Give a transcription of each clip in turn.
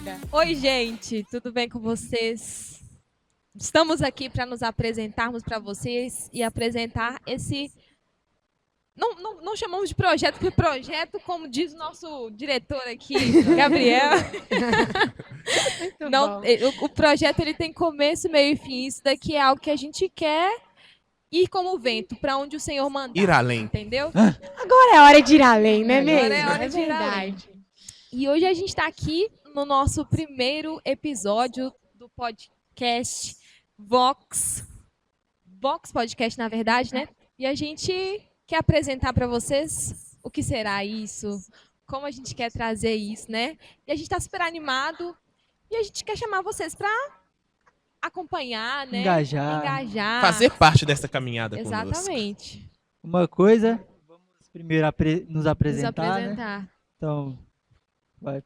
vida. Oi, gente, tudo bem com vocês? Estamos aqui para nos apresentarmos para vocês e apresentar esse... Não chamamos de projeto, porque projeto, como diz o nosso diretor aqui, Gabriel, não, o projeto ele tem começo, meio e fim. Isso daqui é algo que a gente quer ir como vento, para onde o Senhor mandar. Ir além. Entendeu? Agora é hora de ir além, né mesmo? Agora é hora de ir além. E hoje a gente está aqui no nosso primeiro episódio do podcast Vox Podcast, na verdade, né? E a gente quer apresentar para vocês o que será isso, como a gente quer trazer isso, né? E a gente está super animado e a gente quer chamar vocês para acompanhar, né? Engajar. Fazer parte dessa caminhada conosco. Exatamente. Uma coisa, vamos primeiro nos apresentar, Nos apresentar. Né? Então,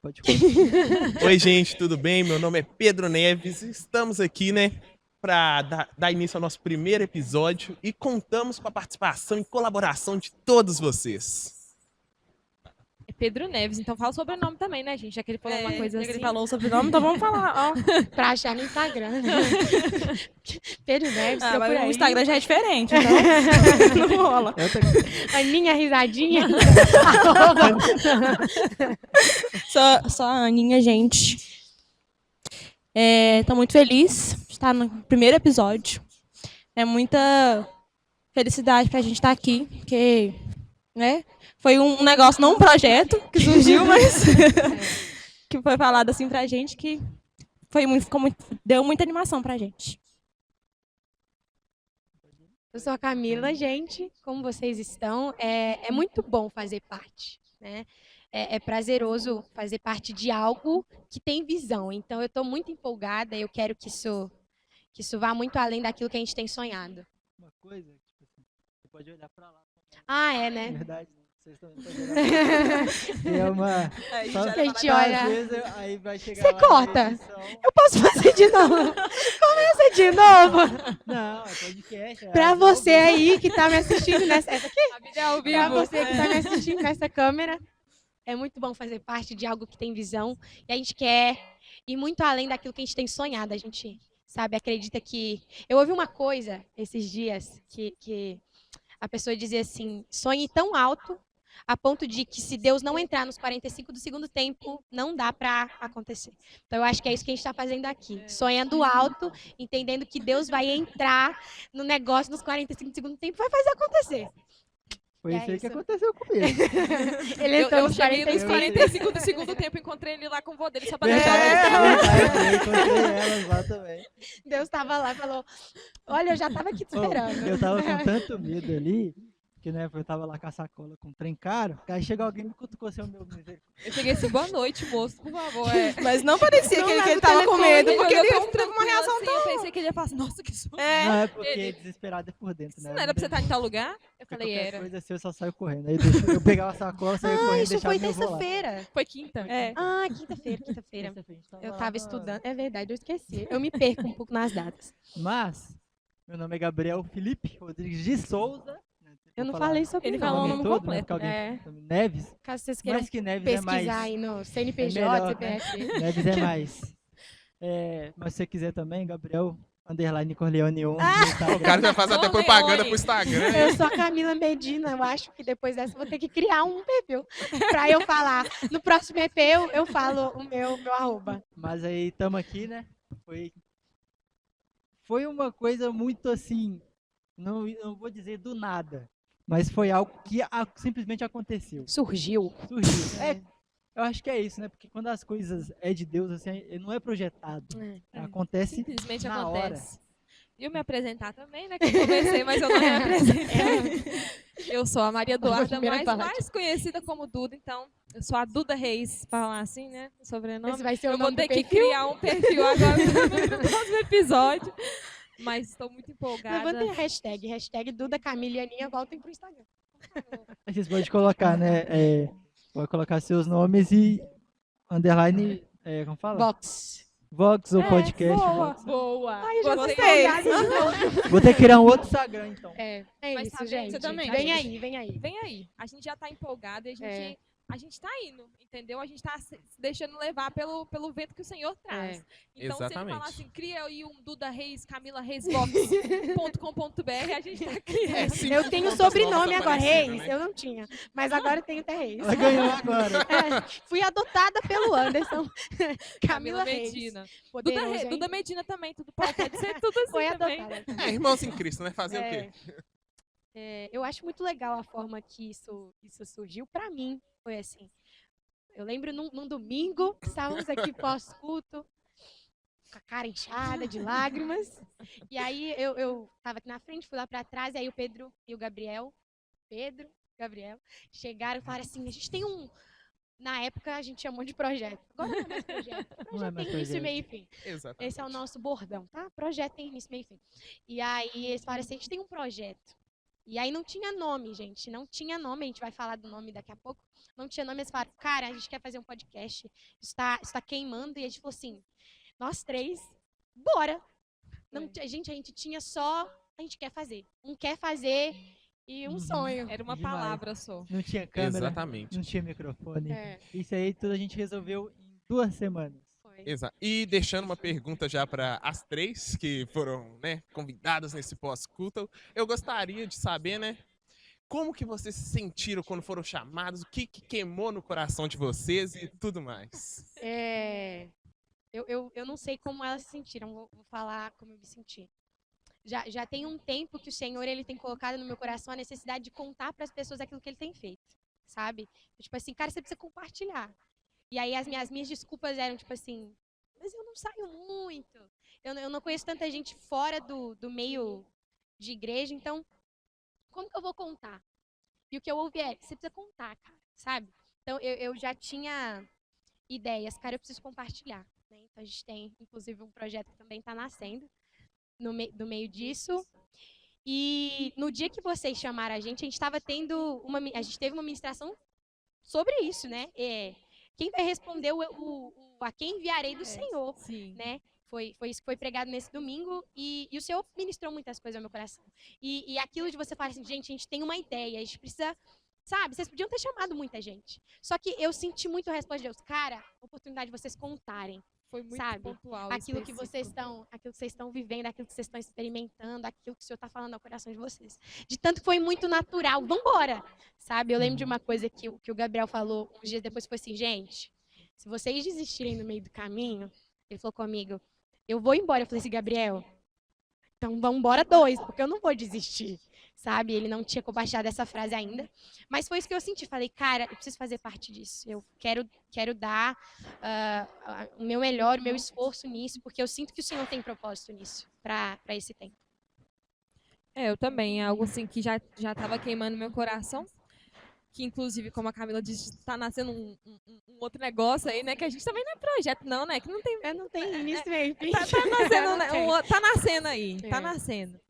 pode começar. Oi, gente, tudo bem? Meu nome é Pedro Neves. Estamos aqui, né, para dar início ao nosso primeiro episódio e contamos com a participação e colaboração de todos vocês. É Pedro Neves, então fala o sobrenome também, né, gente? Já que ele falou uma coisa assim. Ele falou o sobrenome, então vamos falar, ó. Pra achar no Instagram. Né? Pedro Neves, Ah, mas procura o aí. Instagram já é diferente, então não rola. Aninha Risadinha. Só a Aninha, gente. Tô muito feliz de estar no primeiro episódio. É muita felicidade pra gente estar aqui, porque, né, foi um negócio, não um projeto que surgiu, mas que foi falado assim pra gente, que deu muita animação pra gente. Eu sou a Camila, gente. Como vocês estão? É muito bom fazer parte, né? É prazeroso fazer parte de algo que tem visão. Então, eu estou muito empolgada. Eu quero que isso vá muito além daquilo que a gente tem sonhado. Uma coisa, tipo assim, você pode olhar pra lá. Ah, é, Na né? verdade, vocês também podem olhar pra lá. É uma... Só Só que a gente às olha... vezes, aí vai chegar Você lá na corta? edição. Eu posso fazer de novo? Começa de novo. Não, é podcast. Pra você aí que tá me assistindo nessa... Essa aqui? A vida é ao Pra vivo. você que tá me assistindo nessa câmera. É muito bom fazer parte de algo que tem visão. E a gente quer ir muito além daquilo que a gente tem sonhado. A gente, sabe, acredita que... Eu ouvi uma coisa esses dias que a pessoa dizia assim, sonhe tão alto a ponto de que se Deus não entrar nos 45 do segundo tempo, não dá para acontecer. Então, eu acho que é isso que a gente está fazendo aqui. Sonhando alto, entendendo que Deus vai entrar no negócio nos 45 do segundo tempo e vai fazer acontecer. Foi É isso aí que isso. aconteceu comigo. Ele entrou Eu nos cheguei nos 45. 45 do segundo tempo, encontrei ele lá com o vô dele, só pra Verdade, deixar eu encontrei elas lá também. Deus estava lá e falou, olha, eu já estava aqui te esperando. Eu tava com tanto medo ali, que né, eu tava lá com a sacola com um trem caro, que aí chega alguém e me cutucou assim, meu misericórdia. Eu cheguei assim, boa noite, moço, por favor. Mas não parecia Não que leva ele o tava com telefone, medo, porque eu ele tão teve uma reação assim, eu pensei que ele ia falar assim, nossa, que susto. Não, é porque ele- desesperado é por dentro, né? Não era pra você estar em tal lugar? Eu falei, Qualquer era. coisa assim, eu só saio correndo. Aí eu pegava a sacola, saía correndo e Isso deixava foi meu avô lá. terça-feira. Foi quinta. É. Ah, quinta-feira. Terça-feira, a gente Eu lá estava na- estudando. É verdade, eu esqueci. Eu me perco um pouco nas datas. Mas, meu nome é Gabriel Felipe Rodrigues de Souza. Né, Eu não vou falar falei sobre Ele o falou o nome. nome todo, né, completo. porque alguém- É. Neves, Caso vocês queiram mas que Neves é mais... pesquisar aí no CNPJ, melhor, né? CPF. Neves é mais. Mas se você quiser também, Gabriel _Corleone 11 no O Instagram. cara já faz até Ô, propaganda Leone. pro Instagram. Eu sou a Camila Medina. Eu acho que depois dessa eu vou ter que criar um perfil pra eu falar. No próximo EP eu falo o meu arroba. Mas aí estamos aqui, né? Foi uma coisa muito assim, não vou dizer do nada, mas foi algo que simplesmente aconteceu. Surgiu. Surgiu. Eu acho que é isso, né? Porque quando as coisas é de Deus, assim, não é projetado. Acontece Simplesmente na acontece. E eu me apresentar também, né? Que eu comecei, mas eu não me apresentei. Eu sou a Maria Eduarda, primeira parte. mais conhecida como Duda, então. Eu sou a Duda Reis, pra falar assim, né? O sobrenome. Esse vai ser o Eu vou nome ter do que perfil. criar um perfil agora no próximo episódio. Mas estou muito empolgada. Levantem a hashtag Duda, Camila e Aninha, voltem pro Instagram. Aí vocês podem colocar, né? Pode colocar seus nomes e underline, como fala? Vox. Vox ou podcast. Boa, Vox. boa. Ai, eu já Gostei. gostei. Empolgada. Vou ter que criar um outro Instagram, então. É Mas isso, tá vendo? gente. Você também, Vem né? aí, vem aí. Vem aí. A gente já tá empolgada e a gente a gente tá indo, entendeu? A gente tá se deixando levar pelo vento que o Senhor traz. Então, se ele Exatamente. falar assim, cria aí um Duda Reis, Camila Reis Box.com.br, a gente tá criando. Sim, Eu tenho notas sobrenome novas agora, aparecendo, Reis. né? Eu não tinha. Mas agora eu tenho até Reis. Ela ganhou agora. Fui adotada pelo Anderson. Camila Reis. Medina. Poderoso, hein? Duda Medina também, tudo pode ser tudo assim Foi também. adotada. É, irmãos em Cristo, né? Fazer o É. quê? Eu acho muito legal a forma que isso surgiu. Pra mim, foi assim. Eu lembro num domingo, estávamos aqui pós-culto, com a cara inchada de lágrimas. E aí eu tava aqui na frente, fui lá pra trás, e aí o Pedro e o Gabriel, chegaram e falaram assim, a gente tem um... Na época a gente chamou de projeto. Agora não é mais projeto. Não é Projeto mais tem início, projeto. meio e fim. Exatamente. Esse é o nosso bordão, tá? Projeto tem início, meio e fim. E aí eles falaram assim, a gente tem um projeto. E aí não tinha nome, gente. Não tinha nome. A gente vai falar do nome daqui a pouco. Não tinha nome. Eles falaram, cara, a gente quer fazer um podcast. Isso tá queimando. E a gente falou assim, nós três, bora. Não, a gente tinha só, a gente quer fazer. Um quer fazer e um sonho. Era uma Demais. palavra só. Não tinha câmera, Exatamente. não tinha microfone. É, Isso aí tudo a gente resolveu em 2 semanas. foi. Exato. E deixando uma pergunta já para as três que foram, né, convidadas nesse pós-culto, eu gostaria de saber, né, como que vocês se sentiram quando foram chamados, o que queimou no coração de vocês e tudo mais. Eu não sei como elas se sentiram, vou falar como eu me senti. Já tem um tempo que o Senhor ele tem colocado no meu coração a necessidade de contar para as pessoas aquilo que ele tem feito, sabe? Tipo assim, cara, você precisa compartilhar. E aí as minhas desculpas eram tipo assim, mas eu não saio muito, eu não conheço tanta gente fora do meio de igreja, então como que eu vou contar? E o que eu ouvi é, você precisa contar, cara, sabe? Então eu já tinha ideias, cara, eu preciso compartilhar. Né? Então a gente tem, inclusive, um projeto que também está nascendo no meio disso. E no dia que vocês chamaram a gente estava a gente teve uma ministração sobre isso, né? Quem vai responder a quem enviarei do Senhor, Sim. né? Foi isso que foi pregado nesse domingo e o Senhor ministrou muitas coisas ao meu coração. E aquilo de você falar assim, gente, a gente tem uma ideia, a gente precisa, sabe? Vocês podiam ter chamado muita gente. Só que eu senti muito a resposta de Deus. Cara, oportunidade de vocês contarem. Foi muito Sabe? pontual. Aquilo que específico. vocês estão vivendo, aquilo que vocês estão experimentando, aquilo que o Senhor está falando ao coração de vocês. De tanto que foi muito natural. Vambora! Sabe? Eu lembro de uma coisa que o Gabriel falou uns dias depois, foi assim, gente, se vocês desistirem no meio do caminho, ele falou comigo, eu vou embora. Eu falei assim, Gabriel, então vamos embora 2, porque eu não vou desistir. Sabe? Ele não tinha compartilhado essa frase ainda. Mas foi isso que eu senti. Falei, cara, eu preciso fazer parte disso. Eu quero dar o meu melhor, o meu esforço nisso, porque eu sinto que o Senhor tem propósito nisso, para esse tempo. Eu também. É algo assim que já estava queimando meu coração. Que, inclusive, como a Camila disse, está nascendo um outro negócio aí, né? Que a gente também não é projeto, não, né? Que não tem... Não tem início, meio fim. Tá nascendo, né? Tá nascendo aí. É. Tá nascendo.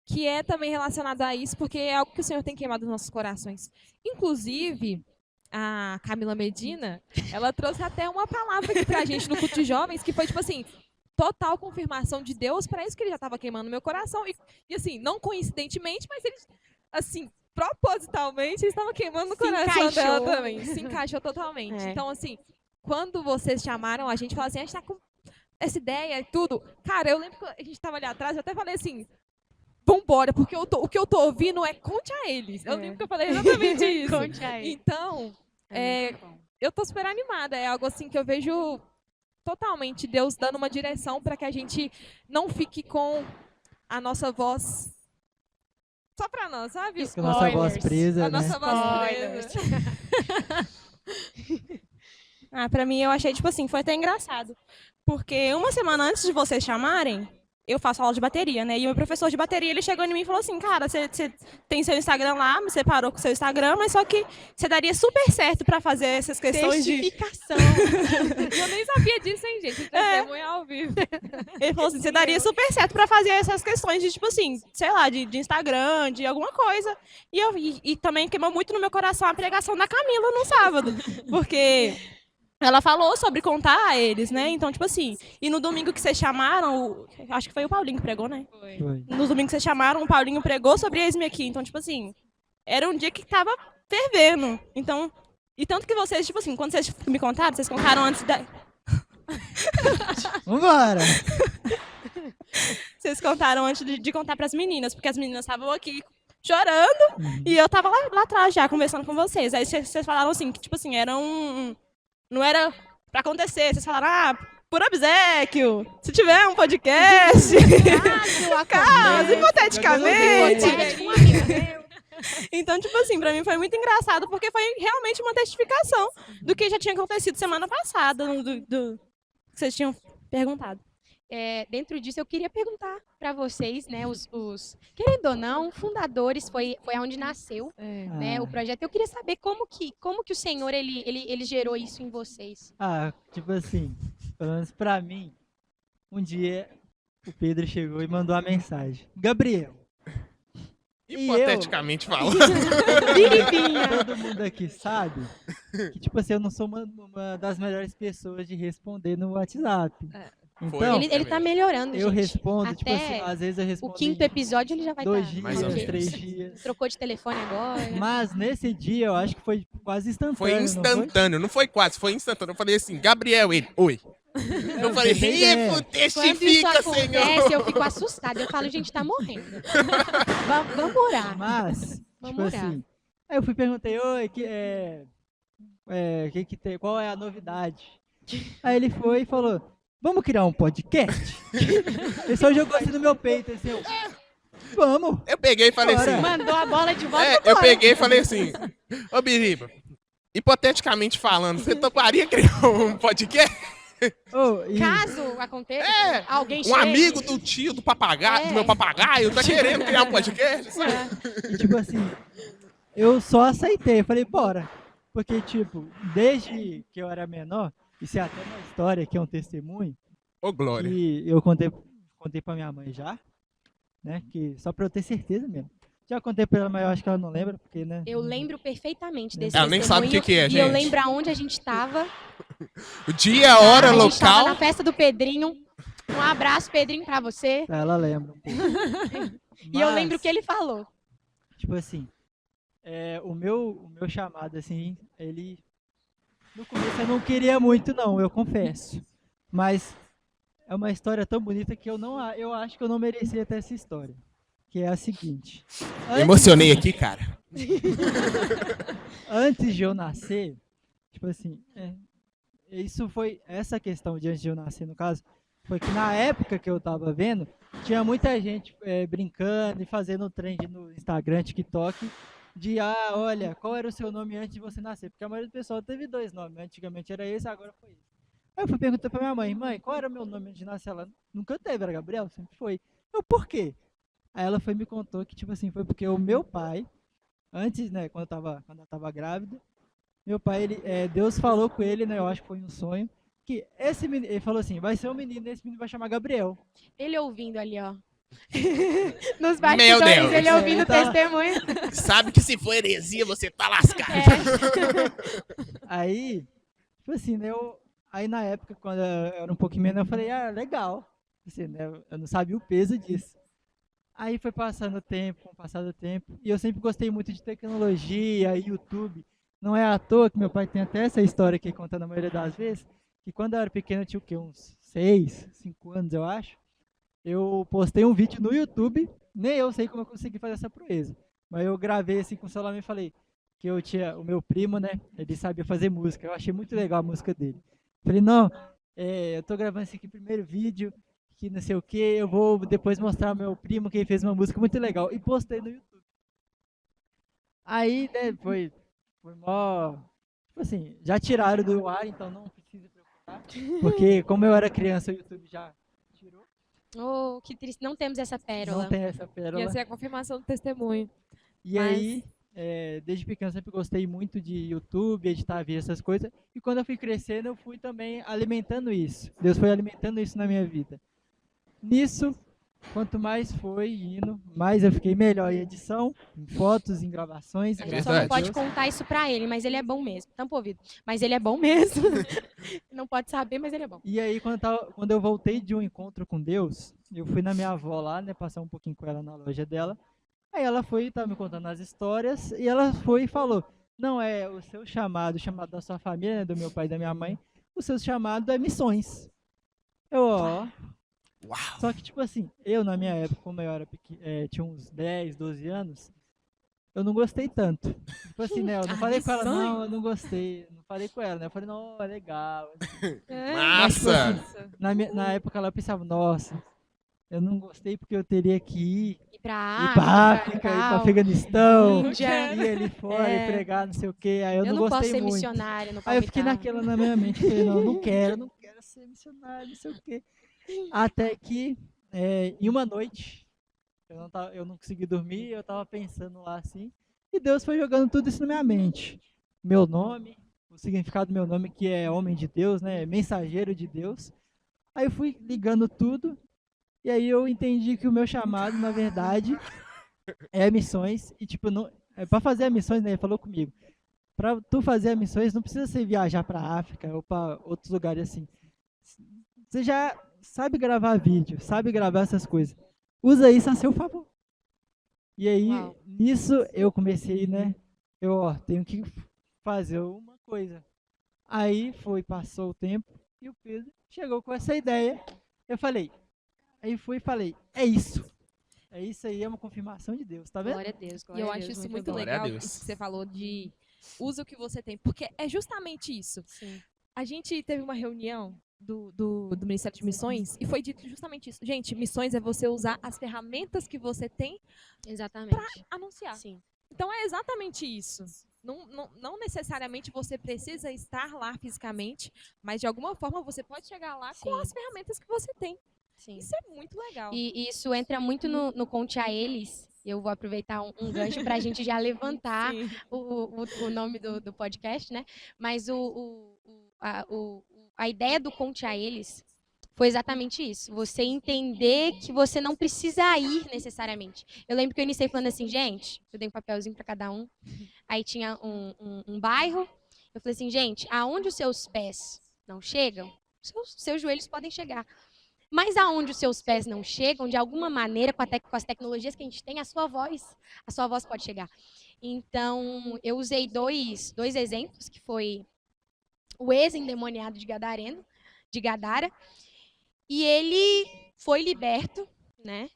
Que é também relacionado a isso, porque é algo que o Senhor tem queimado nos nossos corações. Inclusive, a Camila Medina, ela trouxe até uma palavra aqui pra gente no culto de jovens, que foi tipo assim, total confirmação de Deus para isso que ele já estava queimando no meu coração. E assim, não coincidentemente, mas ele, assim, propositalmente, ele estava queimando no coração dela também. Se encaixou totalmente. É. Então, assim, quando vocês chamaram a gente, falaram assim, a gente tá com essa ideia e tudo. Cara, eu lembro que a gente estava ali atrás, eu até falei assim, vambora, porque o que eu tô ouvindo é conte a eles. Eu lembro que eu falei exatamente isso. Conte a eles. Então, eu tô super animada. É algo assim que eu vejo totalmente Deus dando uma direção para que a gente não fique com a nossa voz só pra nós, sabe? Com a nossa voz presa, A né? nossa voz Spoilers. presa. Pra mim, eu achei, tipo assim, foi até engraçado. Porque uma semana antes de vocês chamarem, eu faço aula de bateria, né? E o meu professor de bateria, ele chegou em mim e falou assim, cara, você tem seu Instagram lá, você parou com seu Instagram, mas só que você daria super certo pra fazer essas questões de... Testificação. Eu nem sabia disso, hein, gente? Testemunha ao vivo. Ele falou assim, você daria super certo pra fazer essas questões de, tipo assim, sei lá, de Instagram, de alguma coisa. E também queimou muito no meu coração a pregação da Camila no sábado. Porque ela falou sobre contar a eles, né? Então, tipo assim, e no domingo que vocês chamaram, acho que foi o Paulinho que pregou, né? Foi. Foi. No domingo que vocês chamaram, o Paulinho pregou sobre Eis-me Aqui. Então, tipo assim, era um dia que tava fervendo. Então, E tanto que vocês, tipo assim, quando vocês me contaram, vocês contaram antes da... Vambora! Vocês contaram antes de contar pras meninas, porque as meninas estavam aqui chorando e eu tava lá atrás já conversando com vocês. Aí vocês falaram assim, que tipo assim, não era pra acontecer. Vocês falaram, por obséquio, se tiver um podcast, caso, hipoteticamente. Um amigo meu. Então, tipo assim, pra mim foi muito engraçado, porque foi realmente uma testificação do que já tinha acontecido semana passada, do que vocês tinham perguntado. Dentro disso, eu queria perguntar para vocês, né, querendo ou não, fundadores, foi onde nasceu, né, o projeto. Eu queria saber como que o Senhor, ele gerou isso em vocês. Tipo assim, pelo menos pra mim, um dia o Pedro chegou e mandou uma mensagem. Gabriel. Hipoteticamente falando. Todo mundo aqui sabe que, tipo assim, eu não sou uma das melhores pessoas de responder no WhatsApp. Então, Ele tá melhorando, eu gente. respondo, tipo Até assim, às vezes eu respondo o 5º episódio ele já vai 2 estar dias, mais ou menos. 3 dias. Trocou de telefone agora. Mas nesse dia eu acho que foi quase instantâneo. Foi não instantâneo, não foi quase, foi instantâneo. Eu falei assim, Gabriel, ele, oi. Eu falei, você tem ideia. Quando isso testifica, Senhor. acontece, eu fico assustada. Eu falo, gente, tá morrendo. Vamos orar. Mas, Vamos tipo orar. assim, aí eu fui perguntei, oi, qual é a novidade? Aí ele foi e falou, vamos criar um podcast? Ele só jogou assim no meu peito, assim, vamos. Eu peguei e falei Bora. assim, Mandou a bola de volta. eu peguei e falei assim, ô Biriba, hipoteticamente falando, você toparia criar um podcast? Caso aconteça, alguém Um chegue. amigo do tio do papagaio, do meu papagaio, tá querendo criar um podcast? Sabe? E, tipo assim, eu só aceitei, eu falei, bora. Porque, tipo, desde que eu era menor, isso é até uma história, que é um testemunho, Ô, Glória. que eu contei pra minha mãe já, né, que só pra eu ter certeza mesmo. Já contei pra ela, mas eu acho que ela não lembra, porque, né. Eu lembro perfeitamente desse Ela nem sabe o que é, testemunho, E eu gente. lembro aonde a gente estava. O dia, a hora, A gente tava local. na festa do Pedrinho. Um abraço, Pedrinho, pra você. Ela lembra um pouco. E eu Mas, lembro o que ele falou. tipo assim, o meu chamado, assim, ele... No começo eu não queria muito, não, eu confesso. Mas é uma história tão bonita que eu acho que eu não merecia ter essa história. Que é a seguinte. Emocionei aqui, cara. Antes de eu nascer, tipo assim, essa questão de antes de eu nascer, no caso, foi que na época que eu tava vendo, tinha muita gente brincando e fazendo trend no Instagram, TikTok, de, olha, qual era o seu nome antes de você nascer? Porque a maioria do pessoal teve 2 nomes, antigamente era esse, agora foi esse. Aí eu fui perguntar pra minha mãe, qual era o meu nome antes de nascer? Ela nunca teve, era Gabriel, sempre foi. Por quê? Aí ela me contou que, tipo assim, foi porque o meu pai, antes, né, quando eu tava grávida, meu pai, Deus falou com ele, né, eu acho que foi um sonho, que esse menino, ele falou assim, vai ser um menino, esse menino vai chamar Gabriel. Ele ouvindo ali, ó. Nos Meu bastidores, Deus. ele ouvindo o Tá. testemunho. Sabe que se for heresia, você tá lascado. Aí, tipo assim, né, aí na época, quando eu era um pouquinho menor, eu falei, legal, assim, né, eu não sabia o peso disso. Aí foi passando o tempo, com o passar do tempo, e eu sempre gostei muito de tecnologia, YouTube. Não é à toa que meu pai tem até essa história aqui contando a maioria das vezes, que quando eu era pequeno, eu tinha o quê? Uns 6, 5 anos, eu acho. Eu postei um vídeo no YouTube, nem eu sei como eu consegui fazer essa proeza. Mas eu gravei assim com o celular e falei que eu tinha o meu primo, né? Ele sabia fazer música. Eu achei muito legal a música dele. Falei, não, eu tô gravando esse aqui primeiro vídeo, que não sei o que, eu vou depois mostrar ao meu primo que ele fez uma música muito legal. E postei no YouTube. Aí, né, foi mó... Tipo assim, já tiraram do ar, então não precisa preocupar. Porque como eu era criança, o YouTube já tirou. Oh, que triste. Não temos essa pérola. Não tem essa pérola. Ia ser a confirmação do testemunho. E aí, desde pequeno, eu sempre gostei muito de YouTube, editar vídeo, essas coisas. E quando eu fui crescendo, eu fui também alimentando isso. Deus foi alimentando isso na minha vida. Nisso, quanto mais foi indo, mais eu fiquei melhor em edição, em fotos, em gravações. A gente graças só não a pode Deus. contar isso pra ele, mas ele é bom mesmo. Tampa o ouvido. Mas ele é bom mesmo. Não pode saber, mas ele é bom. E aí, quando eu voltei de um encontro com Deus, eu fui na minha avó lá, né, passar um pouquinho com ela na loja dela. Aí ela foi, tava me contando as histórias, e ela foi e falou, Não, é o seu chamado, o chamado da sua família, né, do meu pai e da minha mãe, o seu chamado é missões. Uau. Só que, tipo assim, eu na minha época, como eu era tinha uns 10, 12 anos, eu não gostei tanto. Tipo assim, né, eu não falei com ela, não, eu não gostei. Não falei com ela, né, eu falei, não, é legal. Mas, tipo Massa! assim, na época ela pensava, nossa, eu não gostei porque eu teria que ir Ir pra África, ir para Afeganistão, Índia. ir ali fora e pregar, não sei o quê. Aí eu não não posso gostei ser muito. missionária, não Aí eu fiquei palmitar. naquela na minha mente, falei, não quero ser missionário, não sei o quê. Até que, em uma noite, eu não consegui dormir, eu tava pensando lá assim, e Deus foi jogando tudo isso na minha mente. Meu nome, o significado do meu nome, que é homem de Deus, né, mensageiro de Deus. Aí eu fui ligando tudo, e aí eu entendi que o meu chamado, na verdade, é missões, e tipo, não, para fazer as missões, né, ele falou comigo, para tu fazer as missões, não precisa você viajar para África ou para outros lugares assim. Você já sabe gravar vídeo, sabe gravar essas coisas. Usa isso a seu favor. E aí, nisso, eu comecei, né? Tenho que fazer uma coisa. Aí passou o tempo e o Pedro chegou com essa ideia. Eu falei, é isso. É isso aí, é uma confirmação de Deus, tá vendo? Glória a Deus, E glória eu a acho Deus, isso muito bom. Glória a legal, Deus. isso que você falou de usa o que você tem, porque é justamente isso. Sim. A gente teve uma reunião do Ministério de Missões e foi dito justamente isso. Gente, missões é você usar as ferramentas que você tem Exatamente. para anunciar. Sim. Então é exatamente isso. Não necessariamente você precisa estar lá fisicamente, mas de alguma forma você pode chegar lá com Sim. as ferramentas que você tem. Sim. Isso é muito legal. E isso entra muito no Conte a Eles. Eu vou aproveitar um gancho para a gente já levantar Sim. o nome do podcast, né? Mas a ideia do Conte a Eles foi exatamente isso. Você entender que você não precisa ir necessariamente. Eu lembro que eu iniciei falando assim, gente, eu dei um papelzinho para cada um. Aí tinha um bairro. Eu falei assim, gente, aonde os seus pés não chegam, seus joelhos podem chegar. Mas aonde os seus pés não chegam, de alguma maneira, com as tecnologias que a gente tem, a sua voz pode chegar. Então, eu usei dois exemplos, que foi o ex-endemoniado de Gadara, e ele foi liberto, né?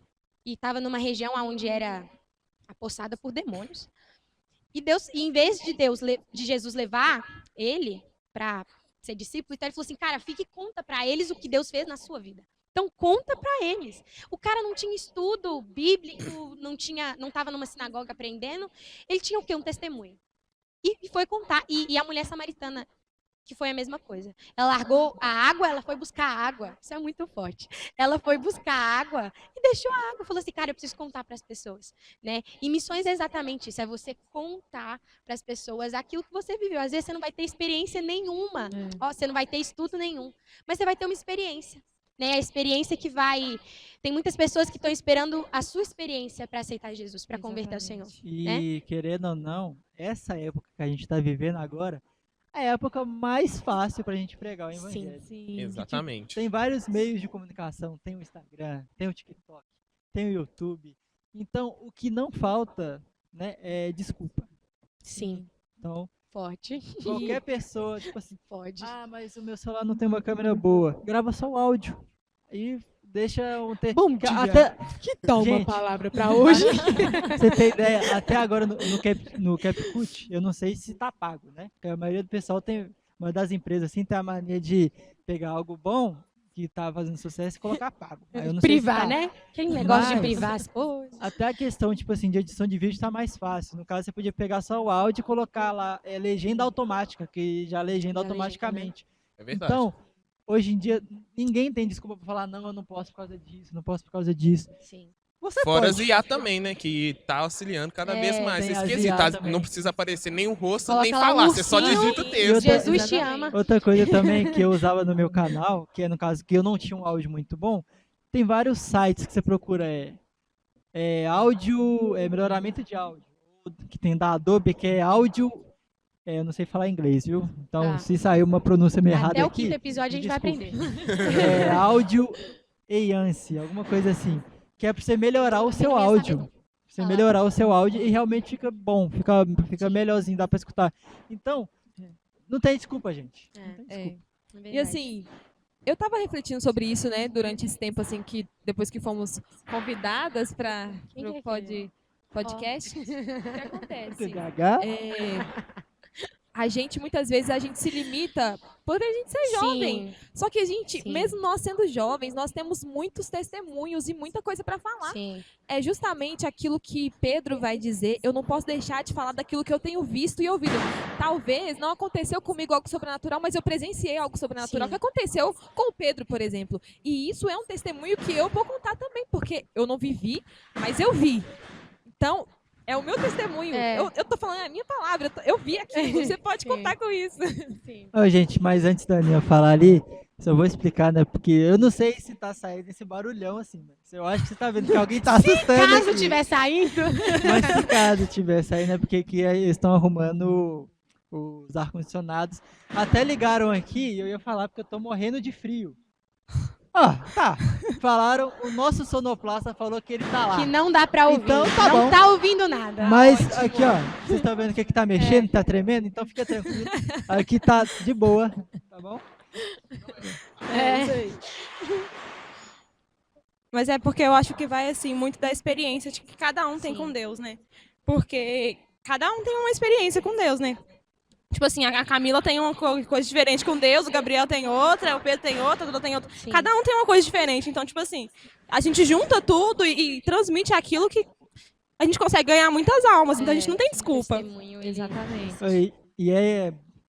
E estava numa região onde era apossada por demônios. E Deus, em vez de Jesus levar ele para ser discípulo, então ele falou assim, cara, fique e conta para eles o que Deus fez na sua vida. Então conta para eles. O cara não tinha estudo bíblico, não estava numa sinagoga aprendendo. Ele tinha o quê? Um testemunho. E foi contar. E a mulher samaritana, que foi a mesma coisa. Ela largou a água, ela foi buscar a água. Isso é muito forte. Ela foi buscar a água e deixou a água. Falou assim, cara, eu preciso contar para as pessoas, né? E missões é exatamente isso. É você contar para as pessoas aquilo que você viveu. Às vezes você não vai ter experiência nenhuma. Você não vai ter estudo nenhum. Mas você vai ter uma experiência. Né, a experiência que vai... Tem muitas pessoas que estão esperando a sua experiência para aceitar Jesus, para converter ao Senhor. E, né? querendo ou não, essa época que a gente está vivendo agora é a época mais fácil para a gente pregar o evangelho. Sim. Exatamente. Tem vários meios de comunicação. Tem o Instagram, tem o TikTok, tem o YouTube. Então, o que não falta, né, é desculpa. Sim. Então, Forte. qualquer pessoa, tipo assim, Pode. mas o meu celular não tem uma câmera boa. Grava só o áudio. Aí deixa um Bom dia. até Que tal Gente, uma palavra para hoje? você tem ideia, até agora no CapCut, eu não sei se tá pago, né? Porque a maioria do pessoal tem, uma das empresas assim, tem a mania de pegar algo bom que tá fazendo sucesso e colocar pago. Aí eu não sei se Privar, tá. né? Aquele negócio de Mas- privar as coisas. Até a questão, tipo assim, de edição de vídeo tá mais fácil. No caso, você podia pegar só o áudio e colocar lá legenda automática, que já legenda Já automaticamente. É verdade. Então, hoje em dia, ninguém tem desculpa pra falar, não, eu não posso por causa disso, não posso por causa disso. Sim. Você Fora as pode. IA também, né? Que tá auxiliando cada vez mais. tem Você as esquece, IA tá, também. não precisa aparecer nem o rosto, Coloca nem lá falar. um Você só ursinho digita o e texto. outra- Jesus te ama. Outra coisa também que eu usava no meu canal, que é no caso que eu não tinha um áudio muito bom, tem vários sites que você procura, áudio, melhoramento de áudio, que tem da Adobe, que é áudio, eu não sei falar inglês, viu? Então, Tá. se sair uma pronúncia meio errada Até o aqui, quinto episódio a gente vai desculpe. aprender. áudio Eance, alguma coisa assim, que é pra você melhorar o seu Ninguém áudio. sabe. Você melhorar o seu áudio e realmente fica bom, fica melhorzinho, dá pra escutar. Então, não tem desculpa, gente. Não tem desculpa. E assim, eu tava refletindo sobre isso, né, durante esse tempo, assim, que depois que fomos convidadas para o podcast, o que acontece? TDAH? A gente, muitas vezes, a gente se limita por a gente ser jovem. Sim, Só que a gente, Sim. mesmo nós sendo jovens, nós temos muitos testemunhos e muita coisa para falar. sim. É justamente aquilo que Pedro vai dizer. Eu não posso deixar de falar daquilo que eu tenho visto e ouvido. Talvez não aconteceu comigo algo sobrenatural, mas eu presenciei algo sobrenatural Sim. que aconteceu com o Pedro, por exemplo. E isso é um testemunho que eu vou contar também, porque eu não vivi, mas eu vi. Então, é o meu testemunho. É. Eu tô falando a minha palavra. Eu vi aquilo. Você pode contar com isso. Sim. Ô, gente, mas antes da Aninha falar ali, só vou explicar, né? Porque eu não sei se tá saindo esse barulhão assim, mas eu acho que você tá vendo que alguém tá assustando Caso aqui. tiver saindo, Mas se caso tiver saindo, é porque aqui eles estão arrumando os ar-condicionados. Até ligaram aqui e eu ia falar porque eu tô morrendo de frio. Tá. Falaram, o nosso sonoplasta falou que ele tá lá. que não dá pra ouvir. Então, tá não bom. tá ouvindo nada. Mas aqui, ó, vocês estão vendo que aqui tá mexendo, tá tremendo? Então fica tranquilo. Aqui tá de boa, tá bom? É. Mas é porque eu acho que vai, assim, muito da experiência que cada um tem Sim. com Deus, né? Porque cada um tem uma experiência com Deus, né? Tipo assim, a Camila tem uma coisa diferente com Deus, o Gabriel tem outra, o Pedro tem outra, a Duda tem outra. Sim. Cada um tem uma coisa diferente. Então, tipo assim, a gente junta tudo e transmite aquilo que a gente consegue ganhar muitas almas. Então a gente não tem desculpa. Testemunho, ele- Exatamente.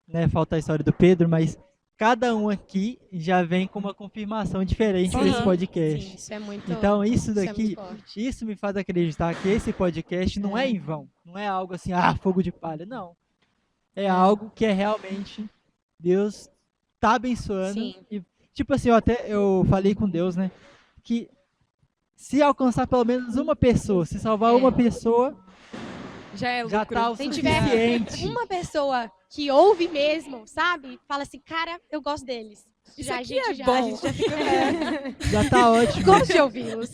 Né, falta a história do Pedro, mas cada um aqui já vem com uma confirmação diferente Aham. desse podcast. Sim, isso é muito. Então, isso isso é daqui, muito forte. isso me faz acreditar que esse podcast não é em vão. Não é algo assim, fogo de palha. Não. É algo que é realmente Deus tá abençoando. Sim. E, tipo assim, eu falei com Deus, né? Que se alcançar pelo menos uma pessoa, se salvar uma pessoa, Já é já lucro. tá o Se tiver suficiente. uma pessoa que ouve mesmo, sabe? Fala assim, cara, eu gosto deles. Isso já, a aqui gente é já, bom. a gente já fica... Já tá ótimo. Gosto de ouvi-los.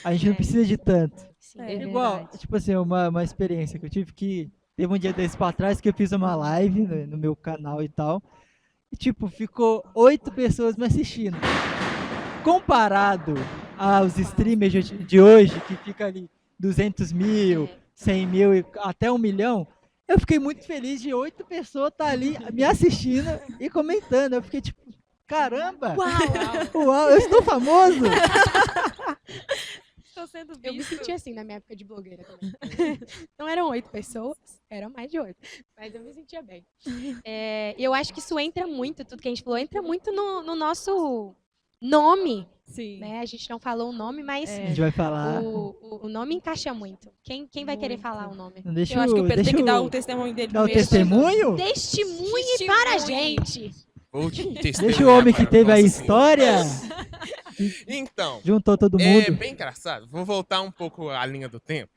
A gente não precisa de tanto. Sim, É Igual, verdade. tipo assim, uma experiência que eu tive que... Teve um dia desse pra trás que eu fiz uma live no meu canal e tal. E, tipo, ficou 8 pessoas me assistindo. Comparado aos streamers de hoje, que fica ali 200 mil, 100 mil, e até 1 milhão, eu fiquei muito feliz de 8 pessoas estar ali me assistindo e comentando. Eu fiquei tipo, caramba! Uau, eu estou famoso! Estou sendo Eu me visto. senti assim na minha época de blogueira também. Não eram 8 pessoas, eram mais de 8. Mas eu me sentia bem. E eu acho que isso entra muito, tudo que a gente falou, entra muito no nosso nome, Sim. né? A gente não falou o nome, mas A gente vai falar. o nome encaixa muito. Quem vai querer Muito. falar o nome? Não deixa Eu acho que o Pedro tem que dar o o testemunho dele dar o primeiro. testemunho? Testemunhe para a gente. Vou Deixa o homem que teve a história. Então, Juntou todo é mundo. bem engraçado. Vou voltar um pouco à linha do tempo.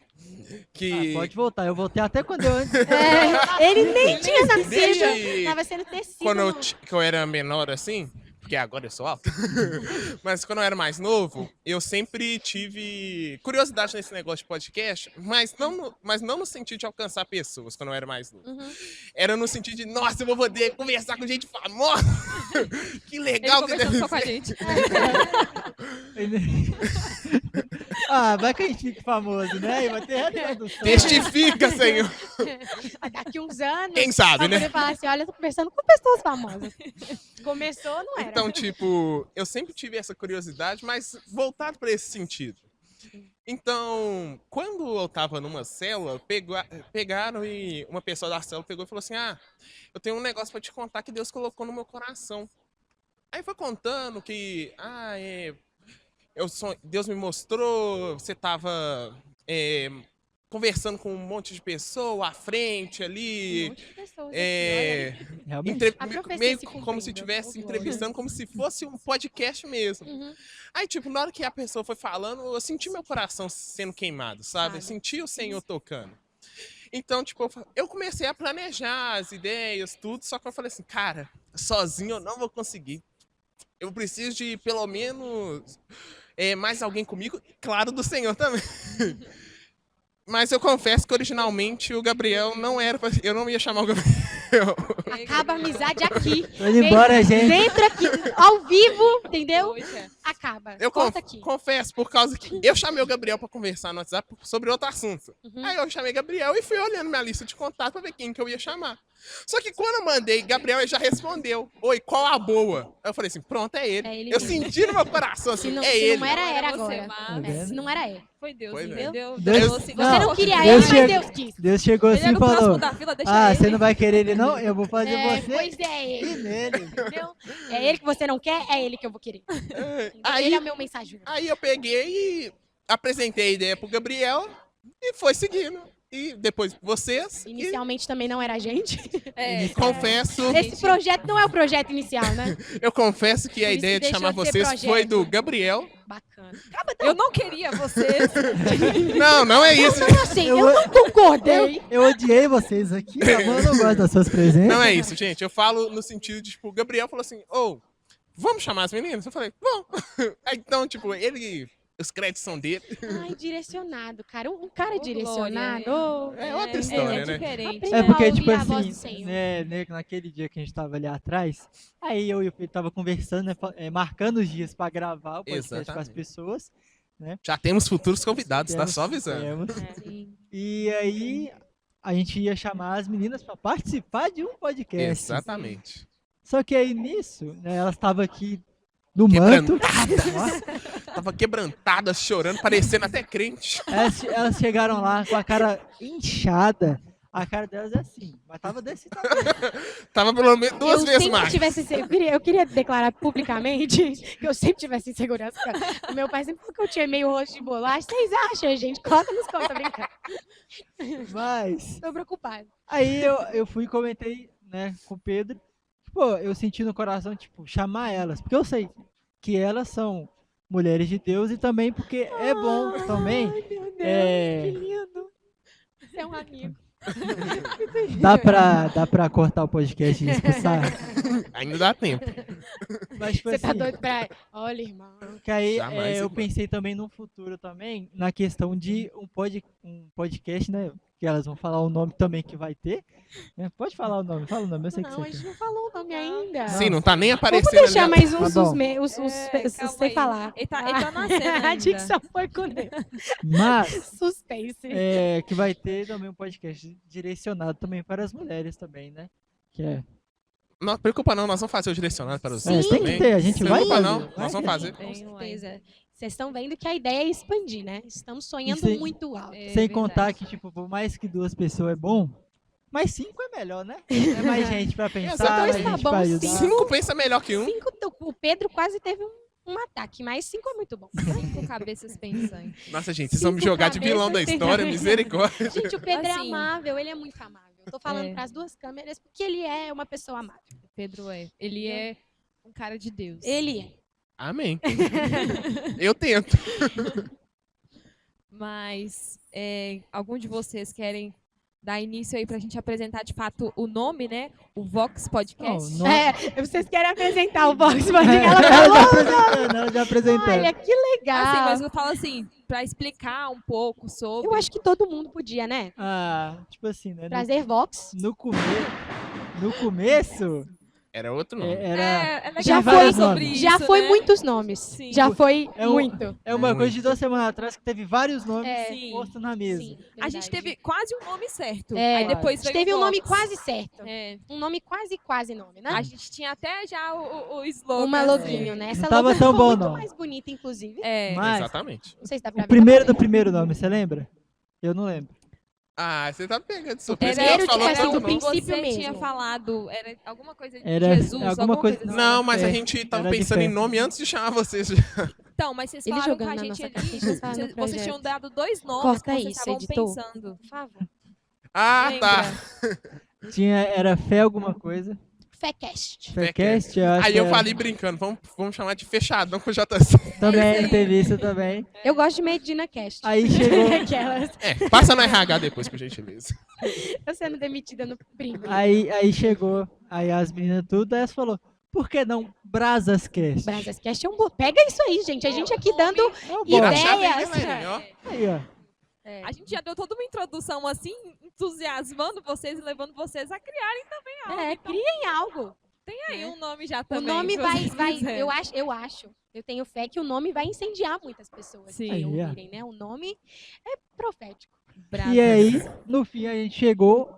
Que Pode voltar. Eu voltei até quando eu antes. Ele nem tinha nascido. Desde Tava sendo tecido. quando no- que eu era menor assim, porque agora eu sou alto, mas quando eu era mais novo, eu sempre tive curiosidade nesse negócio de podcast, mas não no sentido de alcançar pessoas quando eu era mais novo. Uhum. Era no sentido de, nossa, eu vou poder conversar com gente famosa. Que Ele legal que conversando deve só com a ser. gente. Vai que a gente fique famoso, né? E vai ter reunião do sonho. Testifica, Senhor. Daqui uns anos. Quem sabe, pra né? poder falar assim, olha, eu tô conversando com pessoas famosas. Começou, não era. Então, tipo, eu sempre tive essa curiosidade, mas voltado para esse sentido. Então, quando eu tava numa célula, pegaram e uma pessoa da célula pegou e falou assim, eu tenho um negócio para te contar que Deus colocou no meu coração. Aí foi contando que, Deus me mostrou, você tava conversando com um monte de pessoa à frente Um ali, monte de pessoas aqui, olha. Realmente. A profecia meio se como cumprindo. se estivesse Oh, glória. entrevistando, como se fosse um podcast mesmo. Uhum. Aí, tipo, na hora que a pessoa foi falando, eu senti meu coração sendo queimado, sabe? Eu senti o Senhor tocando. Então, tipo, eu comecei a planejar as ideias, tudo, só que eu falei assim, cara, sozinho eu não vou conseguir. Eu preciso de, pelo menos, mais alguém comigo, e claro, do Senhor também. Mas eu confesso que originalmente o Gabriel não era pra... Eu não ia chamar o Gabriel. Acaba a amizade aqui. Tô indo embora, gente. Dentro aqui, ao vivo, entendeu? Poxa. Acaba. Eu Corta aqui. confesso, por causa que eu chamei o Gabriel pra conversar no WhatsApp sobre outro assunto. Uhum. Aí eu chamei Gabriel e fui olhando minha lista de contato pra ver quem que eu ia chamar. Só que quando eu mandei, Gabriel ele já respondeu. Oi, qual a boa? Aí eu falei assim, pronto, é ele. É ele Eu mesmo. senti no meu coração assim, Se não, é se ele. não era, era Não era você, agora. mas- Tá É, vendo? se não era, é. Foi Deus, Pois é. entendeu? Deus- Você não queria ele, Deus mas chega- Deus quis. Deus chegou Ele assim é e no próximo falou, da fila, deixa ah, ele. você não vai querer ele não? Eu vou fazer É, você pois é e ele. nele. Entendeu? É ele que você não quer, é ele que eu vou querer. Aí- Ele é o meu mensageiro. Aí eu peguei e apresentei a ideia pro Gabriel e foi seguindo. E depois vocês. Inicialmente também não era a gente. É, E confesso, Esse projeto não é o projeto inicial, né? eu confesso que a Por isso ideia que de chamar deixou de ser vocês foi projeto. do Gabriel. Bacana. Acaba eu não queria vocês. Não é isso. Não, assim, Eu- eu não concordei. Eu odiei vocês aqui, tá bom? Eu não gosto das suas presenças. Não é isso, gente. Eu falo no sentido de, tipo, o Gabriel falou assim, vamos chamar as meninas? Eu falei, vamos. Aí, então, tipo, os créditos são dele. Ai, direcionado, cara. Um cara Ô, direcionado. Glória, ô, É outra história, é né? diferente. Aprenda É porque, a tipo ouvir a voz assim, do Senhor. né, naquele dia que a gente tava ali atrás, aí eu e o Pedro tava conversando, né, marcando os dias pra gravar o podcast com as Exatamente. pessoas. Já temos futuros convidados, tá Temos- só avisando. temos. Sim. E aí a gente ia chamar as meninas pra participar de um podcast. Exatamente. Só que aí nisso, né, elas estavam aqui no manto. Tava quebrantadas, chorando, parecendo até crente. Elas chegaram lá com a cara inchada. A cara delas é assim, mas tava desse tamanho. Tava pelo menos duas Eu vezes sempre mais. tivesse, eu queria declarar publicamente que eu sempre tivesse insegurança. O meu pai sempre falou que eu tinha meio rosto de bolacha. Vocês acham, gente? Coloca nos comentários, tô brincando. Mas Tô preocupada. aí eu fui e comentei, né, com o Pedro. Pô, eu senti no coração, tipo, chamar elas. Porque eu sei que elas são mulheres de Deus e também porque é bom também. Ai, meu Deus, É. que lindo. Você é um amigo. Dá pra cortar o podcast e expulsar? Ainda dá tempo. Mas, tipo Você assim, tá doido pra... Olha, irmão. que aí Jamais, eu irmão. pensei também no futuro também, na questão de um podcast, né? Que elas vão falar o nome também que vai ter. Né? Pode falar o nome, fala o nome, eu sei que Não, a você gente quer. não falou o nome ainda. Sim, não tá nem Vamos aparecendo deixar ali. mais uns, Tá bom. Calma sem aí. falar. Ele tá nascendo A ainda. dicção foi com Deus. Mas Suspense. que vai ter também um podcast direcionado também para as mulheres também, né? Que é. Não preocupa não, nós vamos fazer o direcionado para os É, outros tem que também. ter, a gente Não vai preocupa fazer, não, vai nós vamos ter. fazer. Com Tem, ué. certeza. Vocês estão vendo que a ideia é expandir, né? Estamos sonhando sem- muito alto. É Sem verdade. contar que, tipo, por mais que 2 pessoas é bom, mas 5 é melhor, né? É mais gente pra pensar, Exato, mais dois tá gente bom, pra sim. ajudar. 5 pensa melhor que um. O Pedro quase teve um ataque, mas 5 é muito bom. 5 cabeças pensantes. Nossa, gente, vocês vão me jogar de vilão da cabeças história, pensando. misericórdia. Gente, o Pedro é Assim. amável, ele é muito amável. Eu tô falando É. pras duas câmeras porque ele é uma pessoa amável. Pedro ele é um cara de Deus. Ele é. Amém. Eu tento. Mas algum de vocês querem dar início aí pra gente apresentar de fato o nome, né? O Vox Podcast. Não, É, vocês querem apresentar o Vox, mas É, ela ela falou. já apresentando, ela já apresentando. Olha, que legal. Assim, mas eu falo assim, pra explicar um pouco sobre. Eu acho que todo mundo podia, né? Ah, tipo assim, né? Trazer Vox. No começo, Era outro nome. era... legal Já falar foi- sobre isso, Já foi né? muitos nomes. Sim. Já foi É um- muito. É uma Muito. coisa de 2 semanas atrás que teve vários nomes É, Sim. postos na mesa. Sim, A gente verdade. teve quase um nome certo. É, Aí depois A gente veio teve o um nome Vox. quase certo. É. Um nome quase nome, né? A gente tinha até já o slogan. Uma loginho, né? Essa Não tava logo tão ficou bom, muito não. mais bonita, inclusive. É. Mas Exatamente. Não sei se dá pra o ver. primeiro do primeiro nome, você lembra? Eu não lembro. Ah, você tá pegando de surpresa. Era Ela falou tipo assim, tanto o nome. princípio Você mesmo. tinha falado, era alguma coisa de Era Jesus, alguma coisa- assim. Não, mas a É, gente tava era de pensando em fé. nome antes de chamar vocês. Então, mas vocês Ele falaram jogando com a na gente nossa ali, cara, vocês falaram no vocês projeto. tinham dado 2 nomes Corta que vocês isso, estavam editor. pensando. Por favor. Ah, Lembra? tá. Era Fé alguma coisa. Fecast. Fecast, eu acho Aí que eu era. falei brincando, vamos chamar de fechadão com o JC. Também, teve isso também. Eu gosto de Medina Cast. Aí chegou... Aquelas. É, passa no RH depois, por gentileza. Eu sendo demitida no primo. Aí chegou, aí as meninas tudo, aí elas falou, por que não Brasascast? Brasas Cast é um bom. Pega isso aí, gente. A gente aqui dando É um bom. Vira a chave aí, ideias. galerinha, ó. Aí, ó. É. A gente já deu toda uma introdução assim, entusiasmando vocês e levando vocês a criarem também algo. É, Então, criem algo. tem aí né? um nome já O também. nome se vai, vocês vai quiserem. eu tenho fé que o nome vai incendiar muitas pessoas Sim. que Aí, ó. ouvirem, né? O nome é profético. E aí, no fim, a gente chegou.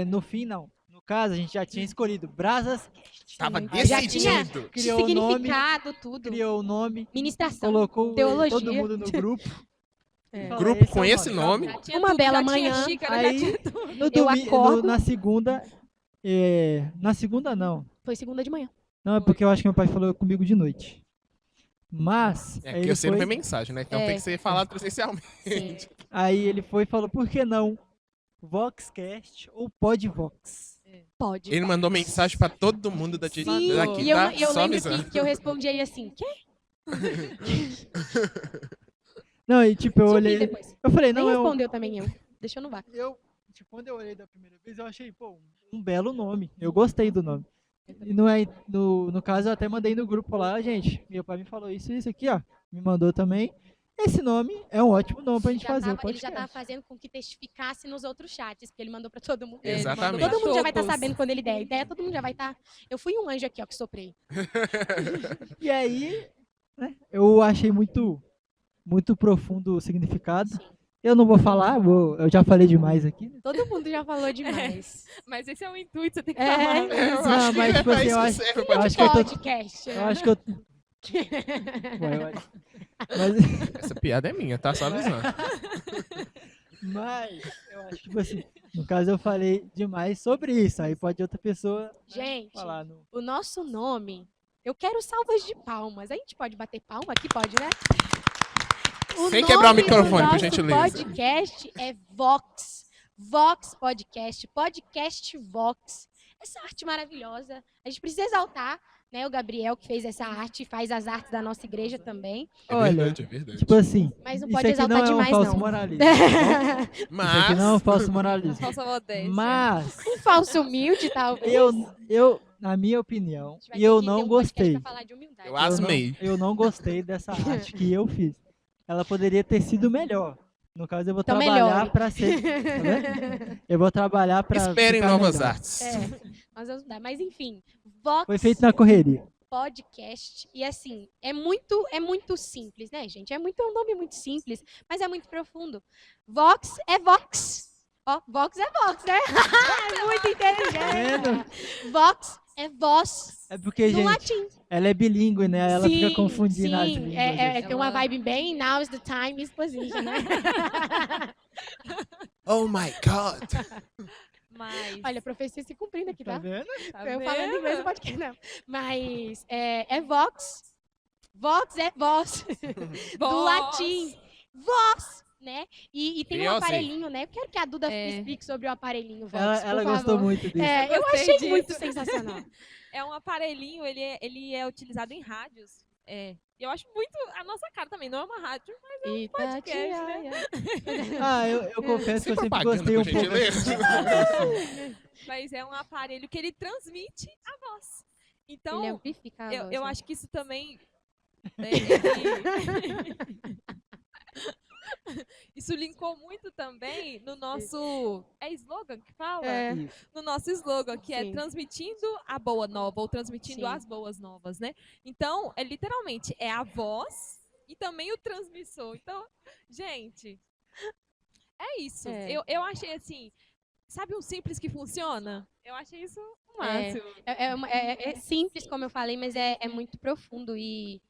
No fim, não. No caso, a gente já tinha escolhido Brasas. Tava Sim. Já tinha decidido. Criou o nome, significado, tudo. criou o nome, Ministração. colocou teologia. todo mundo no grupo. É. e falou, Grupo "Esse é com o esse nome. acabou." Já tinha Uma tudo, bela já tinha manhã. xícara, já Aí, tinha no Eu domingo, acordo. na segunda. Na segunda, não. Foi segunda de manhã. Não, é porque eu acho que meu pai falou comigo de noite. Mas. É aí que ele você não foi- vê mensagem, né? Então É. tem que ser falado presencialmente. Sim. Aí ele foi e falou, por que não Voxcast ou Podvox? Pode. Ele mandou mensagem pra todo mundo daqui, Sim, daqui e eu, tá? eu Só lembro avisando. que eu respondi aí assim, quê? Não, e tipo, eu Subi olhei. depois. Eu falei, Nem não, eu, respondeu também eu. Deixou no vácuo. tipo, quando eu olhei da primeira vez, eu achei, pô, um belo nome. Eu gostei do nome. E não é, no caso, eu até mandei no grupo lá, gente, meu pai me falou isso aqui, ó. Me mandou também. Esse nome é um ótimo nome pra gente fazer o Ele já podcast. tava fazendo com que testificasse nos outros chats, porque ele mandou pra todo mundo. Ele mandou Exatamente. pra Todo mundo já vai estar todos. sabendo quando ele der a ideia, todo mundo já vai estar. Eu fui um anjo aqui, ó, que soprei. E aí, né, eu achei muito profundo o significado. Sim. Eu não vou falar, eu já falei demais aqui. Né? Todo mundo já falou demais. Mas esse é o intuito, você tem que É. falar. É, eu Não, acho mas, que tipo é assim, isso eu que acho- serve o eu acho que eu tô- Podcast. Eu acho que eu. Mas, Essa piada é minha, tá? Só avisando. mas eu acho que, tipo assim, no caso eu falei demais sobre isso. Aí pode outra pessoa Gente, falar. No... o nosso nome, eu quero salvas de palmas. A gente pode bater palma aqui? Pode, né? Sem quebrar o nome microfone, do por nosso gentileza. podcast é Vox. Vox Podcast. Podcast Vox. Essa arte maravilhosa. A gente precisa exaltar, né? O Gabriel que fez essa arte e faz as artes da nossa igreja também. É Olha, verdade, é verdade. Tipo assim, Mas não isso pode aqui exaltar não é um demais, falso não. moralismo. Tá bom? Isso aqui Mas, não é um falso moralismo. Falsa modéstia. Mas Um falso humilde, talvez. eu, na minha opinião, A gente vai e ter eu que ter não um podcast gostei. pra falar de humildade. eu asmei. Eu não gostei dessa arte que eu fiz. Ela poderia ter sido melhor. No caso, eu vou Então trabalhar melhore. para ser. Tá vendo? Eu vou trabalhar para. Esperem novas artes. É, nós vamos mudar. Mas enfim, Vox Foi feito na correria. Podcast. E assim, é muito simples, né, gente? É um nome muito simples, mas é muito profundo. Vox é Vox. Ó, Vox é Vox, né? É muito Tá inteligente. vendo? Vox é voz É porque, no gente, latim. ela é bilíngue, né? Ela fica confundindo as sim, línguas. tem uma vibe bem now's the time exposition, né? Oh my God. Mas, Olha, a profecia se cumprindo aqui, Tá tá? vendo? tá Eu vendo? falando inglês no podcast, não. Mas é Vox. Vox é voz. Do Voz. latim. Voz, né? E tem um Eu sei. aparelhinho, né? Eu quero que a Duda É. explique sobre o aparelhinho Vox, Ela por gostou favor. muito disso. É, eu Gostei achei disso. muito sensacional. É um aparelhinho, ele é utilizado em rádios. É. E eu acho muito a nossa cara também. Não é uma rádio, mas podcast, né? Eu confesso que Sem eu sempre propaganda, gostei um por pouco. gentileza. Mas é um aparelho que ele transmite a voz. Então, Ele amplifica a voz, eu né? acho que isso também. Isso linkou muito também no nosso. É slogan que fala? É. No nosso slogan, que é Sim. transmitindo a boa nova, ou transmitindo Sim. as boas novas, né? Então, literalmente, é a voz e também o transmissor. Então, gente, é isso. É. Eu achei assim. Sabe um simples que funciona? Eu achei isso o É. máximo. É simples, como eu falei, mas é muito profundo. E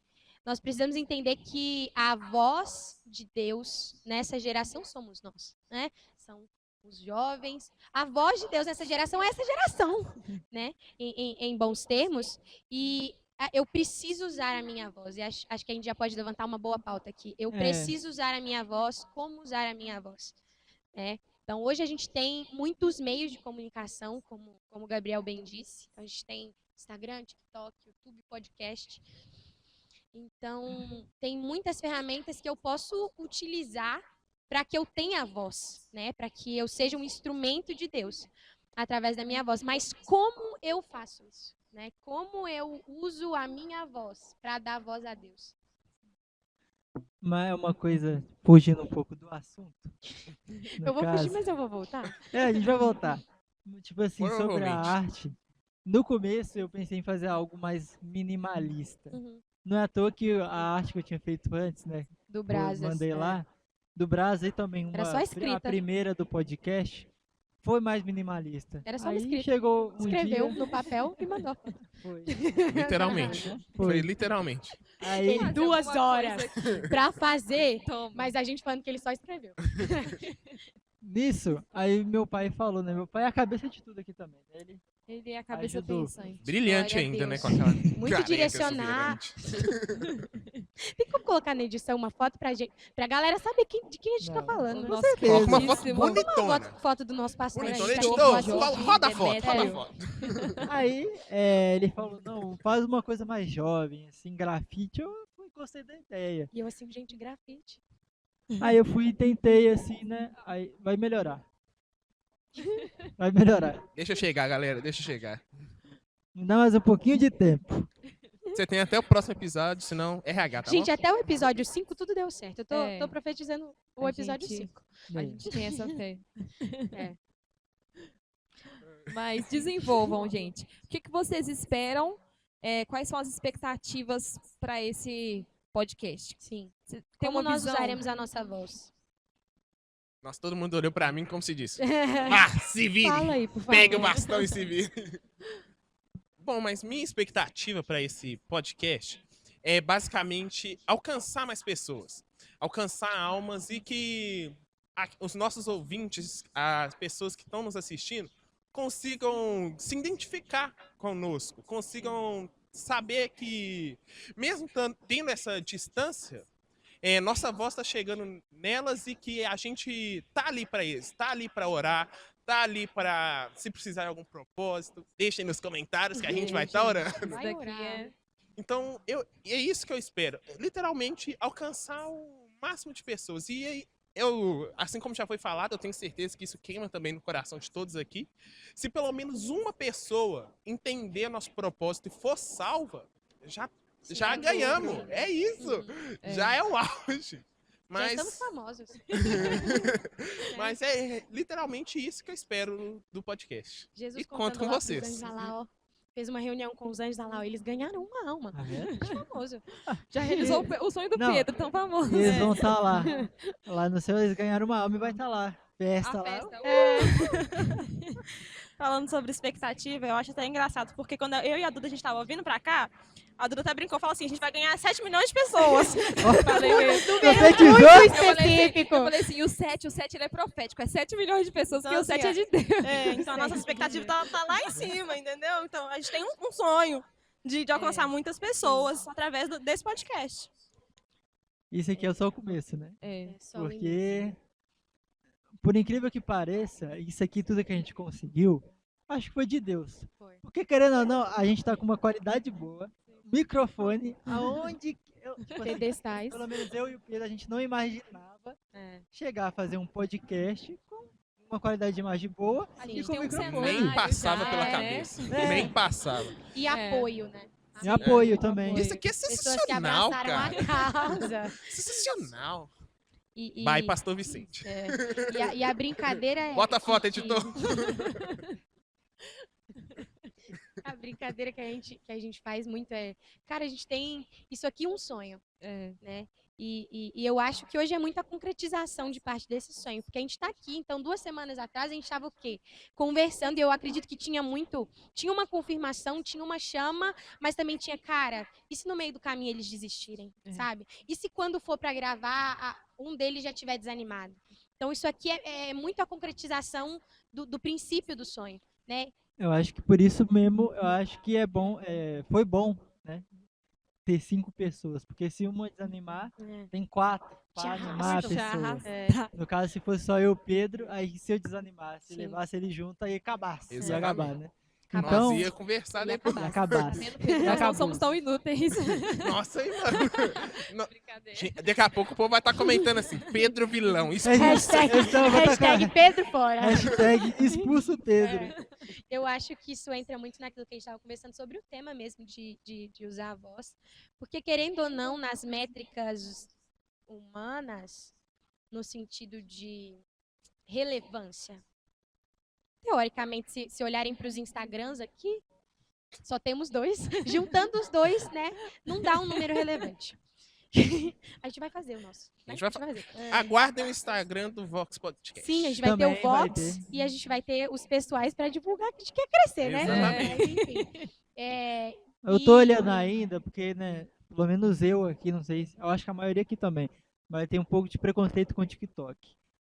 nós precisamos entender que a voz de Deus nessa geração somos nós, né? São os jovens. A voz de Deus nessa geração é essa geração, né? Em bons termos. E eu preciso usar a minha voz. E acho que a gente já pode levantar uma boa pauta aqui. Eu É. preciso usar a minha voz. Como usar a minha voz? Né? Então, hoje a gente tem muitos meios de comunicação, como o Gabriel bem disse. Então, a gente tem Instagram, TikTok, YouTube, podcast. Então, tem muitas ferramentas que eu posso utilizar para que eu tenha voz, né? Para que eu seja um instrumento de Deus através da minha voz. Mas como eu faço isso? Né? Como eu uso a minha voz para dar voz a Deus? Mas é uma coisa fugindo um pouco do assunto. No Eu vou caso. fugir, mas eu vou voltar. A gente vai voltar. Tipo assim, sobre a Provavelmente. arte. No começo eu pensei em fazer algo mais minimalista. Uhum. Não é à toa que a arte que eu tinha feito antes, né? Do Eu Brasas. mandei é. lá. Do Brasa e também Era só a escrita. primeira do podcast foi mais minimalista. Era só uma Aí escrita. chegou um Escreveu dia. no papel e mandou. Foi. Literalmente. Foi Foi. literalmente. Aí, Fazer 2 alguma coisa horas aqui. pra fazer, Toma. mas a gente falando que ele só escreveu. nisso, aí meu pai falou, né? Meu pai é a cabeça de tudo aqui também. Né? Ele é a cabeça Ajudou. pensante. Brilhante Glória a ainda, né? Deus. Com aquela Muito careca direcionar. exuberante. Tem como colocar na edição uma foto pra galera saber de quem a gente tá Não, falando, O né? nosso certeza. Coloca uma foto queridíssimo- bonitona. Foto do nosso pastor aí. Bonitona. pra quem Editor, gosta de- roda a foto, roda a Sério. foto. Aí ele falou, não, faz uma coisa mais jovem, assim, grafite. Gostei da ideia. E eu assim, gente, grafite. Aí eu fui e tentei, assim, né? Aí vai melhorar. Vai melhorar. Deixa eu chegar, galera, deixa eu chegar. Me dá mais um pouquinho de tempo. Você tem até o próximo episódio, senão RH, tá Gente, bom? até o episódio 5 tudo deu certo. Eu tô, É. tô profetizando o A episódio gente- 5. A gente tem essa fé. É. Mas desenvolvam, gente. O que vocês esperam? Quais são as expectativas para esse podcast? Sim. Você tem Como uma nós visão? usaremos a nossa voz? Nossa, todo mundo olhou pra mim como se disse. Ah, se vire! Fala aí, por favor. Pega o bastão e se vire. Bom, mas minha expectativa para esse podcast é basicamente alcançar mais pessoas. Alcançar almas e que os nossos ouvintes, as pessoas que estão nos assistindo, consigam se identificar conosco, consigam saber que, mesmo tendo essa distância, nossa voz está chegando nelas e que a gente tá ali para eles, tá ali para orar, tá ali para, se precisar de algum propósito, deixem nos comentários que a gente vai estar orando. Isso Vai daqui orar. é... Então, é isso que eu espero. Literalmente, alcançar o máximo de pessoas. E aí, assim como já foi falado, eu tenho certeza que isso queima também no coração de todos aqui. Se pelo menos uma pessoa entender nosso propósito e for salva, já ganhamos. É isso. Já é o auge. Já estamos Mas, famosos. mas é literalmente isso que eu espero do podcast. Jesus E contando conto com lá pros vocês. anjos lá, ó. Fez uma reunião com os anjos lá, ó. Eles ganharam uma alma. Ah, é? Famoso. Já realizou o sonho do Não. Pedro, tão famoso. E eles vão estar lá. Lá no céu, eles ganharam uma alma e vai estar lá. Festa A lá. festa. Falando sobre expectativa, eu acho até engraçado, porque quando eu e a Duda a gente tava vindo pra cá, a Duda até brincou, falou assim, a gente vai ganhar 7 milhões de pessoas. Falei mesmo. Profetizou? Eu falei Específico. assim, o 7 ele é profético, é 7 milhões de pessoas, Então, porque o assim, 7 é de Deus. Então a nossa expectativa tá lá em cima, entendeu? Então a gente tem um sonho de alcançar muitas pessoas através desse podcast. Isso aqui é só o começo, né? É. Só o início. Porque, por incrível que pareça, isso aqui tudo que a gente conseguiu, acho que foi de Deus. Foi. Porque, querendo ou não, a gente tá com uma qualidade boa, microfone, aonde, tipo assim, Pedestais. pelo menos eu e o Pedro, a gente não imaginava É. chegar a fazer um podcast com uma qualidade de imagem boa A e gente com tem um microfone. cenário. Nem passava já, pela né? cabeça. É. Nem passava. E apoio, né? E apoio também. Isso aqui é Pessoas que sensacional, abraçaram cara. a causa. Sensacional. E, Vai, Pastor Vicente. e a brincadeira é. Bota a foto, que- editor. A brincadeira que a gente faz muito é. Cara, a gente tem isso aqui um sonho, É. né? E eu acho que hoje é muita concretização de parte desse sonho, porque a gente está aqui, então 2 semanas atrás a gente estava o quê? Conversando, e eu acredito que tinha uma confirmação, tinha uma chama, mas também tinha, cara, e se no meio do caminho eles desistirem, sabe? E se quando for para gravar, um deles já estiver desanimado? Então isso aqui é muito a concretização do princípio do sonho, né? Eu acho que por isso mesmo, eu acho que é bom, foi bom, né? Ter 5 pessoas, porque se uma desanimar, tem 4 Te para arrasta, animar a te pessoa. arrasta. É. No caso, se fosse só eu e o Pedro, aí se eu desanimasse, Sim. levasse ele junto, aí acabasse. Ia Exatamente. acabar, né? Acabar. Então, Nós ia conversar Ia depois. acabar. acabasse. Vendo, Pedro, Já nós não acabou. somos tão inúteis. Nossa, aí, mano. Não, Brincadeira. gente, daqui a pouco o povo vai estar comentando assim, Pedro vilão, expulsa. Hashtag, Então, eu vou hashtag Pedro fora. Hashtag expulso o Pedro. Eu acho que isso entra muito naquilo que a gente estava conversando sobre o tema mesmo de usar a voz. Porque, querendo ou não, nas métricas humanas no sentido de relevância. Teoricamente, se olharem para os Instagrams aqui, só temos 2. Juntando os 2, né, não dá um número relevante. A gente vai fazer o nosso. A Né? gente vai fazer. Aguardem o Instagram do Vox Podcast. Sim, a gente vai ter Também o vai Vox ter. e a gente vai ter os pessoais para divulgar que a gente quer crescer, né? Exatamente. Enfim. Eu tô olhando ainda, porque, né, pelo menos eu aqui, não sei, eu acho que a maioria aqui também, mas tem um pouco de preconceito com o TikTok.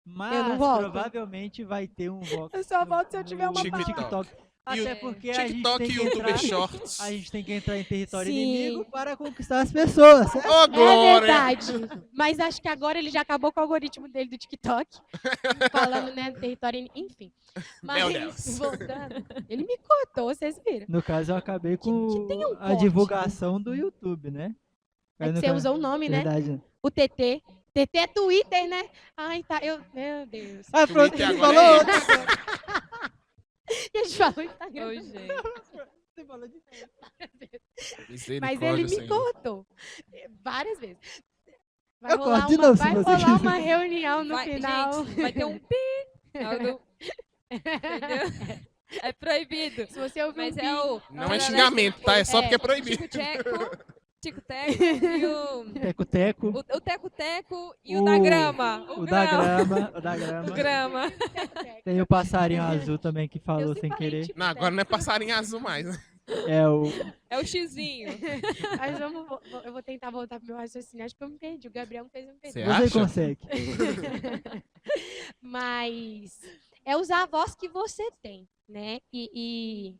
Mas volto. provavelmente vai ter um Vox. Eu só volto se eu tiver uma TikTok. palavra. E Até o porque a gente TikTok tem e que YouTube entrar, Shorts. a gente tem que entrar em território Sim. inimigo para conquistar as pessoas, certo? Ô, É glória! verdade. Mas acho que agora ele já acabou com o algoritmo dele do TikTok. Falando, né, território. Enfim. Meu Mas, Deus. voltando, ele me cortou, vocês viram. No caso, eu acabei com que tem um a corte. divulgação do YouTube, né? É Aí que no você caso- usou o nome, né? Verdade, né? O TT. TT é Twitter, né? Ai, tá. Meu Deus. Ah, pronto, Twitter você agora falou é outro. E a gente falou Instagram. Ô, gente. Você falou de Mas Misericórdia, ele me Senhor. cortou. Várias vezes. Vai Eu rolar corto de novo, se vai você rolar quiser. uma reunião no final. Gente, vai ter um pi. Entendeu? É proibido. Se você ouvir Mas um é pi, o Não é xingamento, tá? É só porque é proibido. Tico-teco e o... Teco-teco, O teco-teco e o da grama. o da grama, o da O grama. grama. Tem o passarinho azul também que falou Eu sem falei, querer. tipo, Não, agora não é passarinho azul mais, né? É o É o xizinho. Mas eu vou tentar voltar pro meu raciocínio. Acho que eu me perdi. O Gabriel me fez me perder. Você você acha? consegue. Mas é usar a voz que você tem, né? E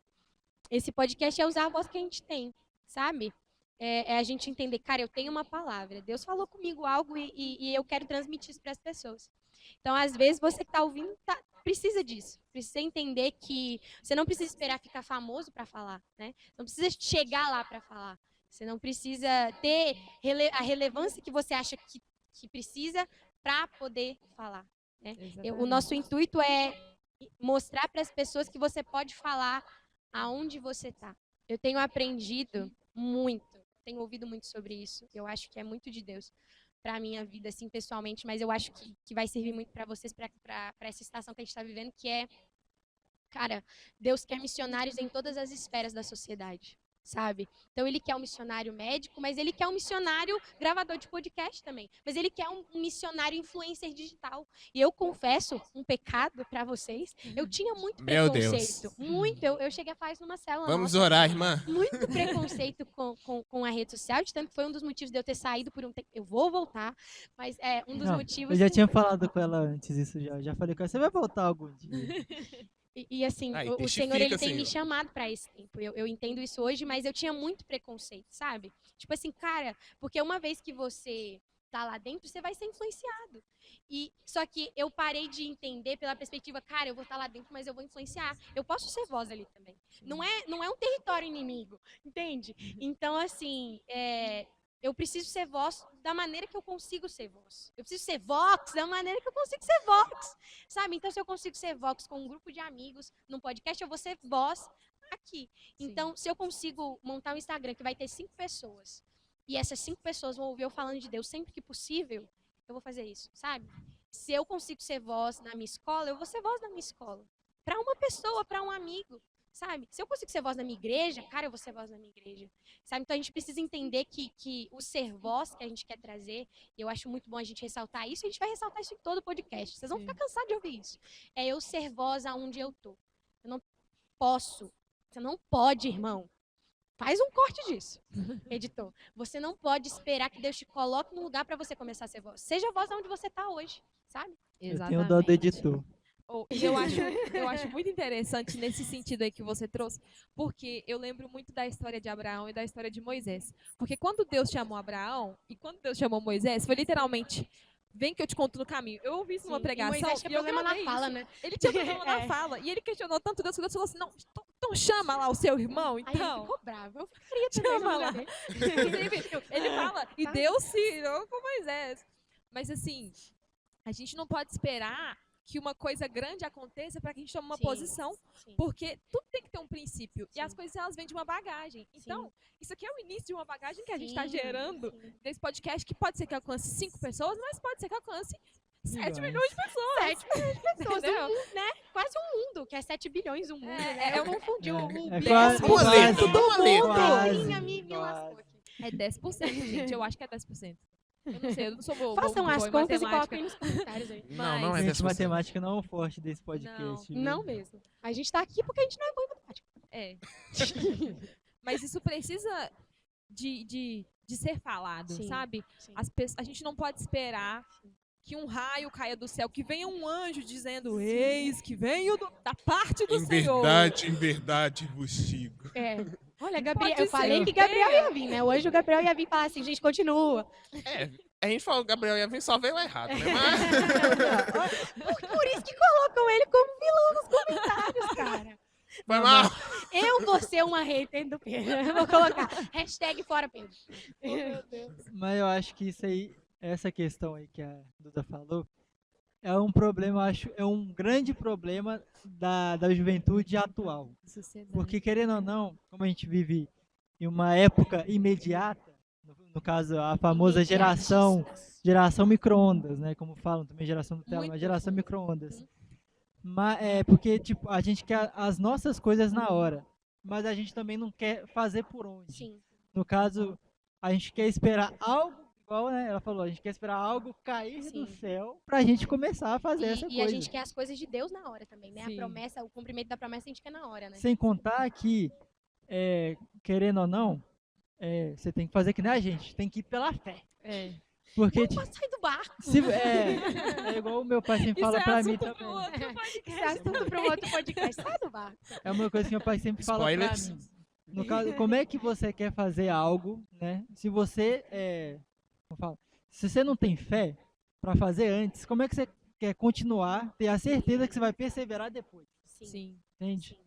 esse podcast é usar a voz que a gente tem, sabe? É a gente entender, cara, eu tenho uma palavra. Deus falou comigo algo e eu quero transmitir isso para as pessoas. Então, às vezes, você que está ouvindo precisa disso. Precisa entender que você não precisa esperar ficar famoso para falar, né? Não precisa chegar lá para falar. Você não precisa ter a relevância que você acha que precisa para poder falar. O nosso intuito é mostrar para as pessoas que você pode falar aonde você está. Eu tenho aprendido muito, tenho ouvido muito sobre isso. Eu acho que é muito de Deus para a minha vida, assim, pessoalmente, mas eu acho que vai servir muito para vocês, para essa estação que a gente está vivendo, que é, cara, Deus quer missionários em todas as esferas da sociedade. Sabe? Então ele quer um missionário médico, mas ele quer um missionário gravador de podcast também. Mas ele quer um missionário influencer digital. E eu confesso um pecado para vocês. Eu tinha muito Meu preconceito. Deus. Muito. Eu cheguei a fazer numa célula. Vamos nossa, orar, irmã. muito preconceito com a rede social, de tanto que foi um dos motivos de eu ter saído por um tempo. Eu vou voltar, mas é um dos Não, motivos. eu já tinha falado com ela antes isso já. Já falei com ela, você vai voltar algum dia. E assim, Aí, o testifica, Senhor ele tem Senhor. me chamado para esse tempo. Eu entendo isso hoje, mas eu tinha muito preconceito, sabe? Tipo assim, cara, porque uma vez que você tá lá dentro, você vai ser influenciado. Só que eu parei de entender pela perspectiva, cara, eu vou estar lá dentro, mas eu vou influenciar. Eu posso ser voz ali também. Não é um território inimigo, entende? Então, assim, eu preciso ser voz da maneira que eu consigo ser voz. Eu preciso ser vox da maneira que eu consigo ser vox, sabe? Então, se eu consigo ser vox com um grupo de amigos num podcast, eu vou ser voz aqui. Então, se eu consigo montar um Instagram que vai ter 5 pessoas, e essas 5 pessoas vão ouvir eu falando de Deus sempre que possível, eu vou fazer isso, sabe? Se eu consigo ser voz na minha escola, eu vou ser voz na minha escola. Para uma pessoa, para um amigo. Sabe? Se eu consigo ser voz na minha igreja, cara, eu vou ser voz na minha igreja. Sabe? Então a gente precisa entender que o ser voz que a gente quer trazer, e eu acho muito bom a gente ressaltar isso, e a gente vai ressaltar isso em todo o podcast. Vocês vão ficar cansados de ouvir isso. É eu ser voz aonde eu tô. Eu não posso. Você não pode, irmão. Faz um corte disso, editor. Você não pode esperar que Deus te coloque num lugar para você começar a ser voz. Seja voz aonde você tá hoje, sabe? Eu tenho dó do editor. E eu acho muito interessante nesse sentido aí que você trouxe, porque eu lembro muito da história de Abraão e da história de Moisés. Porque quando Deus chamou Abraão e quando Deus chamou Moisés, foi literalmente, vem que eu te conto no caminho. Eu ouvi isso numa pregação E Moisés tinha e eu problema na gravei fala, isso. né? Ele tinha problema na fala. E ele questionou tanto Deus que Deus falou assim, não, então chama lá o seu irmão, Aí ele então. ficou bravo. Eu ficaria também no Chama lugar lá. dele. Inclusive, ele fala, e Deus se irou com Moisés. Mas assim, a gente não pode esperar que uma coisa grande aconteça para que a gente tome uma Sim, posição, sim. porque tudo tem que ter um princípio. E Sim. as coisas, elas vêm de uma bagagem. Então, isso aqui é o início de uma bagagem que a gente está Sim, gerando sim. nesse podcast, que pode ser que alcance 5 pessoas, mas pode ser que alcance 7 Milhões. milhões de pessoas. 7 milhões de pessoas, Entendeu? um mundo, né? Quase um mundo, que é 7 bilhões, um mundo, É, né? Eu confundi o É Bless. quase- Uma letra, Todo uma letra. mundo. Quase, Me lascou quase. aqui. É 10%, gente. Eu acho que é 10%. Eu não sei, eu não sou boa. Façam as em contas e matemática. coloquem nos comentários aí. Não, não é Gente, 10%. matemática não é o forte desse podcast. viu? Não mesmo. A gente tá aqui porque a gente não é bom em matemática. É. Mas isso precisa de ser falado, Sim, sabe? sim. A gente não pode esperar que um raio caia do céu, que venha um anjo dizendo, eis que venho da parte do Senhor. Em verdade vos digo. É. Olha, Gabriel, Pode eu falei ser. que Gabriel ia vir, né? Hoje o Gabriel ia vir e falar assim, gente, continua. A gente falou que o Gabriel ia vir, só veio lá errado, né? Mas... Por isso que colocam ele como vilão nos comentários, cara. Vai mal. Eu vou ser uma hater do Pedro. Eu vou colocar hashtag fora Pedro. Meu Deus. Mas eu acho que isso aí, essa questão aí que a Duda falou, é um problema, eu acho, é um grande problema da juventude atual. Porque, querendo ou não, como a gente vive em uma época imediata, no caso, a famosa geração micro-ondas, né? Como falam também, geração Nutella, Muito. mas geração micro-ondas. Mas é porque, tipo, a gente quer as nossas coisas na hora, mas a gente também não quer fazer por onde. Sim. No caso, a gente quer esperar algo, igual, né, ela falou, a gente quer esperar algo cair do Sim. céu pra gente começar a fazer essa E coisa. a gente quer as coisas de Deus na hora também, né? Sim. A promessa, o cumprimento da promessa a gente quer na hora, né? Sem contar que, querendo ou não, você tem que fazer que nem a gente, tem que ir pela fé. É. Porque Vamos sair do barco. é igual o meu pai sempre fala pra mim também. Isso é assunto para um outro podcast. Sai do barco. É uma coisa que meu pai sempre fala pra Spoilers. mim. No caso, como é que você quer fazer algo, né? Se você como fala, se você não tem fé pra fazer antes, como é que você quer continuar, ter a certeza que você vai perseverar depois? Sim. Entende?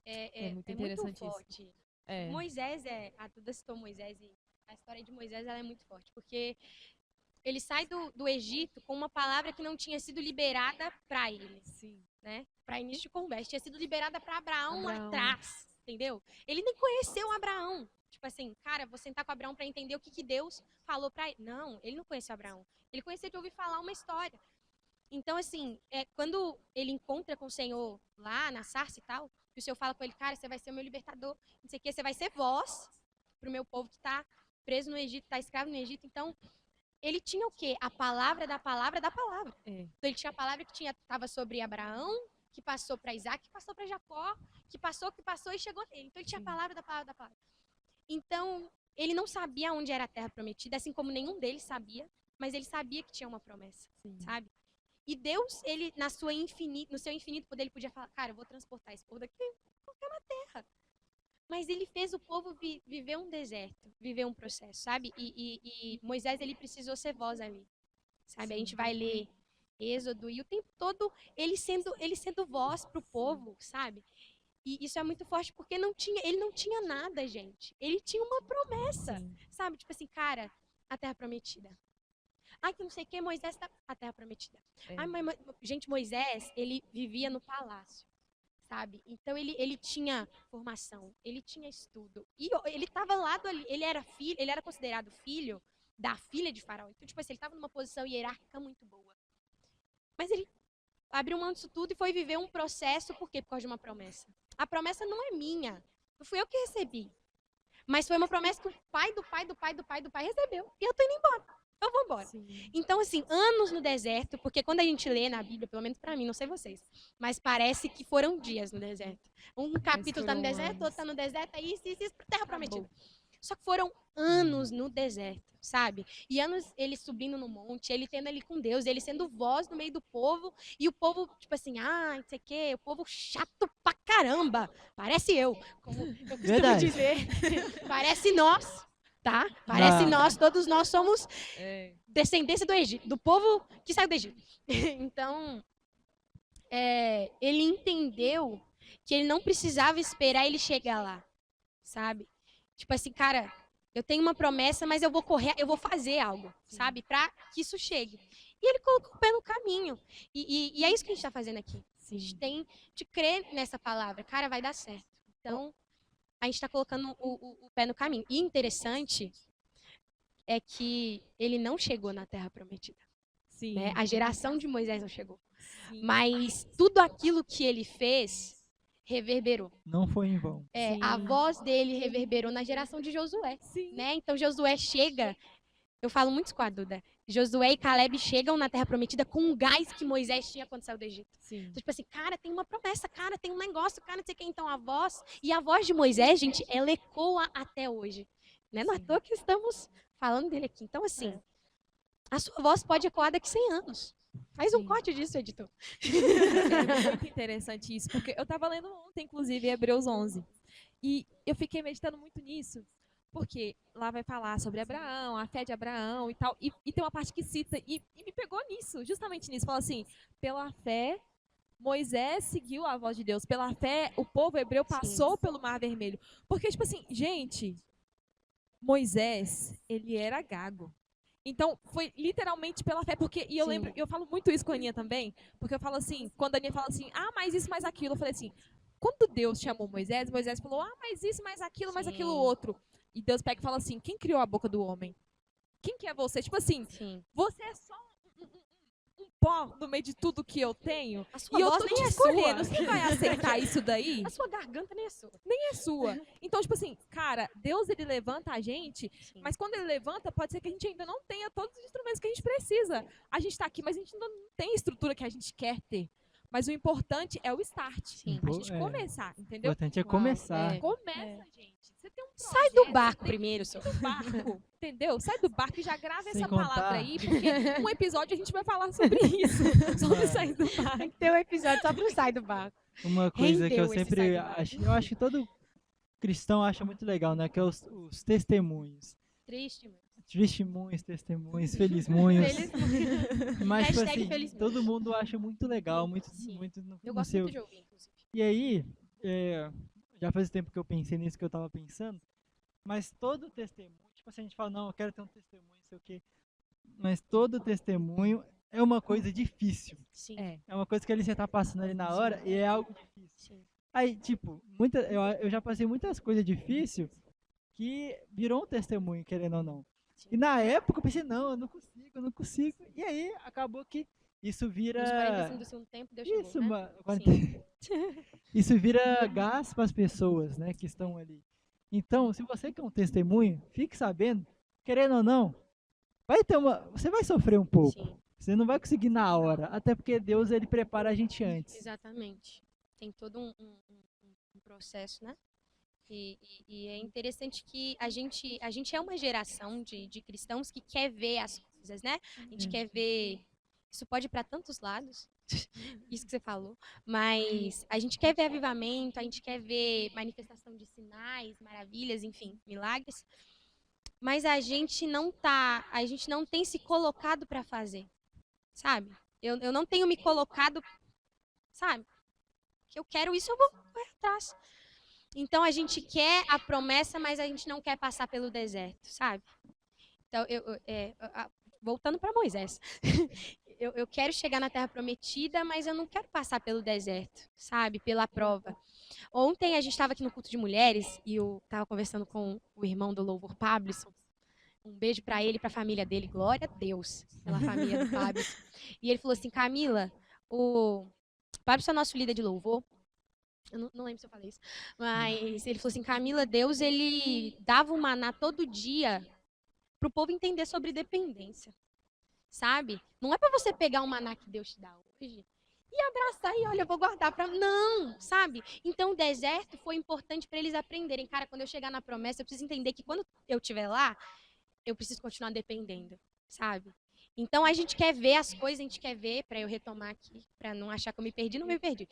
É muito muito interessante isso. forte. É. Moisés, a Duda citou Moisés, e a história de Moisés ela é muito forte, porque ele sai do Egito com uma palavra que não tinha sido liberada para ele, Sim. né? Para início de conversa, tinha sido liberada para Abraão lá Abraão. atrás, entendeu? Ele nem conheceu Abraão. Tipo assim, cara, vou sentar com Abraão para entender o que Deus falou para ele. Não, ele não conheceu Abraão. Ele conheceu de ouvir falar uma história. Então, assim, quando ele encontra com o Senhor lá na sarça e tal, que o Senhor fala com ele, cara, você vai ser o meu libertador, não sei o que, você vai ser voz pro meu povo que está preso no Egito, está escravo no Egito. Então, ele tinha o quê? A palavra da palavra da palavra. É. Então, ele tinha a palavra que estava sobre Abraão, que passou para Isaac, que passou para Jacó, que passou e chegou nele. Então, ele tinha a palavra da palavra da palavra. Então, ele não sabia onde era a terra prometida, assim como nenhum deles sabia, mas ele sabia que tinha uma promessa, sabe? E Deus, ele, no seu infinito poder, ele podia falar, cara, eu vou transportar esse povo daqui e colocar na terra. Mas ele fez o povo viver um deserto, viver um processo, sabe? E Moisés, ele precisou ser voz ali, sabe? A gente vai ler Êxodo e o tempo todo ele sendo voz pro povo, sabe? E isso é muito forte porque ele não tinha nada, gente. Ele tinha uma promessa, sabe? Tipo assim, cara, a terra prometida. Ai, que não sei o que, Moisés tá... A terra prometida. Ai, mas, gente, Moisés, ele vivia no palácio, sabe? Então, ele tinha formação, ele tinha estudo. E ele estava lá, ele era considerado filho da filha de Faraó. Então, tipo assim, ele estava numa posição hierárquica muito boa. Mas ele abriu mão disso tudo e foi viver um processo, por quê? Por causa de uma promessa. A promessa não é minha, não fui eu que recebi. Mas foi uma promessa que o pai do pai do pai do pai do pai recebeu. E eu tô indo embora. Eu vou embora. Sim. Então, assim, anos no deserto, porque quando a gente lê na Bíblia, pelo menos pra mim, não sei vocês, mas parece que foram dias no deserto. Um capítulo tá no foram deserto, anos. outro tá no deserto, aí isso, terra prometida. Só que foram anos no deserto, sabe? E anos ele subindo no monte, ele tendo ali com Deus, ele sendo voz no meio do povo, e o povo, tipo assim, não sei o quê, o povo chato pra caramba. Parece eu, como eu costumo Verdade. dizer. Parece nós, tá? Parece nós, todos nós somos descendência do Egito, do povo que saiu do Egito. Então, ele entendeu que ele não precisava esperar ele chegar lá, sabe? Tipo assim, cara, eu tenho uma promessa, mas eu vou correr, eu vou fazer algo, sabe? Pra que isso chegue. E ele colocou o pé no caminho. E é isso que a gente está fazendo aqui. A gente tem de crer nessa palavra. Cara, vai dar certo. Então, a gente está colocando o pé no caminho. E interessante é que ele não chegou na Terra Prometida. Sim. Né? A geração de Moisés não chegou. Sim. Mas tudo aquilo que ele fez reverberou. Não foi em vão. A voz dele reverberou na geração de Josué. Sim. Né? Então Josué chega, eu falo muito com a Duda, Josué e Caleb chegam na Terra Prometida com o gás que Moisés tinha quando saiu do Egito. Sim. Então, tipo assim, cara, tem uma promessa, cara, tem um negócio, cara, não sei o que. Então a voz de Moisés, gente, ela ecoa até hoje. Né? Não é à toa que estamos falando dele aqui. Então, assim, a sua voz pode ecoar daqui 100 anos. Faz um corte disso, editor. É muito interessante isso, porque eu estava lendo ontem, inclusive, Hebreus 11. E eu fiquei meditando muito nisso, porque lá vai falar sobre Abraão, a fé de Abraão e tal. E tem uma parte que cita, e me pegou nisso, justamente nisso. Fala assim, pela fé, Moisés seguiu a voz de Deus. Pela fé, o povo hebreu passou pelo Mar Vermelho. Porque, tipo assim, gente, Moisés, ele era gago. Então, foi literalmente pela fé, porque, e eu lembro, eu falo muito isso com a Aninha também, porque eu falo assim, quando a Aninha fala assim, mais isso, mais aquilo, eu falei assim, quando Deus chamou Moisés, Moisés falou, mais isso, mais aquilo outro. E Deus pega e fala assim, quem criou a boca do homem? Quem que é você? Tipo assim, você é só um pó no meio de tudo que eu tenho, A sua e eu voz tô nem te é escolhendo, sua. você vai aceitar isso daí? A sua garganta nem é sua. Nem é sua. Então, tipo assim, cara, Deus, ele levanta a gente, mas quando ele levanta, pode ser que a gente ainda não tenha todos os instrumentos que a gente precisa. A gente tá aqui, mas a gente ainda não tem a estrutura que a gente quer ter. Mas o importante é o start. A gente começar, O entendeu? importante é começar. Começa, gente. Você tem um projeto, Sai do barco você tem primeiro, seu. do barco, entendeu? Sai do barco e já grava Sem essa contar. palavra aí, porque um episódio a gente vai falar sobre isso, sobre sair do barco. Tem que ter um episódio só pro sai do barco. Uma coisa que eu Rendeu esse sempre sai do barco. acho, eu acho que todo cristão acha muito legal, né? Que é os testemunhos. Triste, mano. Testemunhos, felizmunhos. Mas, tipo Hashtag assim, felizmunhos. todo mundo acha muito legal, muito, Sim. muito Eu não gosto sei muito o- de ouvir, inclusive. E aí, já faz tempo que eu pensei nisso que eu tava pensando, mas todo testemunho, tipo assim, a gente fala, não, eu quero ter um testemunho, não sei o quê, mas todo testemunho é uma coisa difícil. Sim. É uma coisa que você tá passando ali na hora e é algo difícil. Sim. Aí, tipo, eu já passei muitas coisas difíceis que virou um testemunho, querendo ou não. E na época eu pensei, não, eu não consigo. E aí acabou que isso vira. Nos 45 do segundo tempo, Deus chegou, Isso, né? mano. Sim. Isso vira gás para as pessoas, né, que estão ali. Então, se você quer um testemunho, fique sabendo, querendo ou não, você vai sofrer um pouco. Sim, Você não vai conseguir na hora, até porque Deus ele prepara a gente antes. exatamente. Tem todo um processo, né? E é interessante que a gente é uma geração de cristãos que quer ver as coisas, né? A gente quer ver. Isso pode ir para tantos lados, isso que você falou, mas a gente quer ver avivamento, a gente quer ver manifestação de sinais, maravilhas, enfim, milagres, mas a gente não tem se colocado para fazer, sabe? Eu não tenho me colocado, sabe? Que eu quero isso, eu vou atrás. Então a gente quer a promessa, mas a gente não quer passar pelo deserto, sabe? Então, voltando para Moisés, eu quero chegar na Terra Prometida, mas eu não quero passar pelo deserto, sabe? Pela prova. Ontem a gente estava aqui no culto de mulheres e eu estava conversando com o irmão do Louvor, Pablisson. Um beijo para ele e para a família dele. Glória a Deus pela família do Pablisson. E ele falou assim, Camila, o Pablisson é nosso líder de louvor. Eu não lembro se eu falei isso. Mas ele falou assim, Camila, Deus, ele dava o maná todo dia para o povo entender sobre dependência. Sabe? Não é para você pegar o maná que Deus te dá hoje e abraçar e olha, eu vou guardar para... Não, sabe? Então o deserto foi importante para eles aprenderem. Cara, quando eu chegar na promessa, eu preciso entender que quando eu estiver lá, eu preciso continuar dependendo, sabe? Então a gente quer ver as coisas, a gente quer ver, para eu retomar aqui, para não achar que eu me perdi, não me perdi.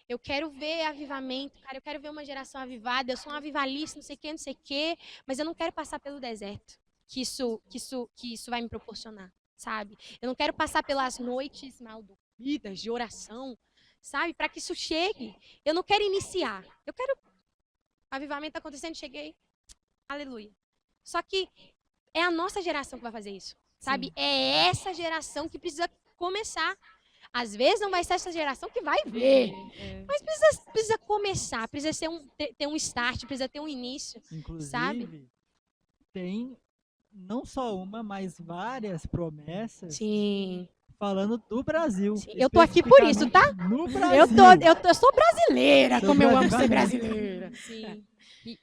Eu quero ver avivamento, cara, eu quero ver uma geração avivada, eu sou um avivalista, não sei o quê, mas eu não quero passar pelo deserto que isso vai me proporcionar, sabe? Eu não quero passar pelas noites mal dormidas de oração, sabe? Para que isso chegue. Eu não quero iniciar, eu quero avivamento acontecendo, cheguei, aleluia. Só que é a nossa geração que vai fazer isso. sabe? É essa geração que precisa começar. Às vezes não vai ser essa geração que vai ver, mas precisa começar, precisa ser ter um start, precisa ter um início, Inclusive, sabe? tem não só uma, mas várias promessas Sim, falando do Brasil. sim. Eu tô aqui por isso, tá? Especificamente no Brasil. Eu sou brasileira, Sou como eu amo brasileira. ser brasileira. Sim.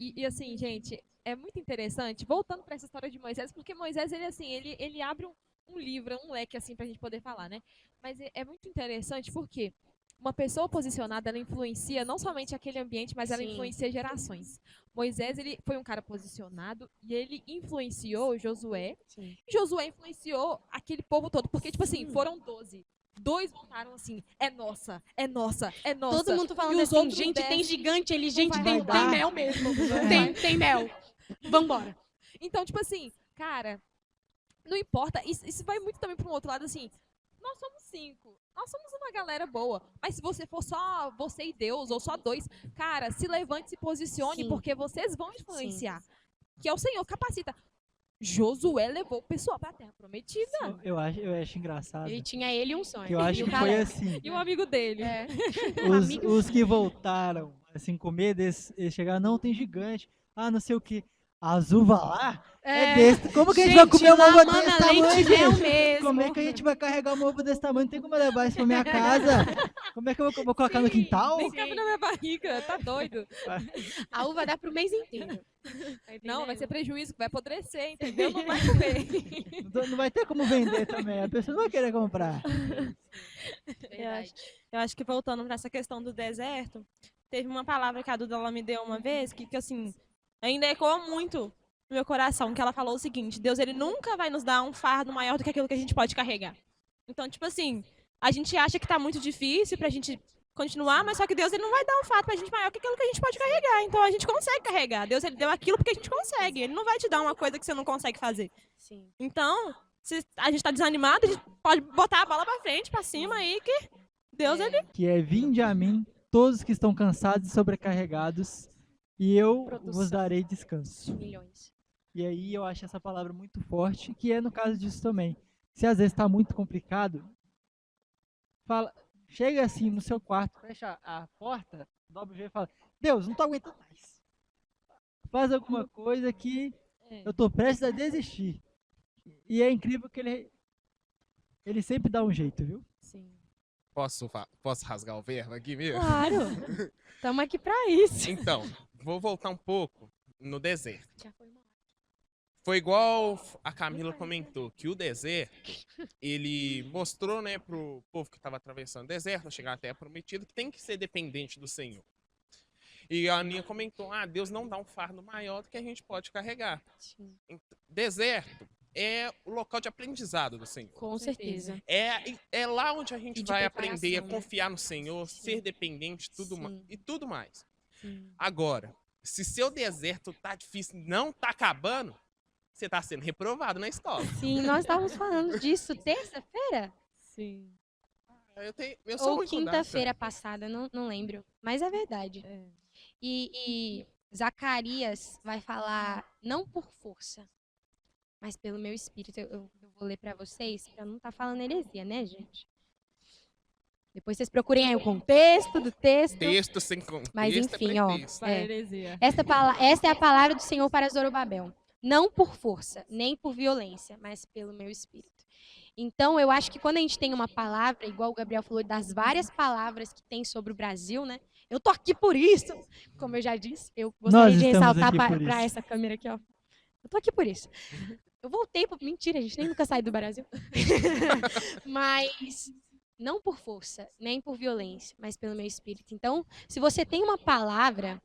E assim, gente, é muito interessante, voltando para essa história de Moisés, porque Moisés, ele assim, ele abre um livro, um leque assim pra gente poder falar, né? Mas é muito interessante porque uma pessoa posicionada, ela influencia não somente aquele ambiente, mas ela Sim. influencia gerações. Moisés, ele foi um cara posicionado e ele influenciou Josué. Sim. E Josué influenciou aquele povo todo, porque tipo assim, foram 12. 2 voltaram assim, é nossa, é nossa, é nossa. Todo mundo falando E os assim, outros gente, 10 tem gigante ali, gente, vai tem dar. mel mesmo. Vai. Tem mel. Vambora. Então, tipo assim, cara, não importa. Isso vai muito também para um outro lado, assim. Nós somos 5. Nós somos uma galera boa. Mas se você for só você e Deus, ou só 2, cara, se levante, se posicione, Sim. porque vocês vão influenciar. Que é o Senhor, capacita. Josué levou o pessoal pra Terra Prometida. Eu acho engraçado. Ele tinha ele e um sonho. Que eu acho E o que foi Caleb. assim. E um amigo dele. É. Os que voltaram, assim, com medo, eles chegaram, não, tem gigante. Ah, não sei o que. As uvas lá é desse. Como que a gente vai comer uma uva mana, desse leite tamanho, mel gente? mesmo. Como é que a gente vai carregar uma uva desse tamanho? Não tem como eu levar isso pra minha casa. Como é que eu vou colocar no quintal? Nem cabe na minha barriga, tá doido? A uva dá pro mês inteiro. Não, vai ser prejuízo, que vai apodrecer, entendeu? Não vai comer. Não vai ter como vender também. A pessoa não vai querer comprar. Eu acho que voltando para essa questão do deserto, teve uma palavra que a Duda ela me deu uma vez que assim, ainda ecoa muito no meu coração, que ela falou o seguinte: Deus, ele nunca vai nos dar um fardo maior do que aquilo que a gente pode carregar. Então, tipo assim, a gente acha que tá muito difícil pra gente continuar, mas só que Deus ele não vai dar um fardo pra gente maior que aquilo que a gente pode carregar. Então a gente consegue carregar. Deus ele deu aquilo porque a gente consegue. Ele não vai te dar uma coisa que você não consegue fazer. Sim. Então, se a gente tá desanimado, a gente pode botar a bola pra frente, pra cima aí, que Deus ele Que é: vinde a mim, todos que estão cansados e sobrecarregados, e eu Produção. vos darei descanso. Milhões. E aí eu acho essa palavra muito forte, que é no caso disso também. Se às vezes está muito complicado, chega assim no seu quarto, fecha a porta, dobra o joelho e fala: Deus, não tô aguentando mais. Faz alguma coisa que eu tô prestes a desistir. E é incrível que ele sempre dá um jeito, viu? Sim. Posso rasgar o verbo aqui mesmo? Claro. Estamos aqui pra isso. Então, vou voltar um pouco no deserto. Já foi mal. Foi igual a Camila comentou, que o deserto, ele mostrou, né, pro povo que estava atravessando o deserto, chegar até a prometida, que tem que ser dependente do Senhor. E a Aninha comentou, Deus não dá um fardo maior do que a gente pode carregar. Sim. Deserto é o local de aprendizado do Senhor. Com certeza. É lá onde a gente E de vai aprender a preparação, né? confiar no Senhor, ser dependente Sim. e tudo mais. Sim. Agora, se seu deserto tá difícil, não tá acabando, você tá sendo reprovado na escola. Sim, nós estávamos falando disso terça-feira Sim. Eu sou ou muito quinta-feira passada, não lembro. Mas é verdade. E Zacarias vai falar não por força, mas pelo meu espírito. Eu vou ler para vocês, para não estar falando heresia, né, gente? Depois vocês procurem aí o contexto do texto. Texto sem contexto. Mas enfim, ó. pretexto. Vai, heresia. Esta é a palavra do Senhor para Zorobabel. Não por força, nem por violência, mas pelo meu espírito. Então, eu acho que quando a gente tem uma palavra, igual o Gabriel falou, das várias palavras que tem sobre o Brasil, né? Eu tô aqui por isso. Como eu já disse, eu gostaria Nós de estamos ressaltar aqui por para isso. essa câmera aqui, ó. Eu tô aqui por isso. Eu voltei para... Mentira, a gente nem nunca saiu do Brasil. Mas não por força, nem por violência, mas pelo meu espírito. Então, se você tem uma palavra,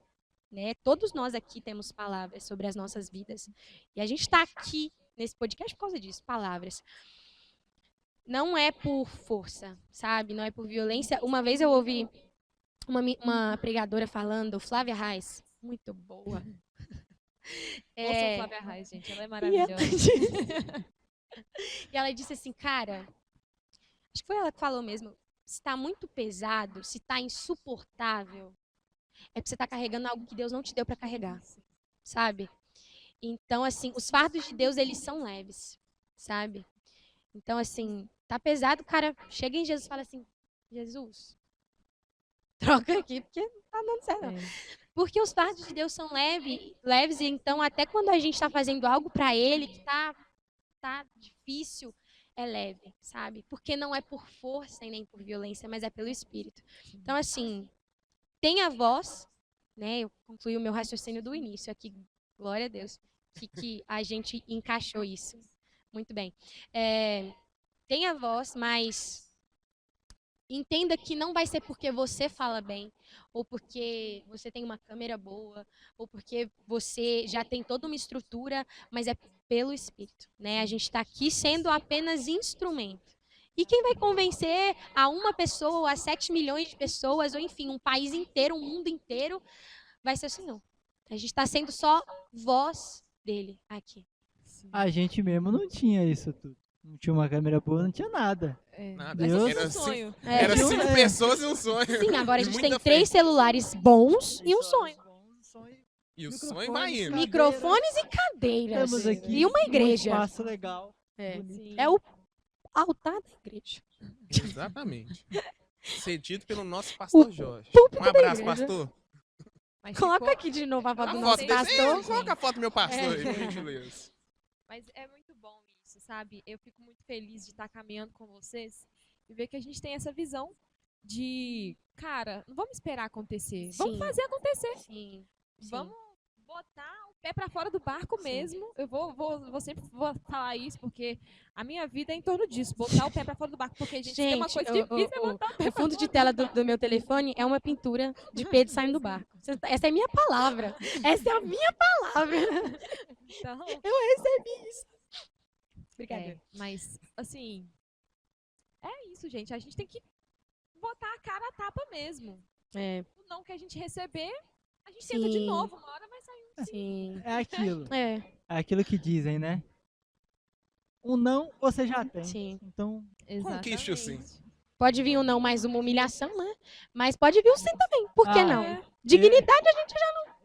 né? Todos nós aqui temos palavras sobre as nossas vidas. E a gente está aqui nesse podcast por causa disso, palavras. Não é por força, sabe? Não é por violência. Uma vez eu ouvi uma pregadora falando, Flávia Reis, muito boa. Ouçam Flávia Reis, gente. Ela é E maravilhosa. e ela disse assim, cara, acho que foi ela que falou mesmo, se está muito pesado, se está insuportável, é porque você está carregando algo que Deus não te deu para carregar, sabe? Então, assim, os fardos de Deus, eles são leves, sabe? Então, assim, tá pesado, o cara chega em Jesus e fala assim, Jesus, troca aqui, porque não tá dando certo. Não. Porque os fardos de Deus são leves, e então até quando a gente está fazendo algo para Ele que tá difícil, é leve, sabe? Porque não é por força e nem por violência, mas é pelo Espírito. Então, assim, tenha voz, né? Eu concluí o meu raciocínio do início aqui, glória a Deus, que a gente encaixou isso. Muito bem. Tenha voz, mas entenda que não vai ser porque você fala bem, ou porque você tem uma câmera boa, ou porque você já tem toda uma estrutura, mas é pelo Espírito, né? A gente está aqui sendo apenas instrumento. E quem vai convencer a uma pessoa, a 7 milhões de pessoas, ou enfim, um país inteiro, um mundo inteiro, vai ser o Senhor. A gente está sendo só voz dele aqui. A gente mesmo não tinha isso tudo. Não tinha uma câmera boa, não tinha nada. Nada. Deus- Era um sonho. Era Tinha 5 um- pessoas e um sonho. Sim, agora a E gente muita tem fé. 3 celulares bons e um sonho. E o Microfone, sonho vai indo. cara. Microfones e cadeiras. Estamos aqui E uma igreja. Um espaço legal. É. bonito. É o altar da igreja. Exatamente. Cedido pelo nosso pastor Jorge. púlpito Um da abraço, igreja. pastor. Mas Coloca ficou- aqui de novo a foto A do foto nosso desse. pastor. Coloca a foto do meu pastor aí, É. por gentileza. Mas é muito bom isso, sabe? Eu fico muito feliz de estar caminhando com vocês e ver que a gente tem essa visão de, cara, não vamos esperar acontecer. Vamos Sim. fazer acontecer. Sim. Vamos botar o pé pra fora do barco Sim. mesmo. Eu vou sempre vou falar isso, porque a minha vida é em torno disso, botar o pé pra fora do barco. Porque, gente, tem uma Gente, coisa difícil é botar o pé o pra fundo de fora tela do do meu telefone é uma pintura de Pedro saindo do barco. Essa é a minha palavra. Essa é a minha palavra. Então, Eu recebi isso. Obrigada. mas, assim, é isso, gente. A gente tem que botar a cara a tapa mesmo. É, O não que a gente receber, a gente tenta de Sim. novo. Uma hora vai sair um sim. sim. É aquilo. É, É aquilo que dizem, né? Um não você já tem. sim. Então, Conquiste o sim. Pode vir um não mais uma humilhação, né? Mas pode vir um sim também. Por que Ah, não? É. Dignidade a gente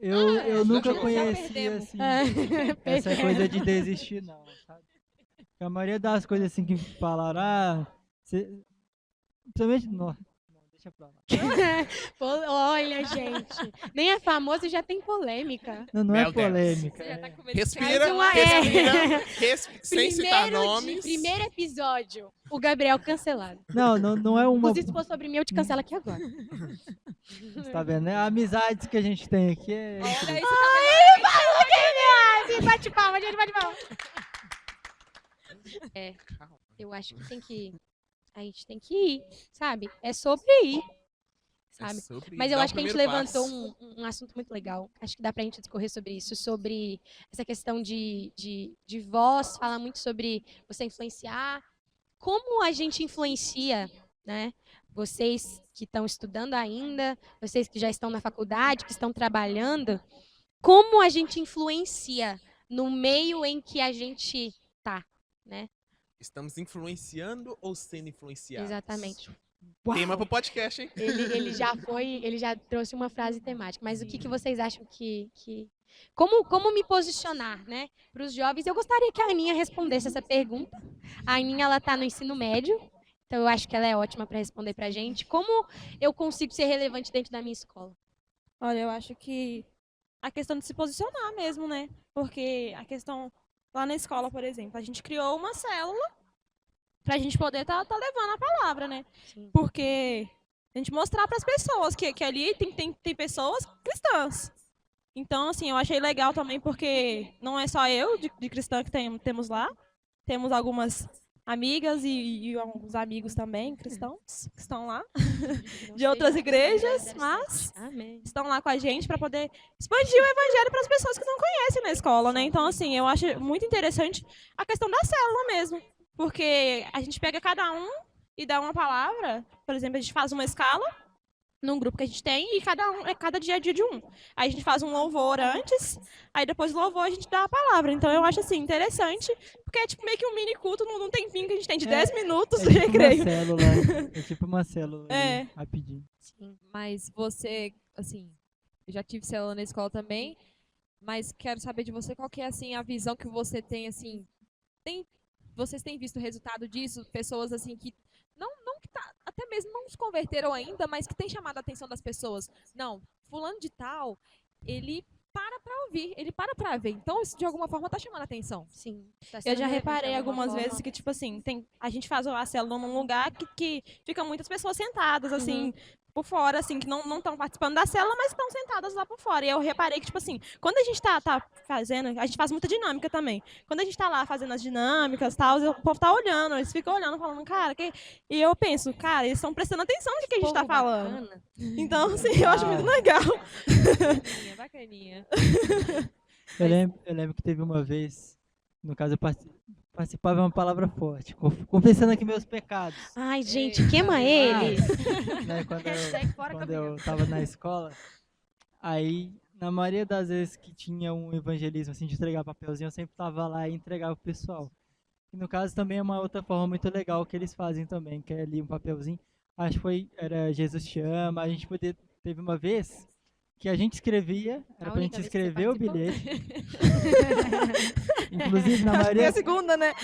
eu nunca jogou fora. conheci Perdemos. assim, já... essa coisa de desistir, não, sabe? A maioria das coisas assim que falaram, principalmente, não, deixa pra lá. Olha, gente. Nem é famoso e já tem polêmica. Não é Meu Deus. polêmica. Você já tá é- com medo de Respira, Mais uma- sem citar nomes. Primeiro episódio, o Gabriel cancelado. Não é uma. Inclusive, se for sobre mim, eu te cancelo aqui agora. Você tá vendo, né? A amizade que a gente tem aqui é. Olha isso, Ele falou que é! Bate palma, gente, bate palma. Eu acho que a gente tem que ir, sabe? É sobre ir, sabe? Mas eu acho que a gente levantou um assunto muito legal. Acho que dá pra gente discorrer sobre isso, sobre essa questão de voz, fala muito sobre você influenciar. Como a gente influencia, né? Vocês que estão estudando ainda, vocês que já estão na faculdade, que estão trabalhando, como a gente influencia no meio em que a gente tá, né? Estamos influenciando ou sendo influenciados? Exatamente. Tema pro podcast, hein? Ele já trouxe uma frase temática, mas o que vocês acham que como me posicionar, né, para os jovens? Eu gostaria que a Aninha respondesse essa pergunta. A Aninha, ela tá no ensino médio, então eu acho que ela é ótima para responder pra gente. Como eu consigo ser relevante dentro da minha escola? Olha, eu acho que a questão de se posicionar mesmo, né? Porque a questão lá na escola, por exemplo, a gente criou uma célula pra gente poder tá levando a palavra, né? Sim. Porque a gente mostrar para as pessoas que ali tem pessoas cristãs. Então, assim, eu achei legal também porque não é só eu de cristã que temos lá. Temos algumas amigas e alguns amigos também cristãos que estão lá, de outras igrejas, mas Amém. estão lá com a gente para poder expandir o evangelho para as pessoas que não conhecem na escola, né? Então, assim, eu acho muito interessante a questão da célula mesmo, porque a gente pega cada um e dá uma palavra. Por exemplo, a gente faz uma escala num grupo que a gente tem e cada dia é dia de um. Aí a gente faz um louvor antes, aí depois do louvor a gente dá a palavra. Então eu acho assim interessante, porque é tipo meio que um mini culto num tempinho que a gente tem de 10 minutos de recreio. Uma célula, é tipo uma célula É. ali, rapidinho. Sim. Mas você, assim, eu já tive célula na escola também, mas quero saber de você qual que é, assim, a visão que você tem, assim, vocês têm visto o resultado disso? Pessoas assim que não que até mesmo não se converteram ainda, mas que tem chamado a atenção das pessoas. Não, fulano de tal, ele para pra ouvir, ele para pra ver. Então, isso de alguma forma tá chamando a atenção. Sim. Tá Eu sendo já relevante de reparei alguma algumas forma. vezes que, tipo assim, a gente faz a célula num lugar que fica muitas pessoas sentadas, assim, por fora, assim, que não estão participando da célula, mas estão sentadas lá por fora. E eu reparei que, tipo assim, quando a gente tá fazendo, a gente faz muita dinâmica também. Quando a gente tá lá fazendo as dinâmicas e tal, o povo tá olhando, eles ficam olhando, falando, cara, e eu penso, cara, eles estão prestando atenção no que a gente tá Povo falando. bacana. Então, assim, eu acho muito legal. Bacaninha, bacaninha. Eu lembro que teve uma vez, no caso eu participava de uma palavra forte, confessando aqui meus pecados. Ai, gente, queima ele. Né, quando Hashtag fora quando caminhão. eu tava na escola, aí na maioria das vezes que tinha um evangelismo assim de entregar papelzinho, eu sempre tava lá e entregava pro pessoal. E no caso também é uma outra forma muito legal que eles fazem também, que é ali um papelzinho. Acho que era Jesus te ama. A gente teve uma vez que a gente escrevia, era pra gente única vez que você escrever o participou? bilhete. Inclusive na Foi maioria a segunda, né?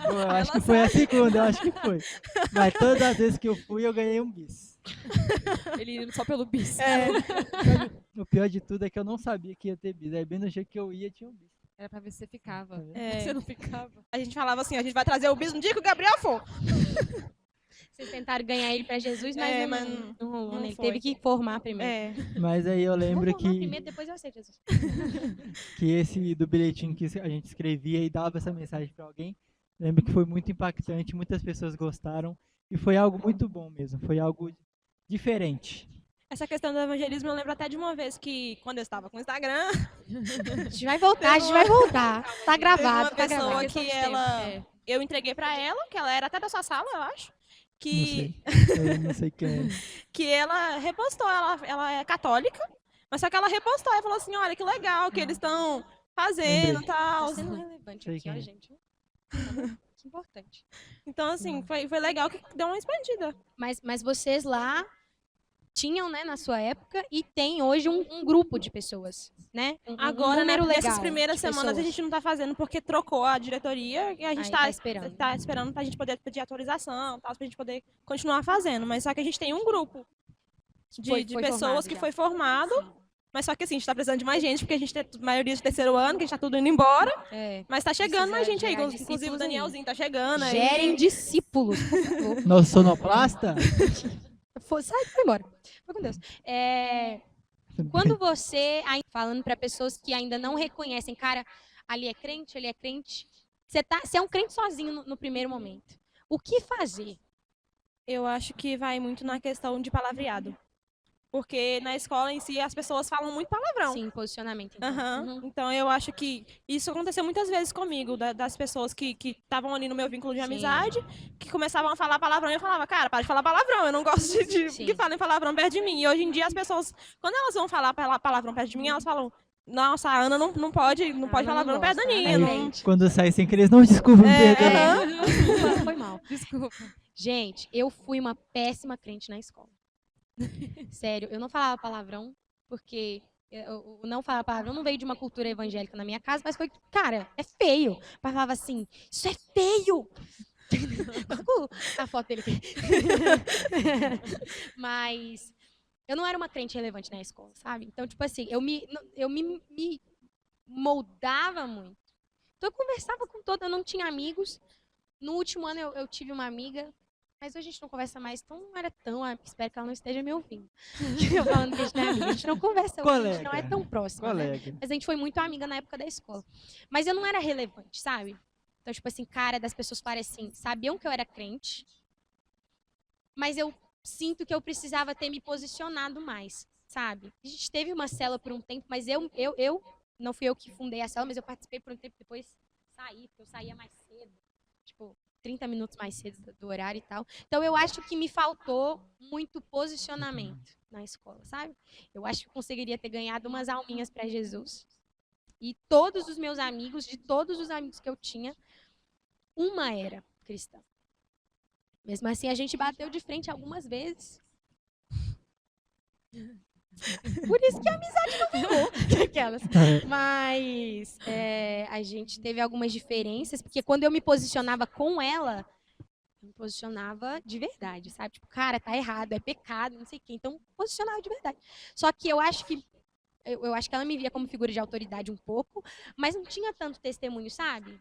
Pô, eu acho que foi a segunda, eu acho que foi. Mas todas as vezes que eu fui, eu ganhei um bis. Ele indo só pelo bis. O pior de tudo é que eu não sabia que ia ter bis. Aí bem no jeito que eu ia, tinha um bis. Era pra ver se você ficava. Tá vendo? É. Você não ficava. A gente falava assim, a gente vai trazer o bis no dia que o Gabriel for. Vocês tentaram ganhar ele pra Jesus, mas, É, não, mas não rolou, não né? Ele foi. teve que formar primeiro. É. Mas aí eu Vou lembro formar que, primeiro, depois eu aceito Jesus. que esse do bilhetinho que a gente escrevia e dava essa mensagem pra alguém, lembro que foi muito impactante, muitas pessoas gostaram. E foi algo muito bom mesmo, foi algo diferente. Essa questão do evangelismo, eu lembro até de uma vez que, quando eu estava com o Instagram, A gente vai voltar, a gente vai voltar. Tá teve gravado, uma tá pessoa gravado. Questão que de tempo, ela... é. Eu entreguei pra ela, que ela era até da sua sala, eu acho. Não Que, sei. Eu não sei quem é. que ela repostou, ela é católica, mas só que ela repostou e falou assim, olha que legal que eles estão fazendo Lembrei. e tal. Tá sendo relevante Sei aqui, quem ó, é. gente. Tá bom? Que importante. Então, assim, foi legal que deu uma expandida. Mas vocês lá tinham, né, na sua época, e tem hoje um grupo de pessoas, né? Um Agora, número legal nessas primeiras de semanas, a pessoas. gente não tá fazendo porque trocou a diretoria e a gente Aí tá, tá esperando. tá esperando pra gente poder pedir atualização, tal, pra gente poder continuar fazendo. Mas só que a gente tem um grupo Foi de formado pessoas que já. foi formado, mas só que assim, a gente tá precisando de mais gente, porque a gente tem maioria de terceiro ano, que a gente tá tudo indo embora. É. Mas tá chegando mais Precisa gente aí, gerar inclusive o discípulos Danielzinho tá chegando aí. Gerem discípulos, por favor. Nosso sonoplasta? Foi embora. Foi com Deus. Quando você, falando para pessoas que ainda não reconhecem, cara, ali é crente, você é um crente sozinho no primeiro momento. O que fazer? Eu acho que vai muito na questão de palavreado. Porque na escola em si as pessoas falam muito palavrão. Sim, posicionamento. Então. Aham. Uhum. Então eu acho que isso aconteceu muitas vezes comigo, das pessoas que estavam ali no meu vínculo de Sim. amizade, que começavam a falar palavrão e eu falava, cara, para de falar palavrão, eu não gosto Sim. que falem palavrão perto de mim. E hoje em dia as pessoas, quando elas vão falar palavrão perto de mim, elas falam, nossa, a Ana não pode Ana palavrão não perto da gosta, Aninha. é Não... crente. Quando sai sem querer, não desculpa, me É, perdoa. aham. Desculpa, foi mal. Desculpa. Gente, eu fui uma péssima crente na escola. Sério, eu não falava palavrão, porque eu não falar palavrão não veio de uma cultura evangélica na minha casa, mas foi, cara, é feio. O pai falava assim, isso é feio! Coloca a foto dele aqui. Mas eu não era uma crente relevante na escola, sabe? Então, tipo assim, eu me moldava muito. Então, eu conversava com todo, eu não tinha amigos. No último ano, eu tive uma amiga, mas hoje a gente não conversa mais, então não era tão. Espero que ela não esteja me ouvindo. Eu falando que a gente não é amiga, a gente não conversa hoje, a gente não é tão próxima. Né? Colega. Mas a gente foi muito amiga na época da escola. Mas eu não era relevante, sabe? Então, tipo assim, cara, das pessoas parecem, sabiam que eu era crente, mas eu sinto que eu precisava ter me posicionado mais, sabe? A gente teve uma célula por um tempo, mas eu não fui eu que fundei a célula, mas eu participei por um tempo, depois saí, porque eu saía mais cedo, tipo, 30 minutos mais cedo do horário e tal. Então, eu acho que me faltou muito posicionamento na escola, sabe? Eu acho que eu conseguiria ter ganhado umas alminhas para Jesus. E todos os meus amigos, de todos os amigos que eu tinha, uma era cristã. Mesmo assim, a gente bateu de frente algumas vezes. Por isso que a amizade não vingou. Aquelas. Mas a gente teve algumas diferenças, porque quando eu me posicionava com ela, eu me posicionava de verdade, sabe? Tipo, cara, tá errado, é pecado, não sei o quê. Então, posicionava de verdade. Só que eu acho que ela me via como figura de autoridade um pouco, mas não tinha tanto testemunho, sabe?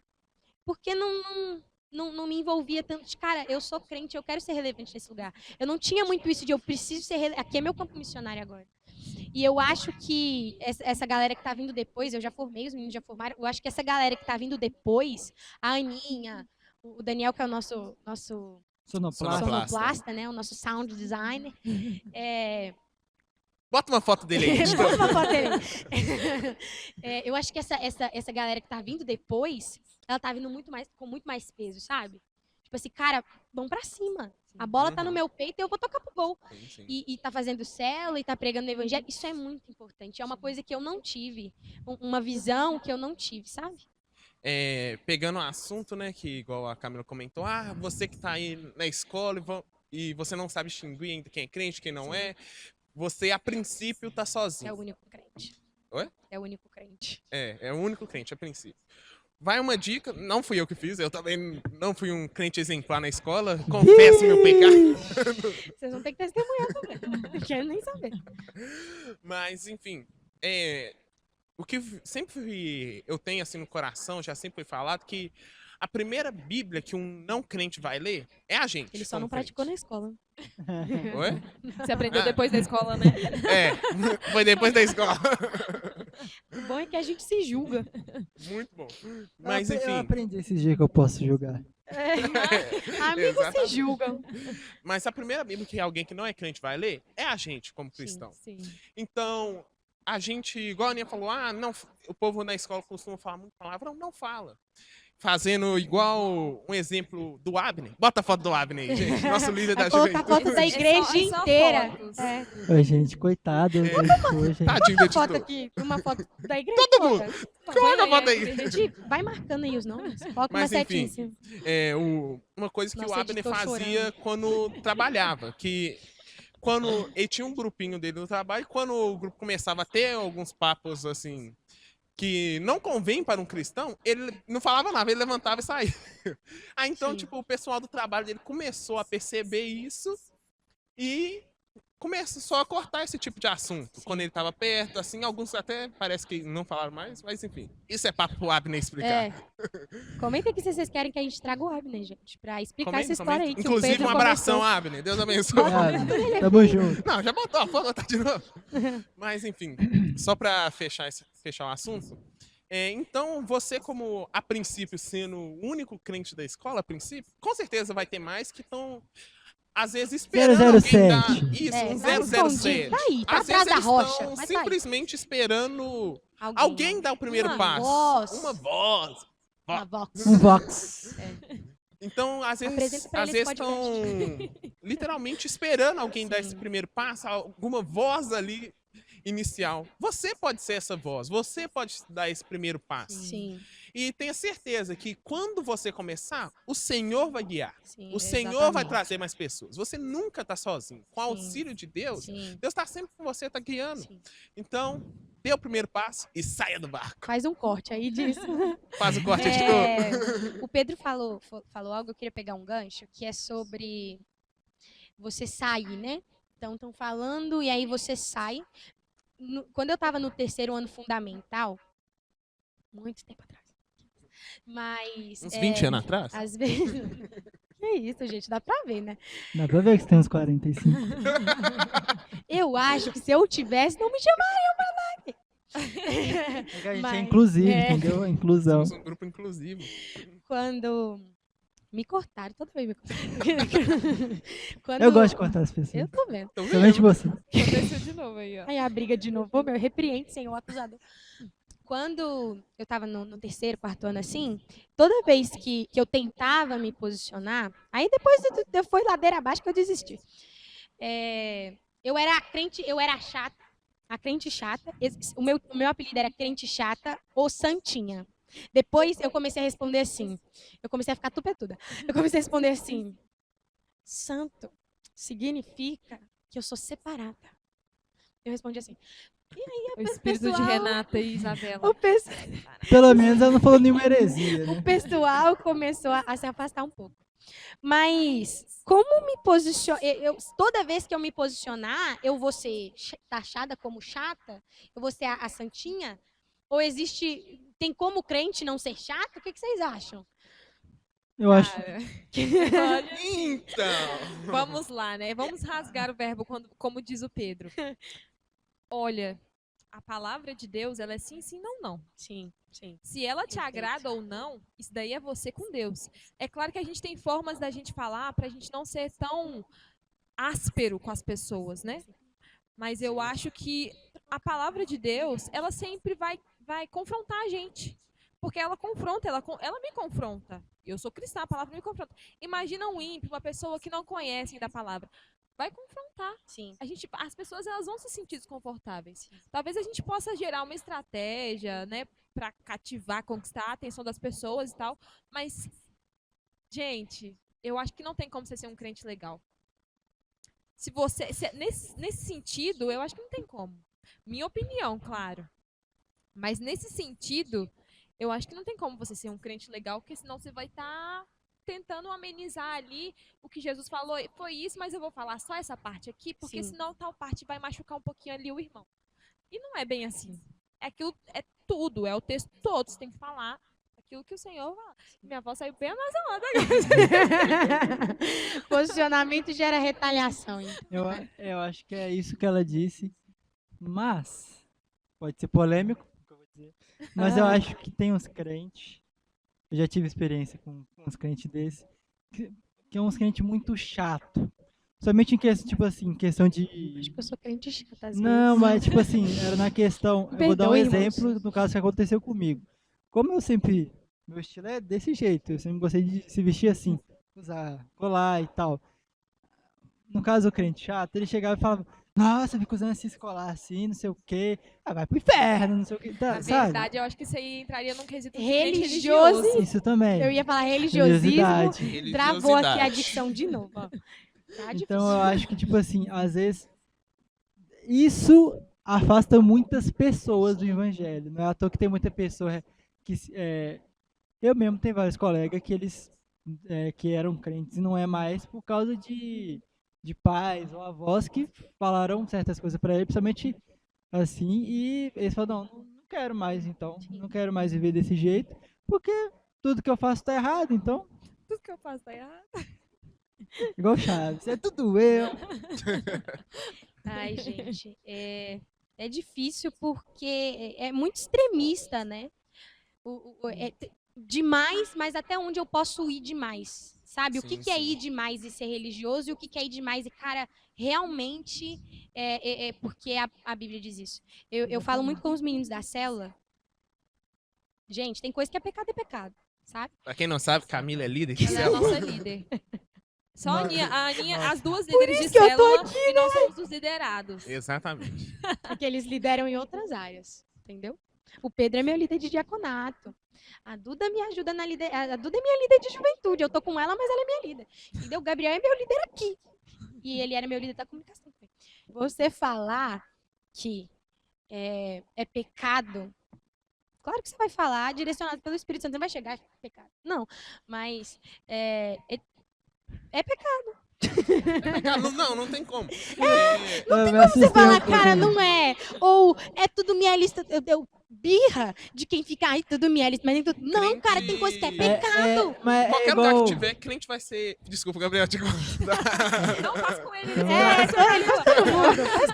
Porque não me envolvia tanto de, cara, eu sou crente, eu quero ser relevante nesse lugar. Eu não tinha muito isso de eu preciso ser relevante. Aqui é meu campo missionário agora. E eu acho que essa galera que tá vindo depois, eu já formei, os meninos já formaram, eu acho que essa galera que tá vindo depois, a Aninha, o Daniel, que é o nosso sonoplasta, né? O nosso sound designer. Bota uma foto dele aí. Bota uma foto dele. Eu acho que essa galera que tá vindo depois, ela tá vindo com muito mais peso, sabe? Tipo assim, cara, vamos pra cima. A bola tá no meu peito e eu vou tocar pro gol. Sim. E tá fazendo célula e tá pregando o evangelho. Isso é muito importante. É uma coisa que eu não tive. Uma visão que eu não tive, sabe? Pegando o assunto, né, que igual a Camila comentou, você que tá aí na escola e você não sabe distinguir ainda quem é crente, quem não é, você a princípio tá sozinho. É o único crente. Oi? É o único crente. É o único crente a princípio. Vai uma dica, não fui eu que fiz, eu também não fui um crente exemplar na escola, confesso meu pecado. Vocês vão ter que testemunhar também. Não quero nem saber. Mas, enfim, o que sempre eu tenho assim no coração, já sempre foi falado, que a primeira Bíblia que um não crente vai ler é a gente. Ele só não praticou na escola. Oi? Você aprendeu depois da escola, né? Foi depois da escola. O bom é que a gente se julga. Muito bom. Mas, Eu enfim. aprendi esses dias que eu posso julgar. Amigos se Exatamente. julgam. Mas a primeira Bíblia que alguém que não é crente vai ler é a gente, como cristão. Sim. Então, a gente, igual a Aninha falou, não, o povo na escola costuma falar muito palavrão, não fala. Fazendo igual um exemplo do Abner. Bota a foto do Abner aí, gente. Nosso líder da Vai colocar a juventude. foto da igreja É só inteira. fotos. Oi, gente, coitado. Hoje, Tadinho Uma do foto editor. aqui, uma foto da igreja. Todo mundo. Coloca. Coloca a foto aí. Gente, vai marcando aí os nomes. Coloca uma Mas, setinha enfim. em cima. Uma coisa que Nosso o Abner editor fazia quando trabalhava, que quando ele tinha um grupinho dele no trabalho, e quando o grupo começava a ter alguns papos assim que não convém para um cristão, ele não falava nada, ele levantava e saía. Aí então, Sim. tipo, o pessoal do trabalho dele começou a perceber isso e começou a cortar esse tipo de assunto. Quando ele estava perto, assim, alguns até parece que não falaram mais, mas enfim. Isso é papo pro Abner explicar. Comenta aqui se vocês querem que a gente traga o Abner, gente, pra explicar Comenta, essa história aí. Que o Inclusive, Pedro um abração, começou. Abner. Deus abençoe. tamo junto. Não, já botou, pode botar de novo. Mas, enfim, só para fechar o assunto. Então, você como, a princípio, sendo o único crente da escola, a princípio, com certeza vai ter mais que estão, às vezes, esperando alguém 007. dar... Isso, um Tá escondido. 007. Tá aí, tá Às atrás vezes da eles rocha. estão Mas tá aí. simplesmente esperando alguém dar o primeiro Uma passo. voz. Uma voz. Uma vox. Um Vox. Então, às Apresenta vezes pra ele esse estão literalmente esperando alguém dar esse primeiro passo, alguma voz ali inicial. Você pode ser essa voz, você pode dar esse primeiro passo. Sim, E tenha certeza que quando você começar, o Senhor vai guiar. sim. O Senhor vai exatamente. trazer mais pessoas. Você nunca está sozinho. Com o Sim. auxílio de Deus, Sim, Deus está sempre com você, está guiando. sim. Então, dê o primeiro passo e saia do barco. Faz um corte aí disso. Faz o corte de novo. O Pedro falou algo, eu queria pegar um gancho, que é sobre você sair, né? Então, estão falando e aí você sai. Quando eu estava no terceiro ano fundamental, muito tempo atrás, mas... Uns 20 anos atrás? Às vezes... Que isso, gente, dá pra ver, né? Dá pra ver que você tem uns 45. Eu acho que se eu tivesse, não me chamariam pra lá. É que a gente Mas- é inclusivo, é. entendeu? Inclusão. Somos um grupo inclusivo. Quando me cortaram, toda vez me cortaram. Quando... Eu gosto de cortar as pessoas. Eu tô vendo. Então, Principalmente você. Aconteceu de novo aí, ó. Aí a briga de novo. Ô, meu, repreende, senhor acusador. Quando eu tava no terceiro, quarto ano assim, toda vez que eu tentava me posicionar, aí depois foi ladeira abaixo que eu desisti. Eu era chata, a crente chata. O meu apelido era crente chata ou santinha. Depois eu comecei a responder assim. Eu comecei a ficar tupetuda. Eu comecei a responder assim: santo significa que eu sou separada. Eu respondi assim. O espírito de pessoal- Renata e Isabela. O pessoal, Pelo menos ela não falou nenhuma heresia, né? o pessoal começou a se afastar um pouco. Mas como me posicionar? Toda vez que eu me posicionar, eu vou ser taxada como chata? Eu vou ser a santinha? Ou existe... Tem como crente não ser chato? O que vocês acham? Eu acho. Cara, olha, Então. vamos lá, né? Vamos rasgar o verbo, como diz o Pedro. Olha, a palavra de Deus, ela é sim, sim, não, não. Sim, sim. Se ela te Perfeito. agrada ou não, isso daí é você com Deus. É claro que a gente tem formas da gente falar pra gente não ser tão áspero com as pessoas, né? Mas eu acho que a palavra de Deus, ela sempre vai confrontar a gente. Porque ela confronta, ela me confronta. Eu sou cristã, a palavra me confronta. Imagina um ímpio, uma pessoa que não conhece da palavra. Vai confrontar. Sim. As pessoas elas vão se sentir desconfortáveis. Talvez a gente possa gerar uma estratégia, né, para cativar, conquistar a atenção das pessoas e tal, mas gente, eu acho que não tem como você ser um crente legal. Nesse sentido, eu acho que não tem como. Minha opinião, claro. Mas nesse sentido, eu acho que não tem como você ser um crente legal, porque senão você vai estar tentando amenizar ali o que Jesus falou. Foi isso, mas eu vou falar só essa parte aqui, porque Sim. senão tal parte vai machucar um pouquinho ali o irmão. E não é bem assim. É tudo, é o texto todo. Você tem que falar aquilo que o Senhor fala. Minha avó saiu bem amassada agora. Posicionamento gera retaliação. hein? Eu acho que é isso que ela disse. Mas, pode ser polêmico, o que eu vou dizer. Mas eu acho que tem uns crentes. Eu já tive experiência com uns crentes desses. Que é uns crentes muito chato. Somente em questão, tipo assim, questão de. Acho que eu sou crente chata às Não, vezes. mas tipo assim, era na questão. Eu vou dar um Perdoe, irmãos. exemplo do caso que aconteceu comigo. Como eu sempre. Meu estilo é desse jeito. Eu sempre gostei de se vestir assim. Usar colar e tal. No caso, o crente chato, ele chegava e falava: Nossa, eu fico usando esse colar assim, não sei o quê. Ah, vai pro inferno, não sei o quê. Tá, Na sabe? verdade, eu acho que isso aí entraria num quesito de Religioso. religioso. Isso também. Eu ia falar religiosismo. Religiosidade. Travou aqui a dicção de novo. Ó. Tá difícil. Então eu acho que, tipo assim, às vezes isso afasta muitas pessoas do evangelho. Não é à toa que tem muita pessoa que eu mesmo tenho vários colegas que eles que eram crentes e não é mais por causa de pais ou avós que falaram certas coisas para ele, principalmente assim, e eles falaram, não quero mais então, não quero mais viver desse jeito, porque tudo que eu faço tá errado, então, Tudo que eu faço tá errado. igual Chaves, é tudo eu. Ai, gente, é difícil porque é muito extremista, né? Demais, mas até onde eu posso ir demais, sabe? O Sim, que é sim. ir demais e ser religioso e o que é ir demais e, cara, realmente porque a Bíblia diz isso. Eu falo muito com os meninos da célula. Gente, tem coisa que é pecado, sabe? Pra quem não sabe, Camila é líder de Ela é a célula. nossa líder. Só a Aninha, Nossa. as duas líderes de que eu tô célula e nós somos os liderados. Exatamente. Porque eles lideram em outras áreas, entendeu? O Pedro é meu líder de diaconato. A Duda me ajuda na líder. A Duda é minha líder de juventude. Eu tô com ela, mas ela é minha líder. Entendeu? O Gabriel é meu líder aqui. E ele era meu líder da comunicação também. Você falar que é pecado. Claro que você vai falar direcionado pelo Espírito Santo. Você não vai chegar a pecado. Não. Mas é pecado. Não tem como. Você fala, cara, não é. Ou é tudo minha lista. Birra de quem fica, ai, tudo minha lista, mas nem tudo. Não, Crente- cara, tem coisa que é pecado. Mas Qualquer igual, lugar que tiver, crente vai ser. Desculpa, Gabriel, te contar. Não faça com ele.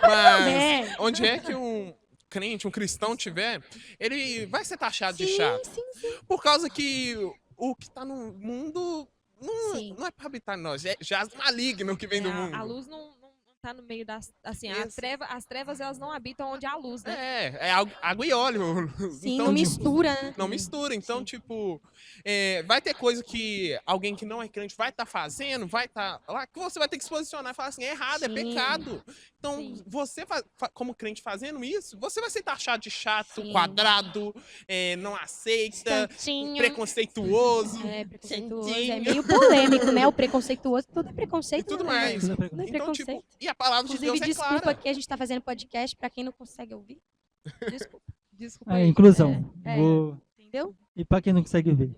Mas onde é que um crente, um cristão tiver, ele vai ser taxado de chato. Sim. Por causa que o que tá no mundo Sim. não é pra habitar em nós, é jaz maligno que vem do mundo. A luz não tá no meio das. Assim, Isso. as trevas elas não habitam onde há luz, né? É água e óleo. Sim, Então, não tipo, mistura, né? Não mistura. Então, Sim. tipo, vai ter coisa que alguém que não é crente vai estar fazendo, vai estar lá, que você vai ter que se posicionar e falar assim, é errado, é Sim. pecado. Então, Sim. você, como crente fazendo isso, você vai ser taxado de chato, Sim. quadrado, não aceita, Santinho. preconceituoso. Preconceituoso. Santinho. É meio polêmico, né? O preconceituoso, tudo é E preconceito. tudo né? mais. Tudo é Tudo é Então, tipo, preconceito. e E a palavra de Inclusive, Deus é desculpa clara. que a gente tá fazendo podcast pra quem não consegue ouvir. Desculpa. Desculpa É, aí. inclusão. É. Vou... Entendeu? E pra quem não consegue ver.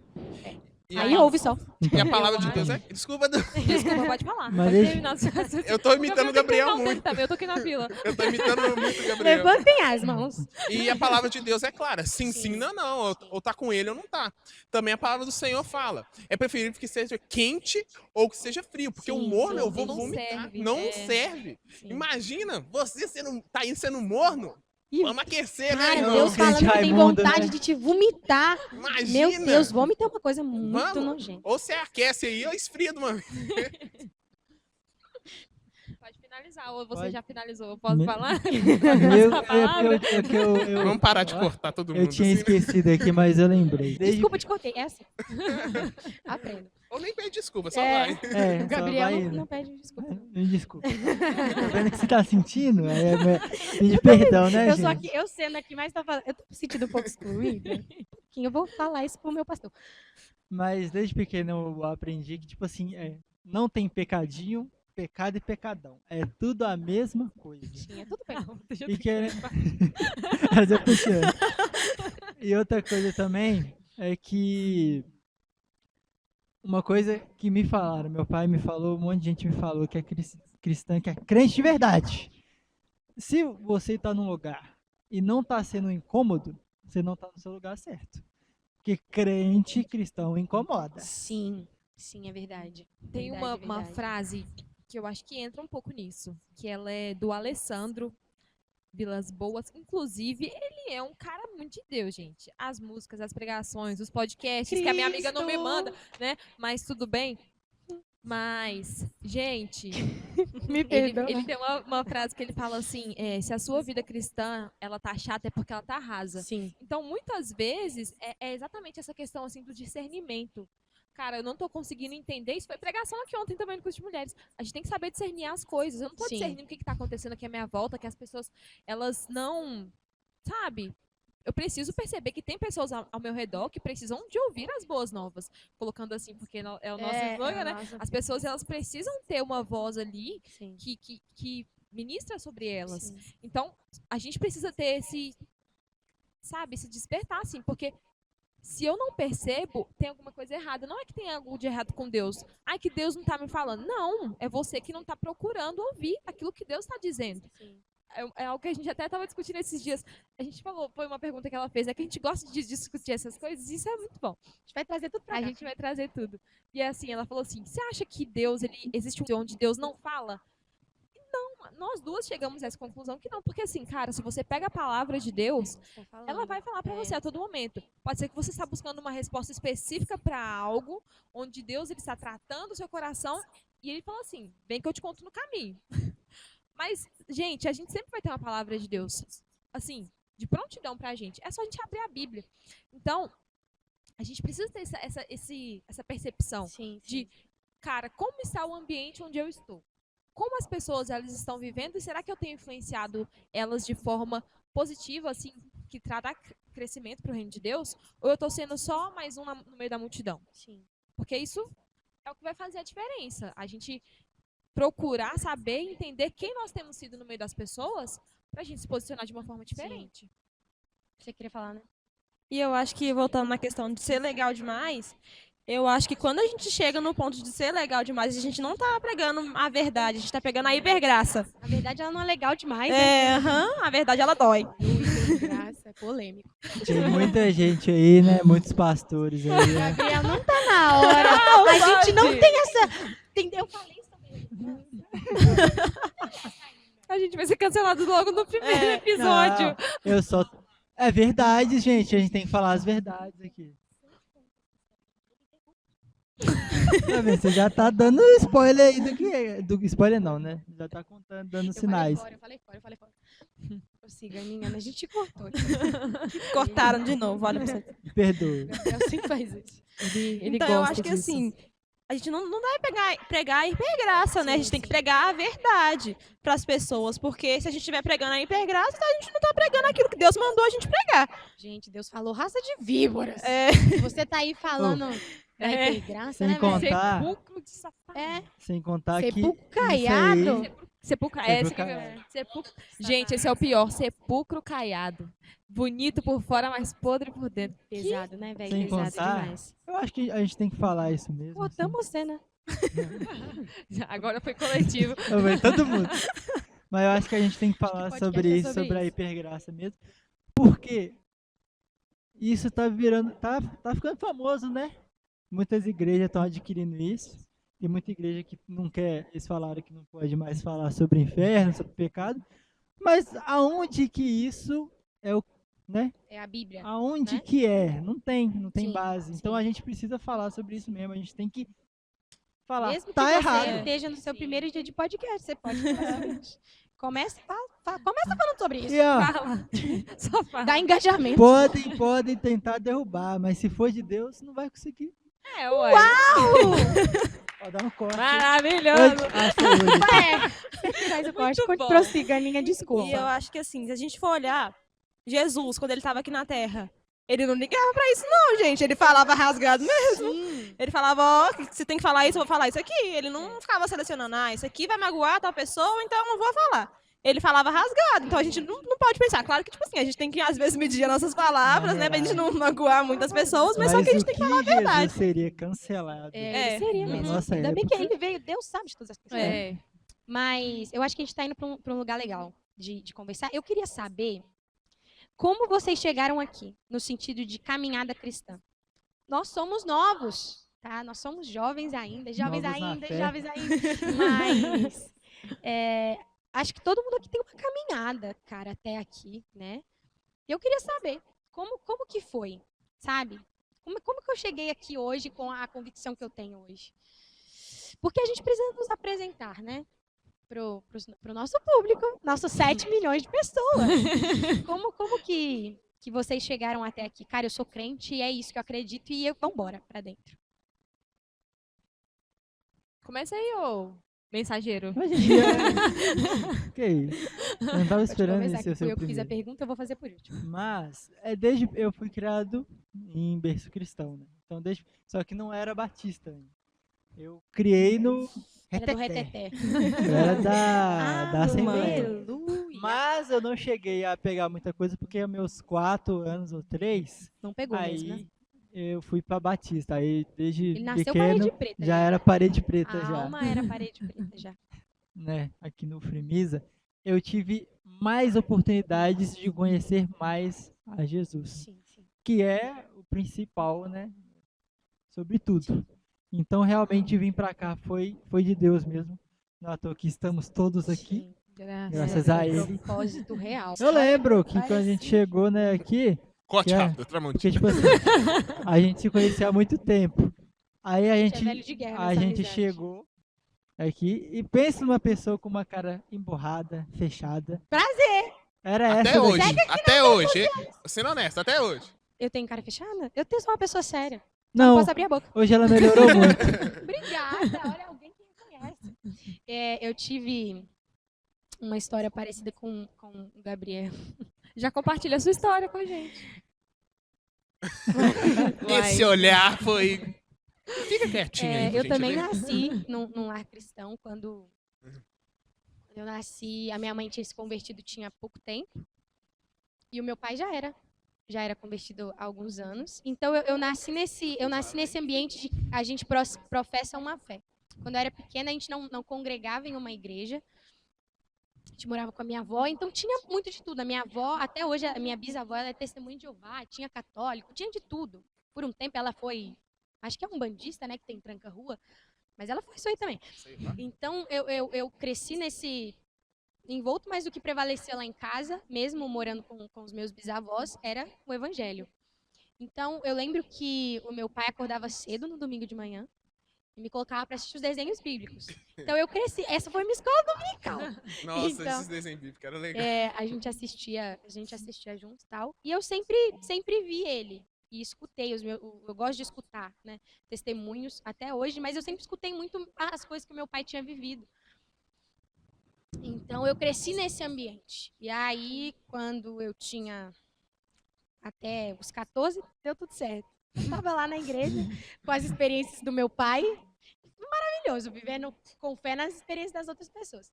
E Aí a, ouve só. e a palavra Eu de Deus é... acho. Desculpa, Desculpa, pode falar. Mas Pode deixa- terminar o seu raciocínio. eu tô imitando o Gabriel Não, muito. também, eu tô aqui na fila. Eu tô imitando muito o Gabriel. Levantem as mãos. E a palavra de Deus é clara. Sim, Sim. sim, não, não. Ou tá com ele ou não tá. Também a palavra do Senhor fala. É preferível que seja quente ou que seja frio. Porque o Sim, morno sim, eu vou sim. Não vomitar. serve, Não é. serve. Sim. Imagina, você tá aí sendo morno. Ih, Vamos aquecer, né, Cara, irmão? Deus falando que tem Raimundo, vontade né? de te vomitar. Imagina. Meu Deus, vômito é uma coisa muito Vamos. nojenta. Ou você aquece aí ou esfria de uma vez. Pode finalizar, ou você Pode. já finalizou? Eu posso Me- falar? Eu Vamos parar de cortar todo mundo. Eu tinha assim, né? esquecido aqui, mas eu lembrei. Desde... Desculpa, te cortei. É assim. Aprenda. Ou nem pede desculpa, só É. vai. É, O só Gabriel vai não, indo. não pede desculpa. não. Me desculpa. Tá vendo o que você tá sentindo? Pede perdão, né, Eu gente? só que eu sendo aqui, mas tá falando. Eu tô me sentindo um pouco excluída. Eu vou falar isso pro meu pastor. Mas desde pequeno eu aprendi que, tipo assim, não tem pecadinho, pecado e pecadão. É tudo a mesma coisa. Tinha tudo bem. E que Mas eu puxando. E outra coisa também é que uma coisa que me falaram, meu pai me falou, um monte de gente me falou que é cristã, que é crente de verdade. Se você está num lugar e não está sendo incômodo, você não está no seu lugar certo. Porque crente cristão incomoda. Sim, sim, é verdade. Tem Verdade, uma verdade. frase que eu acho que entra um pouco nisso, que ela é do Alessandro Vilas Boas. Inclusive, ele é um cara muito de Deus, gente. As músicas, as pregações, os podcasts, que a minha amiga não me Cristo! manda, né? Mas tudo bem. Mas, gente, Me ele tem uma frase que ele fala assim, se a sua vida cristã, ela tá chata, é porque ela tá rasa. Sim. Então, muitas vezes, é exatamente essa questão assim do discernimento. Cara, eu não tô conseguindo entender. Isso foi pregação aqui ontem também no curso de mulheres. A gente tem que saber discernir as coisas. Eu não tô Sim. discernindo o que tá acontecendo aqui à minha volta, que as pessoas, elas não... Sabe? Eu preciso perceber que tem pessoas ao meu redor que precisam de ouvir as boas novas. Colocando assim, porque é o nosso slogan, né? As pessoas, elas precisam ter uma voz ali Sim. que ministra sobre elas. Sim. Então, a gente precisa ter esse, sabe, se despertar, assim, porque se eu não percebo, tem alguma coisa errada. Não é que tem algo de errado com Deus. Ai, que Deus não tá me falando. Não, é você que não tá procurando ouvir aquilo que Deus tá dizendo. Sim. É algo que a gente até estava discutindo esses dias. A gente falou, foi uma pergunta que ela fez, é que a gente gosta de discutir essas coisas, e isso é muito bom. A gente vai trazer tudo pra A cá. gente vai trazer tudo. E assim, ela falou assim, você acha que Deus, existe um onde Deus não fala? Não, nós duas chegamos a essa conclusão que não, porque assim, cara, se você pega a palavra de Deus, Tá falando. ela vai falar pra É. você a todo momento. Pode ser que você está buscando uma resposta específica para algo, onde Deus ele está tratando o seu coração, e ele fala assim, vem que eu te conto no caminho. Mas, gente, a gente sempre vai ter uma palavra de Deus, assim, de prontidão pra gente. É só a gente abrir a Bíblia. Então, a gente precisa ter essa percepção Sim, de, cara, como está o ambiente onde eu estou? Como as pessoas elas estão vivendo e será que eu tenho influenciado elas de forma positiva, assim, que trará crescimento para o reino de Deus? Ou eu estou sendo só mais um no meio da multidão? Sim. Porque isso é o que vai fazer a diferença. A gente procurar saber e entender quem nós temos sido no meio das pessoas para a gente se posicionar de uma forma diferente. Você queria falar, né? E eu acho que, voltando na questão de ser legal demais, eu acho que quando a gente chega no ponto de ser legal demais, a gente não tá pregando a verdade, a gente tá pegando a hipergraça. Na verdade, ela não é legal demais, né? A verdade ela dói. Graça, é polêmico. Tem muita gente aí, né? Muitos pastores aí, né? Gabriel, não tá na hora. A gente não tem essa... Eu falei isso também. A gente vai ser cancelado logo no primeiro episódio. Não, eu só... É verdade, gente. A gente tem que falar as verdades aqui. Tá vendo? Você já tá dando spoiler aí do que é. Spoiler não, né? Já tá contando, dando sinais. Eu falei fora. Prossiga, menina. A gente cortou. Cortaram de novo, olha pra você. Me perdoa. O Gabriel sempre faz isso. Ele Então, eu acho que assim, a gente não deve pregar a hipergraça, né? A gente tem que pregar a verdade pras pessoas, porque se a gente estiver pregando a hipergraça, então a gente não tá pregando aquilo que Deus mandou a gente pregar. Gente, Deus falou raça de víboras. É. Você tá aí falando da hipergraça, Sem né, velho? contar, Sepulcro de Satanás. É, sem contar que sepulcro isso caiado. aí, Sepulcro. Gente, esse é o pior. Sepulcro caiado. Bonito por fora, mas podre por dentro. Pesado, né, velho? Sem Pesado contar, demais. eu acho que a gente tem que falar isso mesmo. Pô, assim. tamo você, né? Agora foi coletivo. Eu vejo todo mundo. Mas eu acho que a gente tem que falar podcast sobre é isso, sobre sobre a isso. hipergraça mesmo. Porque isso tá virando, tá ficando famoso, né? Muitas igrejas estão adquirindo isso. Tem muita igreja que não quer, eles falaram que não pode mais falar sobre inferno, sobre pecado. Mas aonde que isso é o, né? É a Bíblia. Aonde né? que é? Não tem Sim, base. Então sim. a gente precisa falar sobre isso mesmo. A gente tem que falar. Mesmo que Tá você errado. esteja no seu primeiro dia de podcast, você pode falar sobre isso. Começa falando sobre isso. E ó, Fala. Só fala. Dá engajamento. podem tentar derrubar, mas se for de Deus, não vai conseguir. É, ué. Ó, dá um corte. Maravilhoso. Hoje, acho que hoje. Você faz o corte, Muito bom. prossiga, Aninha, E eu desculpa. acho que assim, se a gente for olhar, Jesus, quando ele estava aqui na Terra, ele não ligava pra isso não, gente. Ele falava rasgado mesmo. Ele falava, ó, você tem que falar isso, eu vou falar isso aqui. Ele não ficava selecionando, isso aqui vai magoar tal pessoa, então eu não vou falar. Ele falava rasgado, então a gente não pode pensar. Claro que, tipo assim, a gente tem que, às vezes, medir as nossas palavras, né, pra gente não magoar muitas pessoas, mas só que a gente tem que falar a verdade. Jesus seria cancelado. Ele seria na mesmo. nossa Ainda bem época. que ele veio, Deus sabe de todas as coisas. É. Mas eu acho que a gente tá indo pra um lugar legal de conversar. Eu queria saber como vocês chegaram aqui, no sentido de caminhada cristã. Nós somos novos, tá? Nós somos jovens ainda, Novos na fé. jovens ainda. Mas acho que todo mundo aqui tem uma caminhada, cara, até aqui, né? Eu queria saber como que foi, sabe? Como que eu cheguei aqui hoje com a convicção que eu tenho hoje? Porque a gente precisa nos apresentar, né? Pro nosso público, nossos 7 milhões de pessoas. Como que vocês chegaram até aqui? Cara, eu sou crente e é isso que eu acredito e vambora pra dentro. Começa aí, ô mensageiro. Hoje em dia. Que isso? Eu não tava Pode esperando começar, isso que ser fui o eu que fiz a primeiro. pergunta, eu vou fazer por último. Mas, eu fui criado em berço cristão, né? Então, só que não era batista ainda. Eu criei no Era do reteté. reteté. Eu era da Assembleia. Aleluia. Mas eu não cheguei a pegar muita coisa, porque aos meus 4 anos ou 3, Não pegou mesmo, né? aí eu fui pra Batista. Aí, desde Ele nasceu pequeno, parede preta. já era parede preta A já. alma era parede preta já. Né, aqui no Fremisa, eu tive mais oportunidades de conhecer mais a Jesus, Sim. que é o principal, né, sobre tudo. Então, realmente, vir para cá foi de Deus mesmo. Não é à toa que estamos todos aqui, Sim. graças a É ele. propósito real. Eu lembro que quando a gente chegou, né, aqui, Corte Que é? rápido, Tramontina. porque, tipo assim, a gente se conhecia há muito tempo. Aí a É gente, velho de guerra a nessa gente amizade. chegou aqui e pensa numa pessoa com uma cara emborrada, fechada. Prazer! Era Até essa hoje, daqui. até hoje. Sendo honesto, até hoje. Eu tenho cara fechada? Eu sou uma pessoa séria. Não, Posso abrir a boca. hoje ela melhorou muito. Obrigada. Olha, alguém que me conhece. Eu tive uma história parecida com o Gabriel. Já compartilha a sua história com a gente. Esse olhar foi. Fica quietinho aí. Eu gente, também né? nasci num lar cristão. Quando eu nasci, a minha mãe tinha se convertido tinha pouco tempo. E o meu pai já era convertido há alguns anos. Então eu nasci nesse ambiente de a gente professa uma fé. Quando eu era pequena, a gente não congregava em uma igreja. A gente morava com a minha avó, então tinha muito de tudo. A minha avó, até hoje, a minha bisavó, ela é testemunha de Jeová, tinha católico, tinha de tudo. Por um tempo ela foi, acho que é um bandista, né, que tem tranca-rua, mas ela foi isso aí também. Então eu cresci nesse envolto, mas o que prevalecia lá em casa, mesmo morando com os meus bisavós, era o evangelho. Então eu lembro que o meu pai acordava cedo no domingo de manhã, e me colocava para assistir os desenhos bíblicos. Então eu cresci, essa foi minha escola dominical. Nossa, Então, esses desenhos bíblicos eram legais. A gente assistia juntos e tal. E eu sempre vi ele. E escutei. Eu gosto de escutar, né? Testemunhos até hoje, mas eu sempre escutei muito as coisas que o meu pai tinha vivido. Então eu cresci nesse ambiente. E aí, quando eu tinha até os 14, deu tudo certo. Eu estava lá na igreja com as experiências do meu pai. maravilhoso, vivendo com fé nas experiências das outras pessoas.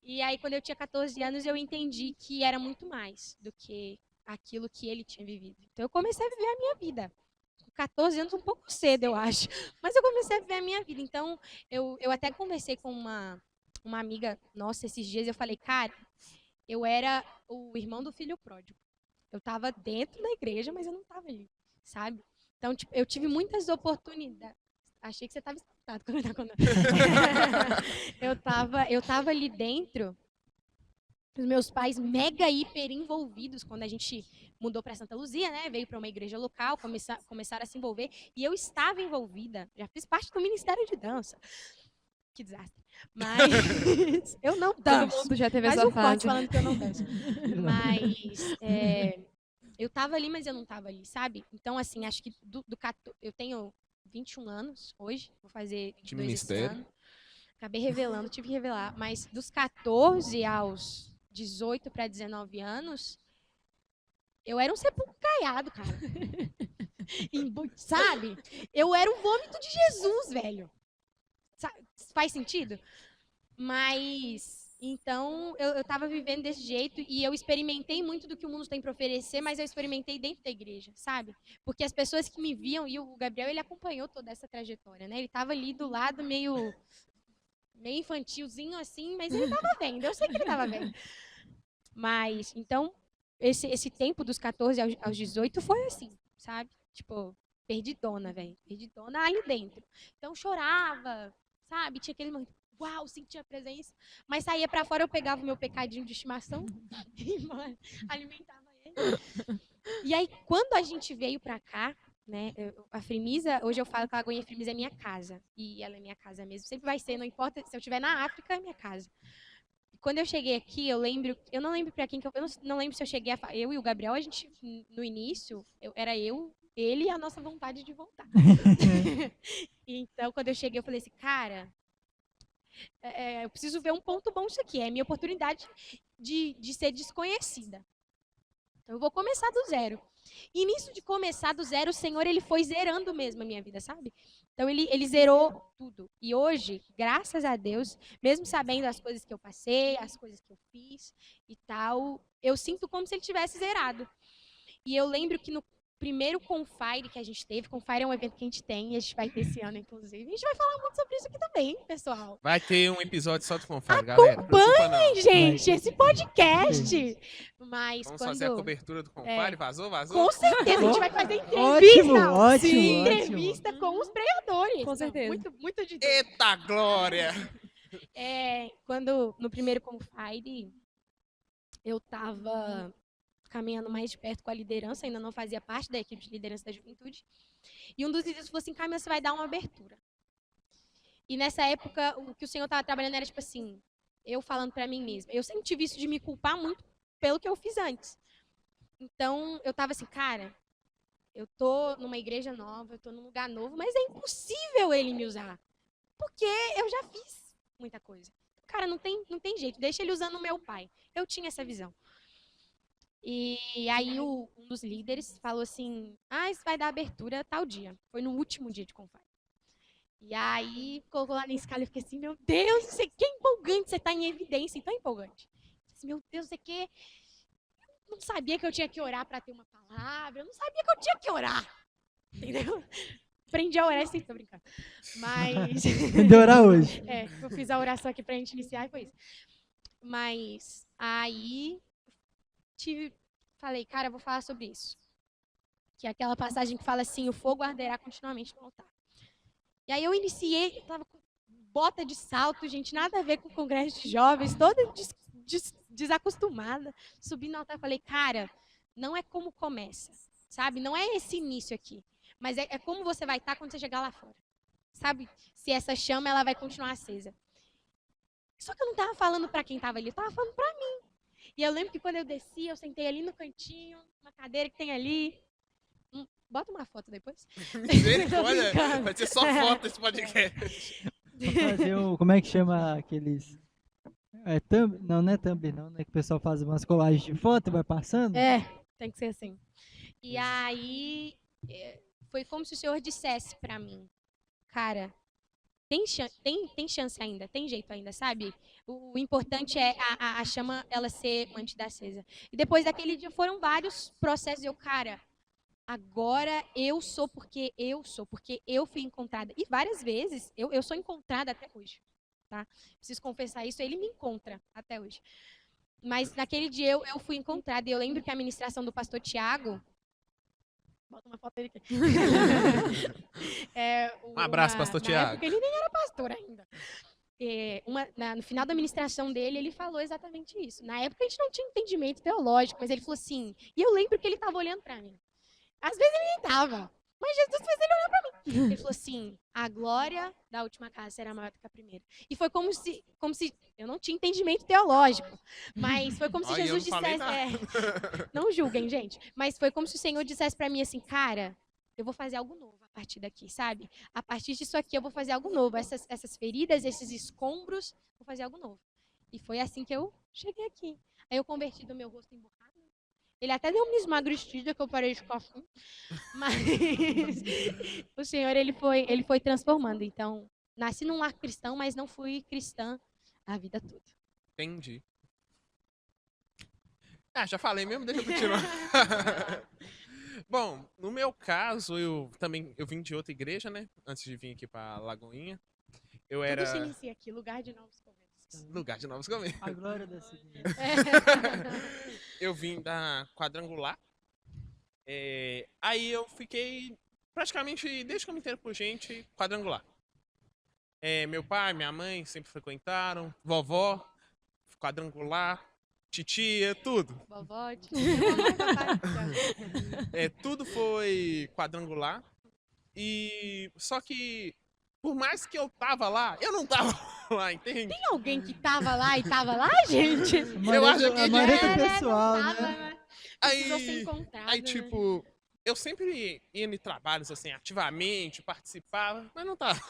E aí, quando eu tinha 14 anos, eu entendi que era muito mais do que aquilo que ele tinha vivido. Então, eu comecei a viver a minha vida. Com 14 anos, um pouco cedo, eu acho. Mas eu comecei a viver a minha vida. Então, eu até conversei com uma amiga nossa esses dias. Eu falei, cara, eu era o irmão do filho pródigo. Eu estava dentro da igreja, mas eu não estava ali, sabe? Então, tipo, eu tive muitas oportunidades. Achei que você estava espantado quando eu estava eu tava ali dentro, os meus pais mega hiper envolvidos quando a gente mudou para Santa Luzia, né? Veio para uma igreja local, começaram a se envolver e eu estava envolvida, já fiz parte do Ministério de Dança. Que desastre. Mas eu não danço. Todo mundo já teve Mas essa um corte fase. falando que eu não danço. Mas eu tava ali, mas eu não tava ali, sabe? Então, assim, acho que eu tenho 21 anos hoje, vou fazer 22 esse ano. Acabei revelando, tive que revelar. Mas dos 14 aos 18 para 19 anos, eu era um sepulcro caiado, cara. Sabe? Eu era o vômito de Jesus, velho. Faz sentido? Mas, então, eu tava vivendo desse jeito e eu experimentei muito do que o mundo tem para oferecer, mas eu experimentei dentro da igreja, sabe? Porque as pessoas que me viam, e o Gabriel, ele acompanhou toda essa trajetória, né? Ele tava ali do lado meio infantilzinho assim, mas ele tava vendo, eu sei que ele tava vendo. Mas, então, esse tempo dos 14 aos 18 foi assim, sabe? Tipo, perdidona, velho. Perdidona ali dentro. Então, chorava, sabe? Tinha aquele momento, uau, sentia a presença. Mas saía pra fora, eu pegava o meu pecadinho de estimação e alimentava ele. E aí, quando a gente veio pra cá, né, a Fremisa, hoje eu falo que a Lagoinha Fremisa é minha casa. E ela é minha casa mesmo. Sempre vai ser, não importa, se eu estiver na África, é minha casa. E quando eu cheguei aqui, eu não lembro pra quem que eu não lembro se eu cheguei eu e o Gabriel, a gente, no início, era eu, ele e a nossa vontade de voltar. Então, quando eu cheguei, eu falei assim, cara, eu preciso ver um ponto bom isso aqui. É a minha oportunidade de ser desconhecida. Então, eu vou começar do zero. E nisso de começar do zero, o Senhor, ele foi zerando mesmo a minha vida, sabe? Então, ele zerou tudo. E hoje, graças a Deus, mesmo sabendo as coisas que eu passei, as coisas que eu fiz e tal, eu sinto como se ele tivesse zerado. E eu lembro que no primeiro Confire que a gente teve, Confire é um evento que a gente tem, e a gente vai ter esse ano, inclusive. A gente vai falar muito sobre isso aqui também, pessoal. Vai ter um episódio só do Confire, galera. Acompanhem, gente, esse podcast. Mas vamos fazer a cobertura do Confire, vazou? Com certeza, a gente vai fazer entrevista. Ótimo. Entrevista com os pregadores. Com certeza. Muito de Deus. Eita glória! Quando no primeiro Confire, eu tava caminhando mais de perto com a liderança, ainda não fazia parte da equipe de liderança da juventude. E um dos líderes falou assim, Camila, você vai dar uma abertura. E nessa época, o que o Senhor estava trabalhando era tipo assim, eu falando para mim mesma. Eu sempre tive isso de me culpar muito pelo que eu fiz antes. Então, eu tava assim, cara, eu tô numa igreja nova, eu tô num lugar novo, mas é impossível ele me usar. Porque eu já fiz muita coisa. Cara, não tem jeito, deixa ele usando o meu pai. Eu tinha essa visão. E aí um dos líderes falou assim, isso vai dar abertura tal dia. Foi no último dia de Confire. E aí colocou lá na escala e eu fiquei assim, meu Deus, isso aqui é empolgante, você tá em evidência, então é empolgante. Meu Deus, isso aqui eu não sabia que eu tinha que orar para ter uma palavra, eu não sabia que eu tinha que orar. Entendeu? Aprendi a orar assim, tô brincando. Mas Aprendeu a orar hoje. eu fiz a oração aqui pra gente iniciar e foi isso. Mas aí falei, cara, eu vou falar sobre isso. Que é aquela passagem que fala assim, o fogo arderá continuamente no altar. E aí eu iniciei, eu tava com bota de salto, gente, nada a ver com o congresso de jovens, toda desacostumada. Subi no altar e falei, cara, não é como começa, sabe? Não é esse início aqui, mas é como você vai estar quando você chegar lá fora. Sabe? Se essa chama, ela vai continuar acesa. Só que eu não tava falando para quem tava ali, eu tava falando para mim. E eu lembro que quando eu desci, eu sentei ali no cantinho, uma cadeira que tem ali. Bota uma foto depois. Olha, vai ser só foto esse podcast. Vou fazer como é que chama aqueles... não é thumb, não, né? Que o pessoal faz umas colagens de foto e vai passando. Tem que ser assim. E aí, foi como se o Senhor dissesse pra mim, cara, tem chance ainda, tem jeito ainda, sabe? O importante é a chama ela ser mantida acesa. E depois daquele dia foram vários processos. Cara, agora eu sou porque eu fui encontrada. E várias vezes eu sou encontrada até hoje, tá? Preciso confessar isso, ele me encontra até hoje. Mas naquele dia eu fui encontrada. E eu lembro que a ministração do pastor Tiago. Bota uma foto dele aqui. Um abraço, pastor Tiago. Porque ele nem era pastor ainda. No final da ministração dele, ele falou exatamente isso. Na época a gente não tinha entendimento teológico, mas ele falou assim. E eu lembro que ele estava olhando para mim. Às vezes ele nem estava. Mas Jesus fez ele olhar para mim. Ele falou assim: a glória da última casa será maior do que a primeira. E foi como se eu não tinha entendimento teológico, mas foi como se Jesus dissesse. Não julguem, gente. Mas foi como se o Senhor dissesse para mim assim: cara, eu vou fazer algo novo a partir daqui, sabe? A partir disso aqui eu vou fazer algo novo. Essas feridas, esses escombros, vou fazer algo novo. E foi assim que eu cheguei aqui. Aí eu converti do meu rosto emburrado. Ele até deu uma esmagrecida que eu parei de ficar assim. Mas o Senhor, ele foi transformando. Então, nasci num lar cristão, mas não fui cristã a vida toda. Entendi. Já falei mesmo, deixa eu continuar. Bom, no meu caso, eu vim de outra igreja, né? Antes de vir aqui pra Lagoinha. Eu era... Tudo se inicia aqui, lugar de novos começos. Lugar de novos começos. A glória da cidade. Eu vim da Quadrangular. Aí eu fiquei praticamente, desde que eu me entendo por gente, Quadrangular. Meu pai, minha mãe sempre frequentaram. Vovó, Quadrangular. Titia, tudo. Vovó, titia, mamãe, papai. Tudo foi Quadrangular. E só que, por mais que eu tava lá, eu não tava lá, entende? Tem alguém que tava lá e tava lá, gente? Eu acho que a maioria do pessoal, né? Precisou ser encontrado, Aí, tipo, eu sempre ia em trabalhos, assim, ativamente, participava, mas não tava.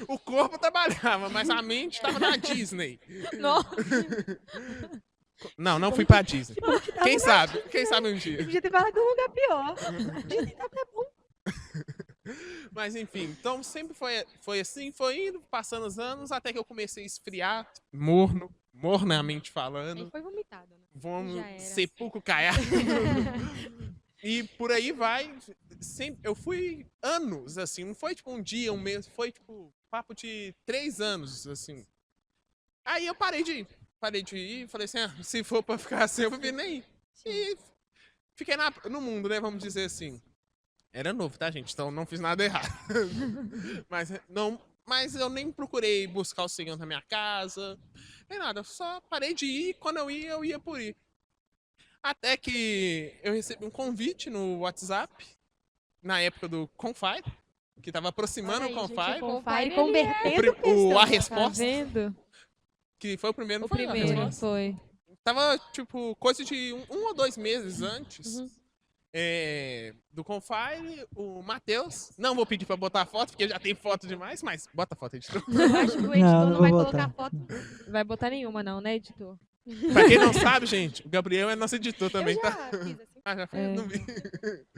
O corpo trabalhava, mas a mente tava na Disney. Não fui pra Disney. Quem sabe um dia. Podia ter falado um lugar pior. Disney tá até bom. Mas enfim, então sempre foi assim, foi indo, passando os anos, até que eu comecei a esfriar, mornamente falando. Aí foi vomitado, né? Vamos, Já era. sepulcro caiado. E por aí vai. Eu fui anos, assim, não foi tipo um dia, um mês, foi tipo papo de 3 anos, assim. Aí eu parei de ir, falei assim, se for pra ficar assim, eu vou vir nem ir. E fiquei no mundo, né, vamos dizer assim. Era novo, tá, gente? Então não fiz nada errado. Mas eu nem procurei buscar o Senhor na minha casa, nem nada. Eu só parei de ir, quando eu ia por ir. Até que eu recebi um convite no WhatsApp, na época do Confire, que tava aproximando o Confire. O Confire convertendo pessoas. A resposta. Tá vendo? Que foi o primeiro, não O foi a primeiro resposta? foi. Tava, tipo, coisa de 1 ou 2 meses antes. Do Confire, o Matheus. Não vou pedir pra botar foto, porque já tem foto demais, mas bota a foto, editor. Eu acho que o editor não vai colocar foto. Não vai botar nenhuma, não, né, editor? Pra quem não sabe, gente, o Gabriel é nosso editor também, eu tá? já fiz assim. Já fez? Não vi.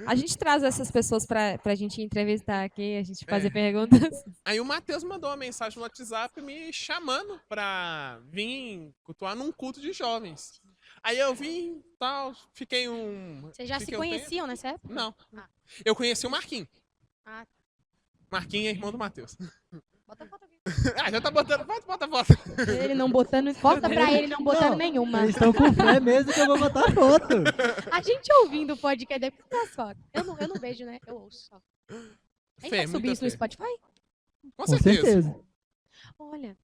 A gente traz essas pessoas pra gente entrevistar aqui, a gente fazer perguntas. Aí o Matheus mandou uma mensagem no WhatsApp me chamando pra vir cultuar num culto de jovens. Aí eu vim, tal, fiquei Vocês já se conheciam nessa época? Não. Eu conheci o Marquinhos. Ah, tá. Marquinhos é irmão do Matheus. Bota a foto aqui. Já tá botando. Bota a foto. Ele não botando. Volta pra ele não botando nenhuma. Eles estão com fé mesmo que eu vou botar foto. A gente ouvindo o podcast deve botar as fotos. Eu não vejo, né? Eu ouço só. A gente vai subir isso no Spotify? Com certeza. Olha.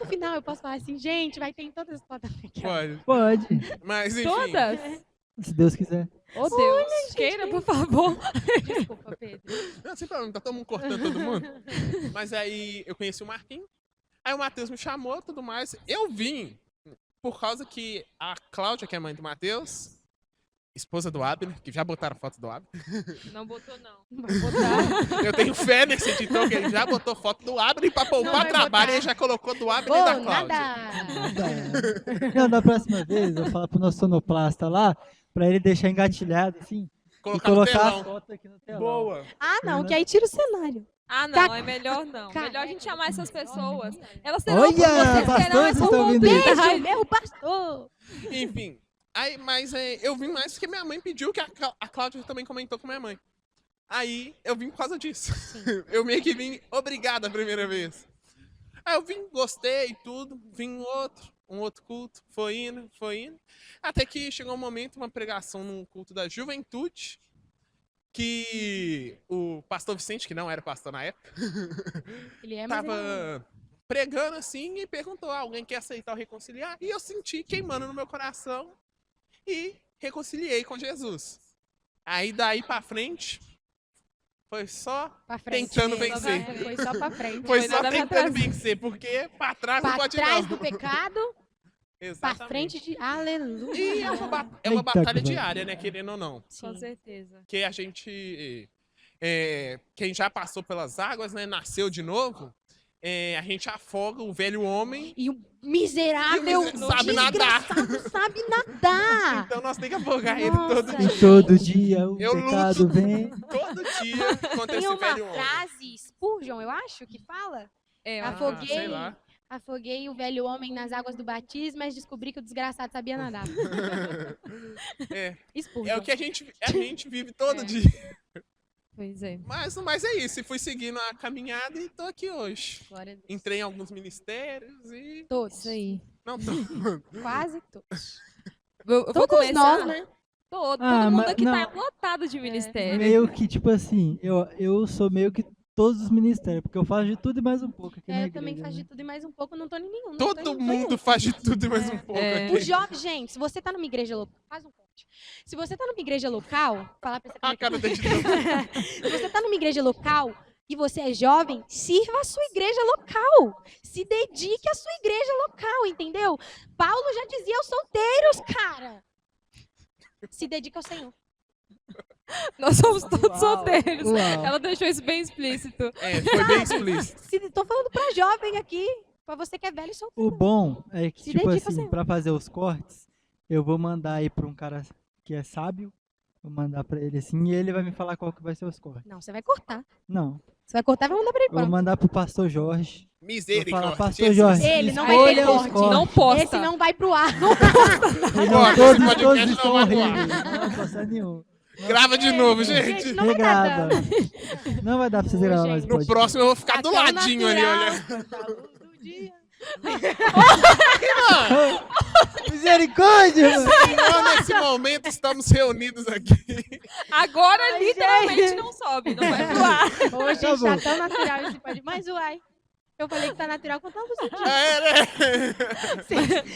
No final eu posso falar assim, gente, vai ter em todas as plataformas. Pode. Mas enfim. Todas? Se Deus quiser. Oh, Deus, queira, por favor. Desculpa, Pedro. Não, sem problema, tá todo mundo cortando todo mundo. Mas aí eu conheci o Marquinhos. Aí o Matheus me chamou e tudo mais. Eu vim por causa que a Cláudia, que é a mãe do Matheus, esposa do Abner, que já botaram foto do Abner. Não botou, não. Vai botar. Eu tenho fé nesse editor que ele já botou foto do Abner e pra poupar trabalho ele já colocou do Abner e da Cláudia. Nada. Não, da próxima vez eu falo pro nosso sonoplasta lá, pra ele deixar engatilhado, assim, Colocar e no colocar telão. a foto aqui no telão. Boa. Ah, não, que aí tira o cenário. Ah, não, é melhor não. Cara, Melhor a gente chamar essas pessoas. Olha, Elas terão Olha, vocês terão pastor, essa vocês estão ouvindo isso? oportunidade. meu pastor! Enfim. Aí, mas eu vim mais porque minha mãe pediu, que a Cláudia também comentou com minha mãe. Aí eu vim por causa disso. Eu meio que vim obrigado a primeira vez. Aí eu vim, gostei e tudo, vim um outro culto, foi indo. Até que chegou um momento, uma pregação num culto da juventude, que o pastor Vicente, que não era pastor na época, Ele é, mas ele não é. tava pregando assim e perguntou: alguém quer aceitar ou reconciliar? E eu senti queimando no meu coração e reconciliei com Jesus. Aí daí pra frente, foi só Pra frente. tentando Só pra- vencer. Foi só pra frente. Foi Foi só nada pra tentando trás. vencer, porque pra trás não Pra pode trás não. do pecado, pra Exatamente. frente de aleluia. E é uma Eita, batalha que diária, né? Querendo ou não. Com certeza. Que a gente, quem já passou pelas águas, né? Nasceu de novo, a gente afoga o velho homem. E o miserável E o sabe nadar. desgraçado sabe nadar. Então nós temos que afogar ele Nossa. todo E dia. todo dia o Eu pecado vem. Todo dia contra Tem esse uma velho homem. frase, Spurgeon, eu acho, que fala. É, Afoguei. Sei lá. Afoguei o velho homem nas águas do batismo, mas descobri que o desgraçado sabia nadar. É Spurgeon. o que a gente vive todo É. dia. Pois é. Mas é isso. E fui seguindo a caminhada e tô aqui hoje. Glória a Deus. Entrei em alguns ministérios e. Todos. Isso aí. Não tô. Quase todos. Eu vou Todos começar. nós, né? Todo Ah, mundo mas aqui não. tá lotado de ministério. Meio que, tipo assim, eu sou meio que todos os ministérios, porque eu faço de tudo e mais um pouco aqui na Eu igreja. também faço né? de tudo e mais um pouco, não tô em nenhum. Todo mundo faz de tudo e mais um pouco. É. aqui. O jovem, gente, se você tá numa igreja local, faz um corte. Se você tá numa igreja local, falar pra essa A cara dele de novo. Se você tá numa igreja local e você é jovem, sirva a sua igreja local. Se dedique à sua igreja local, entendeu? Paulo já dizia aos solteiros, cara. Se dedique ao Senhor. Nós somos todos Uau, solteiros. uau. Ela deixou isso bem explícito. Foi bem explícito. Tô falando pra jovem aqui, pra você que é velho e O solteiro. bom é que, Se tipo dedica ao assim, Senhor. pra fazer os cortes, eu vou mandar aí pra um cara que é sábio, vou mandar pra ele assim, e ele vai me falar qual que vai ser os cortes. Não, você vai cortar. Não, Você vai cortar e vai mandar pra ele. eu vou Pronto. mandar pro pastor Jorge. Vou falar, Misericórdia. pastor Jesus. Jorge, Ele não vai ter escolha os corte, cortes. Não posta. Esse não vai pro ar. Ele Ó, não, esse todos podcast estão não vai pro ar. horríveis, não vai passar nenhum. Grava de novo, gente. Gente, não vai dar Regrava. dano. Não vai dar pra vocês Ô, gravar gente. mais No podcast. próximo eu vou ficar do Até o ladinho ali, natural olha. da luz do dia. Misericórdia! mano. Senhor, nesse momento estamos reunidos aqui. Agora Ai, literalmente gente. não sobe, não vai pro ar. Hoje Tá tá bom. tão natural esse pode. Mas uai. Eu falei que tá natural quando tá luz do dia. Né?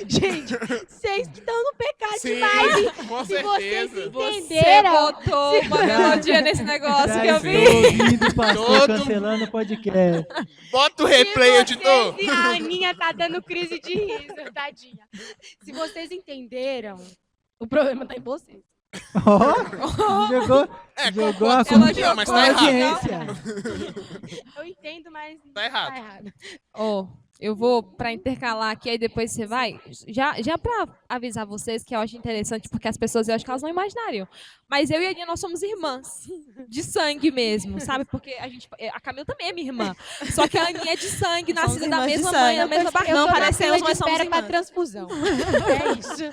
Gente, vocês que estão no pecado Sim, demais. com Se vocês certeza. Você entenderam. botou uma melodia nesse negócio que Já eu vi. estou ouvindo o pastor Todo- cancelando o podcast. Bota o Se replay, editor. vocês- A Aninha tá dando crise de riso, tadinha. Se vocês entenderam, o problema tá em vocês. Ó, jogou jogou a ela culpa jogou, mas com tá a errado. audiência. Eu entendo, mas Tá errado. tá errado. Ó, eu vou pra intercalar aqui, aí depois você vai. Já pra avisar vocês que eu acho interessante, porque as pessoas eu acho que elas não imaginariam. Mas eu e a Aninha, nós somos irmãs. De sangue mesmo, sabe? Porque a Camila também é minha irmã. Só que a Aninha é de sangue, nascida da irmãs de mesma sangue. mãe, da mesma Eu barriga. tô Não na parecemos, fila de mas somos espera pra irmãs. transfusão. É isso.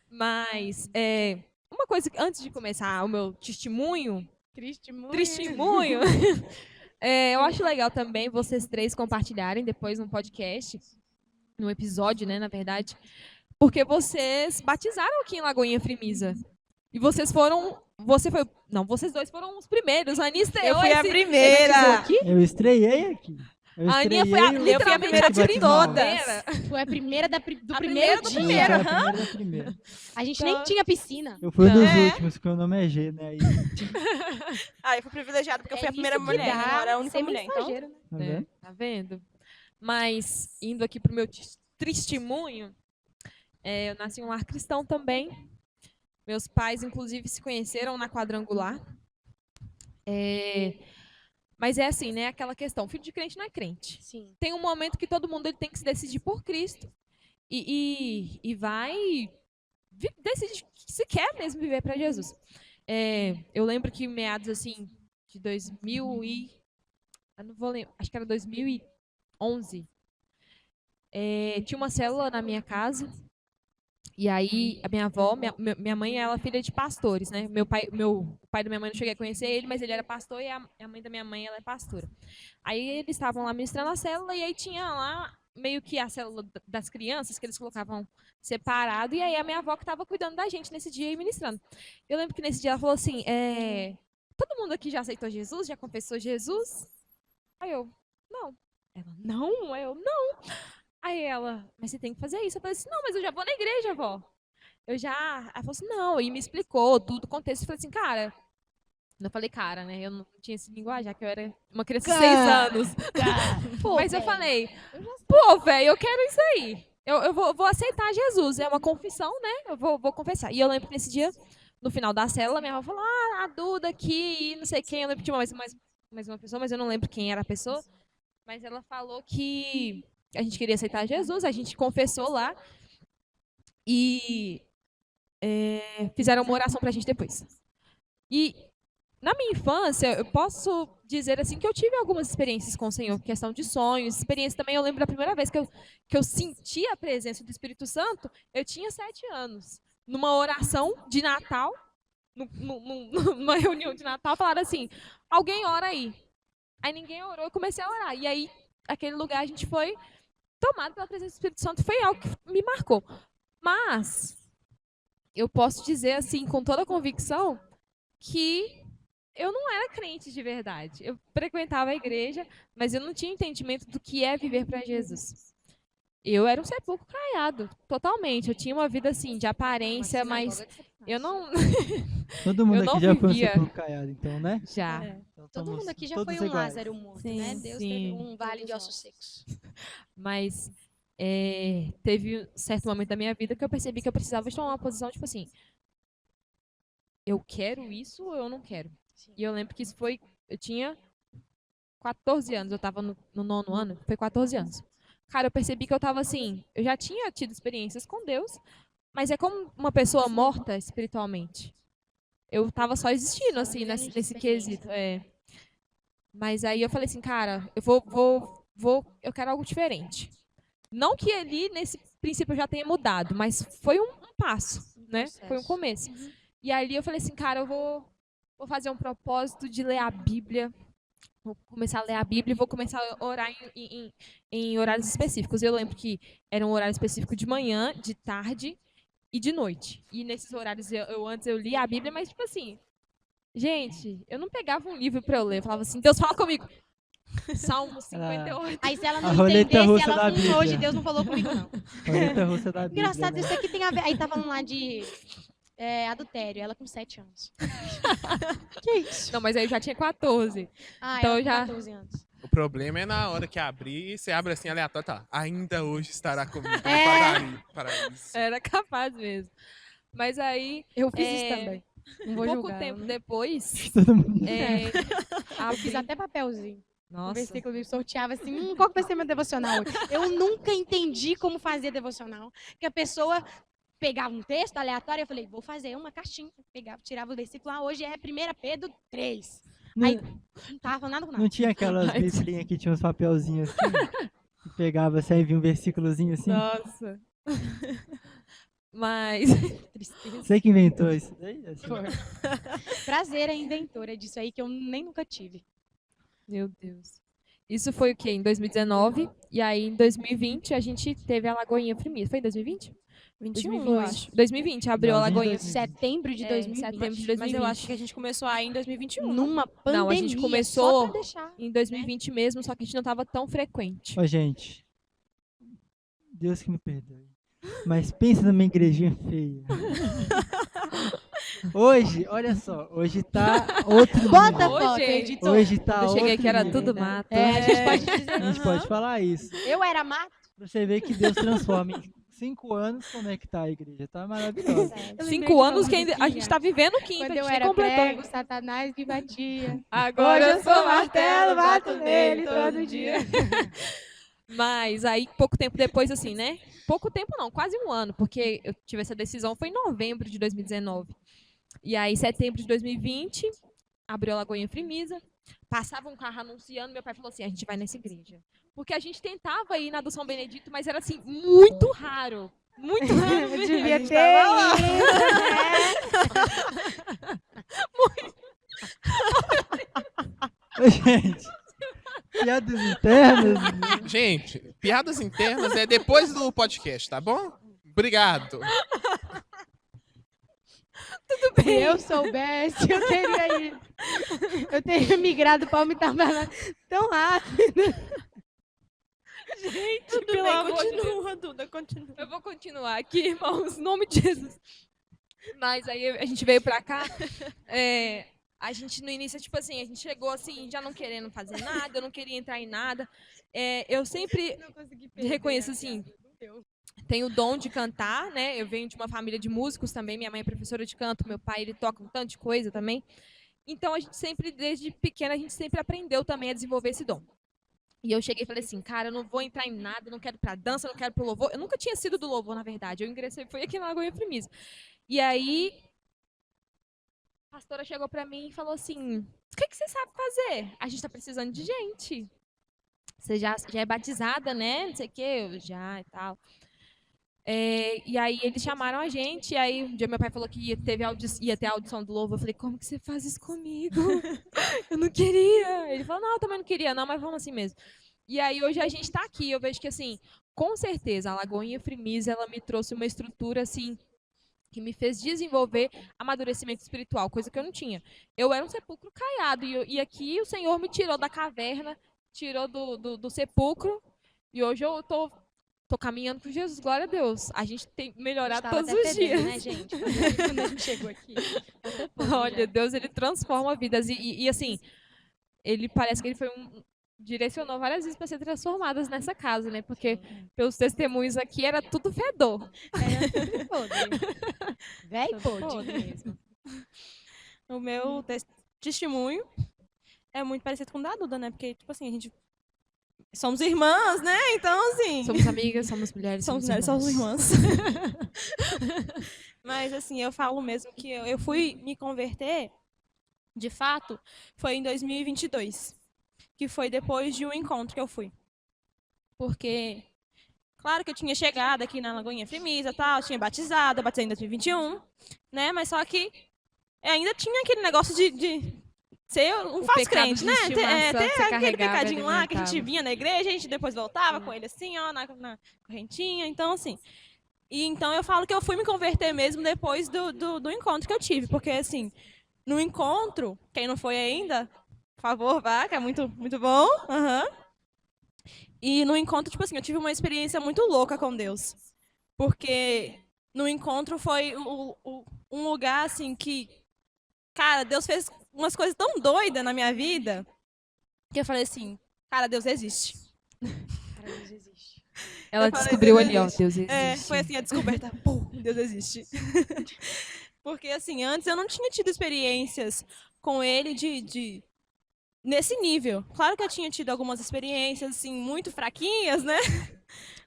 Mas, uma coisa que antes de começar o meu testemunho, Triste muito. testemunho, eu acho legal também vocês três compartilharem depois no podcast, no episódio, né, na verdade, porque vocês batizaram aqui em Lagoinha Frimisa. E vocês foram, vocês dois foram os primeiros. A Aninha estreou Eu fui a esse- primeira. Aqui? Eu estreiei aqui. Eu A Aninha foi estreiei o- eu fui a primeira de Batismal. todas. Foi a primeira do A primeiro primeira do dia. Sim, primeiro, foi a primeira da primeira. A gente Então- nem tinha piscina. Eu fui nos É. últimos, porque o nome é G, né? Aí, Ah, eu fui privilegiada porque eu fui a primeira isso que mulher. dá Agora é a única ser mulher. Então, mensageiro, né? tá É, vendo? tá vendo? Mas, indo aqui pro meu testemunho, eu nasci em um lar cristão também. Meus pais, inclusive, se conheceram na quadrangular. Mas é assim, né? Aquela questão, filho de crente não é crente. Sim. Tem um momento que todo mundo ele tem que se decidir por Cristo e vai decidir se quer mesmo viver para Jesus. Eu lembro que em meados assim de 2000 e eu não vou lembrar, acho que era 2011. Tinha uma célula na minha casa. E aí, a minha avó, minha mãe, ela é filha de pastores, né? O pai da minha mãe, não cheguei a conhecer ele, mas ele era pastor e a mãe da minha mãe, ela é pastora. Aí eles estavam lá ministrando a célula e aí tinha lá meio que a célula das crianças que eles colocavam separado e aí a minha avó que estava cuidando da gente nesse dia e ministrando. Eu lembro que nesse dia ela falou assim, todo mundo aqui já aceitou Jesus? Já confessou Jesus? Aí eu, não. Ela, não? Aí eu, não. Aí ela, mas você tem que fazer isso. Eu falei assim, não, mas eu já vou na igreja, vó. Ela falou assim, não, e me explicou tudo o contexto. Eu falei assim, cara, não falei cara, né? Eu não tinha esse linguajar, que eu era uma criança de 6 anos. Mas eu falei, pô, velho, eu quero isso aí. Eu vou aceitar Jesus. É uma confissão, né? Eu vou confessar. E eu lembro que nesse dia, no final da célula, minha avó falou, a Duda aqui, e não sei quem. Eu lembro que tinha mais uma pessoa, mas eu não lembro quem era a pessoa. Mas ela falou que a gente queria aceitar Jesus, a gente confessou lá e fizeram uma oração pra gente depois. E na minha infância, eu posso dizer assim que eu tive algumas experiências com o Senhor, questão de sonhos, experiência também. Eu lembro da primeira vez que eu senti a presença do Espírito Santo, eu tinha 7 anos. Numa oração de Natal, numa reunião de Natal, falaram assim, alguém ora aí. Aí ninguém orou, eu comecei a orar. E aí, aquele lugar, a gente foi tomado pela presença do Espírito Santo, foi algo que me marcou. Mas eu posso dizer assim, com toda a convicção, que eu não era crente de verdade. Eu frequentava a igreja, mas eu não tinha entendimento do que é viver para Jesus. Eu era um sepulcro caiado, totalmente. Eu tinha uma vida assim, de aparência, mas eu não... Todo mundo Eu não aqui já foi um vivia. sepulcro caiado, então, né? Já. Então, Todo somos mundo aqui já todos foi um iguais. Lázaro morto, Sim, né? Deus sim. teve um vale de ossos secos. Mas teve um certo momento da minha vida que eu percebi que eu precisava de tomar uma posição, tipo assim, eu quero isso ou eu não quero? Sim. E eu lembro que isso foi, eu tinha 14 anos, eu tava no 9º ano, foi 14 anos. Cara, eu percebi que eu tava assim, eu já tinha tido experiências com Deus, mas é como uma pessoa morta espiritualmente. Eu tava só existindo, assim, nesse quesito. Mas aí eu falei assim, cara, eu quero algo diferente. Não que ali, nesse princípio, eu já tenha mudado, mas foi um passo, né? Foi um começo. E ali eu falei assim, cara, eu vou fazer um propósito de ler a Bíblia. Vou começar a ler a Bíblia e vou começar a orar em horários específicos. Eu lembro que era um horário específico de manhã, de tarde e de noite. E nesses horários, antes eu lia a Bíblia, mas tipo assim, gente, eu não pegava um livro pra eu ler. Eu falava assim, Deus fala comigo. Salmo 58. Aí se ela A não roleta entendesse, russa da ela, Bíblia. hoje Deus não falou comigo, não. Roleta russa da Bíblia. Engraçado, né? isso aqui tem a ver. Aí tá falando lá de adultério, ela com 7 anos. Que isso? Não, mas aí eu já tinha 14. Ah, Então ela eu com já- 14 anos. O problema é na hora que abrir, você abre assim aleatório, tá? Ainda hoje estará comigo no paraíso. Era capaz mesmo. Mas aí, Eu fiz isso também. Não vou pouco julgar. tempo né? depois, Todo mundo. Eu fiz até papelzinho. Um Nossa, versículo me sorteava assim, qual que vai ser meu devocional hoje? Eu nunca entendi como fazer devocional. Que a pessoa pegava um texto aleatório, eu falei, vou fazer uma caixinha. Pegava, tirava o versículo, hoje é 1 Pedro 3. Aí não tava nada com nada. Não tinha aquelas biblinhas que tinha uns papelzinhos assim? Que pegava assim e vinha um versículozinho assim? nossa. Mas, Tristeza. Você que inventou isso daí? Assim. Prazer é inventora disso aí que eu nem nunca tive. meu Deus. Isso foi o quê? Em 2019. E aí, em 2020, a gente teve a Lagoinha Primisa. Foi em 2020? 21, 2020, eu acho. 2020 abriu a Finalzinho de Lagoinha. 2020. Setembro de 2020. setembro de Mas 2020. eu acho que a gente começou aí em 2021. Numa pandemia. Não, a gente começou só pra deixar. em 2020 mesmo, só que a gente não estava tão frequente. Ô, gente. Deus que me perdoe. Mas pensa numa igrejinha feia. Hoje, olha só, hoje tá outro Bota a nível. Ô, foto, gente. editor. Hoje tá Quando eu cheguei outro aqui era nível. tudo mato. É, a gente pode dizer. A gente pode falar isso. Eu era mato. Pra você ver que Deus transforma. Em 5 anos, como é que tá a igreja? Tá maravilhosa. Eu lembrei 5 de uma anos que ainda, a musiquinha. gente tá vivendo o quinto, Quando a eu gente nem era completou. prego, Satanás me batia. Agora Hoje eu sou martelo, bato nele todo dia. Mas aí, pouco tempo depois, assim, né? Pouco tempo não, quase um ano, porque eu tive essa decisão, foi em novembro de 2019. E aí, setembro de 2020, abriu a Lagoinha Primisa. Passava um carro anunciando, meu pai falou assim, a gente vai nessa igreja. Porque a gente tentava ir na do São Benedito, mas era assim, muito raro. Muito raro mesmo. Devia gente ter tava lá. Gente, piadas internas. Gente, piadas internas é depois do podcast, tá bom? Obrigado. Se eu soubesse, eu teria migrado para o Itamar tão rápido. Gente, Tudo pelo bem, amor de Deus. continua, Duda, continua. Eu vou continuar aqui, irmãos, em nome de Jesus. Mas aí a gente veio pra cá, a gente no início, tipo assim, a gente chegou assim, já não querendo fazer nada, eu não queria entrar em nada. Eu sempre reconheço assim, tenho o dom de cantar, né? Eu venho de uma família de músicos também, minha mãe é professora de canto, meu pai, ele toca um tanto de coisa também. Então a gente sempre, desde pequena, a gente sempre aprendeu também a desenvolver esse dom. E eu cheguei e falei assim, cara, eu não vou entrar em nada, não quero pra dança, não quero pro louvor. Eu nunca tinha sido do louvor, na verdade. Eu ingressei, foi aqui na Lagoinha Primisa. E aí, a pastora chegou pra mim e falou assim, o que você sabe fazer? A gente tá precisando de gente. Você já é batizada, né? Não sei o quê, eu já e tal. E aí eles chamaram a gente, e aí um dia meu pai falou que ia ter a audição do louvor. Eu falei, como que você faz isso comigo? Eu não queria. Ele falou, não, eu também não queria não, mas vamos assim mesmo. E aí hoje a gente tá aqui, eu vejo que assim, com certeza a Lagoinha Primisa, ela me trouxe uma estrutura assim, que me fez desenvolver amadurecimento espiritual, coisa que eu não tinha. Eu era um sepulcro caiado, e aqui o Senhor me tirou da caverna, tirou do sepulcro, e hoje eu tô caminhando com Jesus, glória a Deus. A gente tem melhorado todos os dias. Né, gente? Quando a gente chegou aqui. Olha, Deus, ele transforma vidas. E assim, ele parece que ele foi direcionou várias vezes para ser transformadas nessa casa, né? Porque pelos testemunhos aqui era tudo fedor. Era tudo podre. Véi Tudo podre podre. mesmo. O meu testemunho é muito parecido com o da Duda, né? Porque, tipo assim, a gente... Somos irmãs, né? Então, assim... Somos amigas, somos mulheres, Somos mulheres, somos irmãs. Mas, assim, eu falo mesmo que eu fui me converter, de fato, foi em 2022. Que foi depois de um encontro que eu fui. Porque, claro que eu tinha chegado aqui na Lagoinha Primisa e tal, tinha batizado, eu batizei em 2021, né? Mas só que ainda tinha aquele negócio de ser um falso crente, né? Ter aquele pecadinho lá que a gente vinha na igreja, a gente depois voltava com ele assim, ó, na correntinha. Então, assim... E então eu falo que eu fui me converter mesmo depois do encontro que eu tive. Porque, assim, no encontro, quem não foi ainda... Por favor, vá, que é muito, muito bom. Uhum. E no encontro, tipo assim, eu tive uma experiência muito louca com Deus. Porque no encontro foi um lugar, assim, que... Cara, Deus fez umas coisas tão doidas na minha vida, que eu falei assim, cara, Deus existe. Cara, Deus existe. Ela Eu falei, descobriu Deus ali, ó, existe. Deus existe. Foi assim a descoberta, pô, Deus existe. Porque, assim, antes eu não tinha tido experiências com ele nesse nível. Claro que eu tinha tido algumas experiências, assim, muito fraquinhas, né?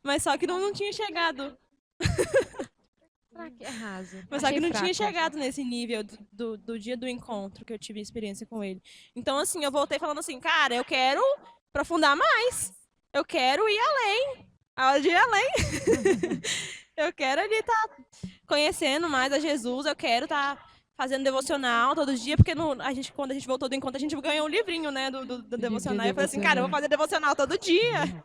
Mas só que não tinha chegado. É raso. Mas só que não tinha chegado nesse nível do dia do encontro que eu tive experiência com ele. Então, assim, eu voltei falando assim, cara, eu quero aprofundar mais. Eu quero ir além. A hora de ir além. Eu quero ali estar conhecendo mais a Jesus. Eu quero estar fazendo devocional todo dia, porque quando a gente voltou do encontro, a gente ganhou um livrinho, né, do devocional. E eu falei assim, cara, eu vou fazer devocional todo dia.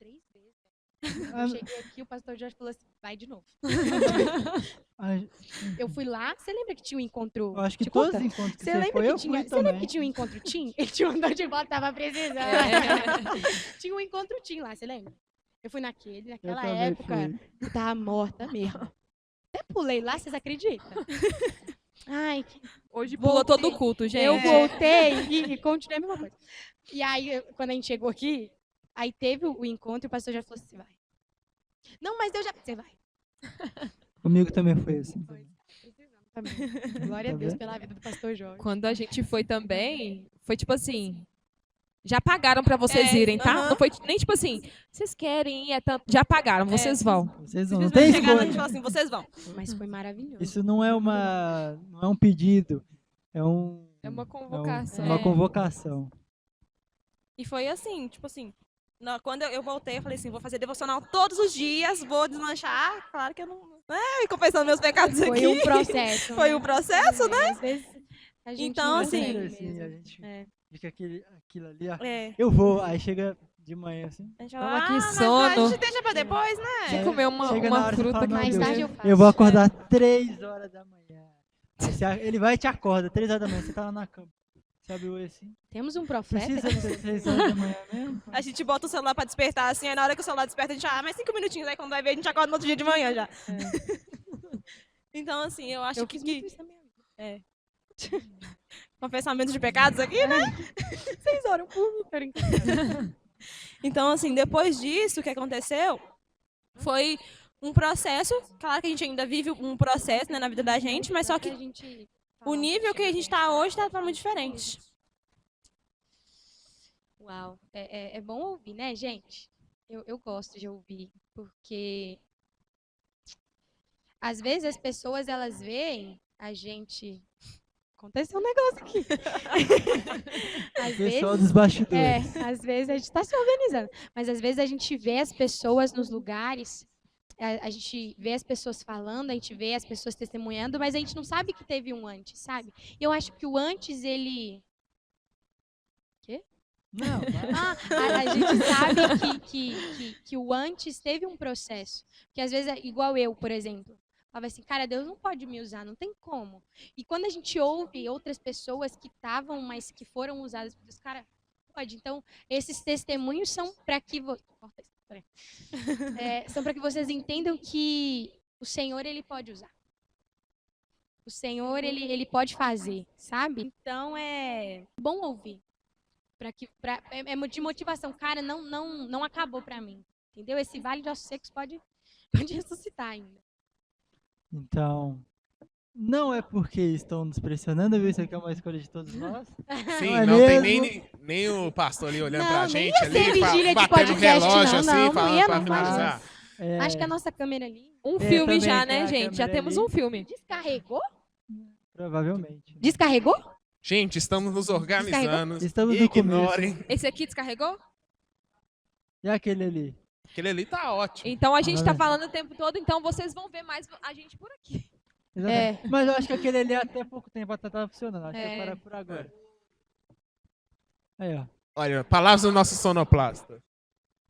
3 vezes. Eu cheguei aqui, o pastor Jorge falou assim, vai de novo. Eu fui lá, você lembra que tinha um encontro? Eu acho que Te todos conta? os encontros que Você você lembra foi, que eu tinha? fui Você lembra também. que tinha um encontro Tim? Ele tinha um de volta, tava precisando. Tinha um encontro Tim lá, você lembra? Eu fui naquela também época, fui. eu tava morta mesmo. Até pulei lá, vocês acreditam? Ai, Hoje pula voltei. todo o culto, gente. eu voltei e continuei a mesma coisa. E aí, quando a gente chegou aqui, aí teve o encontro e o pastor já falou assim, você vai. Não, mas eu já... Você vai. Comigo também foi assim. Também. Glória a Tá Deus vendo? pela vida do pastor Jorge. Quando a gente foi também, foi tipo assim... Já pagaram pra vocês irem, tá? aham. Não foi nem tipo assim, vocês querem ir, é tanto... Já pagaram, vocês vão. Vocês não Simplesmente tem chegaram e escolha. falaram assim, vocês vão. Mas foi maravilhoso. Isso não é um pedido, é um É uma É convocação. uma É. convocação. E foi assim, tipo assim, quando eu voltei, eu falei assim, vou fazer devocional todos os dias, vou deslanchar. Ah, claro que eu não... confessando meus pecados Foi aqui. um processo. Foi né? um processo, né? Às vezes a gente Então, não assim, consegue Assim, mesmo. a gente É. fica aquilo ali, ó. É. Eu vou, aí chega de manhã assim. A gente Tava fala, aqui mas a sono. gente deixa pra depois, né? Você comeu uma Chega na hora, você fruta fala, que "Não, Mais Deus, tarde eu faço. eu vou acordar 3 horas da manhã. Aí ele vai e te acorda, 3 horas da manhã, você tá lá na cama. Você abre o olho assim. Temos um profeta. Precisa ser 3 horas da manhã mesmo? A gente bota o celular pra despertar, assim, aí na hora que o celular desperta, a gente, mais 5 minutinhos, aí quando vai ver, a gente acorda no outro dia de manhã já. Então, assim, eu acho Eu que fiz muito isso na minha vida. confessamento de pecados aqui, né? Vocês oram por mim, tô brincando. Então, assim, depois disso, o que aconteceu foi um processo. Claro que a gente ainda vive um processo, né, na vida da gente, mas só que A gente o nível que a gente tá hoje tá muito diferente. Uau, é bom ouvir, né, gente? Eu gosto de ouvir, porque às vezes as pessoas, elas veem a gente... Aconteceu um negócio aqui. Às Pessoal vezes, dos bastidores. às vezes a gente está se organizando, mas às vezes a gente vê as pessoas nos lugares, a gente vê as pessoas falando, a gente vê as pessoas testemunhando, mas a gente não sabe que teve um antes, sabe? E eu acho que o antes, ele... Não, A gente sabe que o antes teve um processo. Que às vezes, igual eu, por exemplo, falava assim, cara, Deus não pode me usar, não tem como. E quando a gente ouve outras pessoas que estavam, mas que foram usadas por Deus, cara, pode. Então, esses testemunhos são para que são para que vocês entendam que o Senhor, ele pode usar. O Senhor, ele pode fazer, sabe? Então, é bom ouvir. É de motivação. Cara, não acabou pra mim. Entendeu? Esse vale de ossos secos pode ressuscitar ainda. Então, não é porque estão nos pressionando, viu? Isso aqui é uma escolha de todos nós. Sim, Não é não tem mesmo? nem o pastor ali olhando Não, pra nem gente ia ser ali, vigília de batendo podcast, relógio não, assim, não falando ia, pra não, finalizar. É, Acho que a nossa câmera ali Um É, filme também já, tem né, a gente? Já câmera temos ali. um filme. descarregou. provavelmente. Descarregou? Gente, estamos nos organizando. Estamos no Ignorem. Esse aqui descarregou? E aquele ali? Aquele ali tá ótimo. Então a gente tá Agora- falando o tempo todo, então vocês vão ver mais a gente por aqui. Exatamente. Mas eu acho que aquele ali até pouco tempo até tava funcionando. Acho que É. é para por agora. Aí, ó. Olha, palavras do nosso sonoplasta.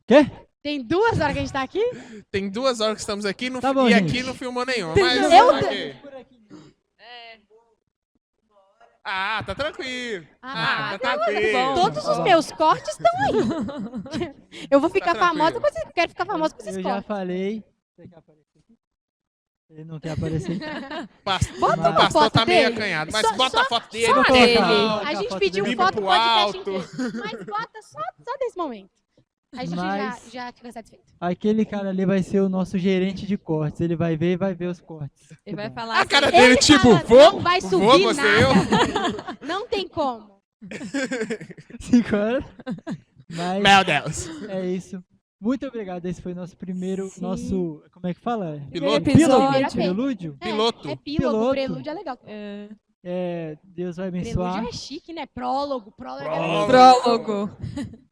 Quê? Tem 2 horas que a gente tá aqui? Tem 2 horas que estamos aqui Tá bom, e gente. aqui não filmou nenhuma. Tem- Mas Eu- ok. Ah, tá tranquilo. Ah, tá tranquilo. Todos os meus cortes estão aí. Eu vou ficar Tá famosa tranquilo. com esses, quero ficar famosa com esses Eu já cortes. falei. Você quer aparecer aqui? Ele não quer aparecer. Bota uma o pastor foto tá meio dele. acanhado, mas Só- bota a foto dele. Só Vou dele. colocar A gente foto pediu dele. foto do Pro podcast alto. inteiro. Mas bota só desse momento. A gente Mas- já fica satisfeito. Aquele cara ali vai ser o nosso gerente de cortes. Ele vai ver e vai ver os cortes. Ele vai Bom. falar A assim, cara Ele dele, tipo, fala, vou, não vai vou, subir você nada. Não tem como. 5 horas. Mas Meu Deus. é isso. Muito obrigado. Esse foi nosso primeiro. Sim. Nosso. Como é que fala? Piloto. episódio. Prelúdio? Piloto. É epílogo, Piloto. prelúdio é legal. Deus vai abençoar. Prelúdio é chique, né? Prólogo. Prólogo é Prólogo. legal. prólogo.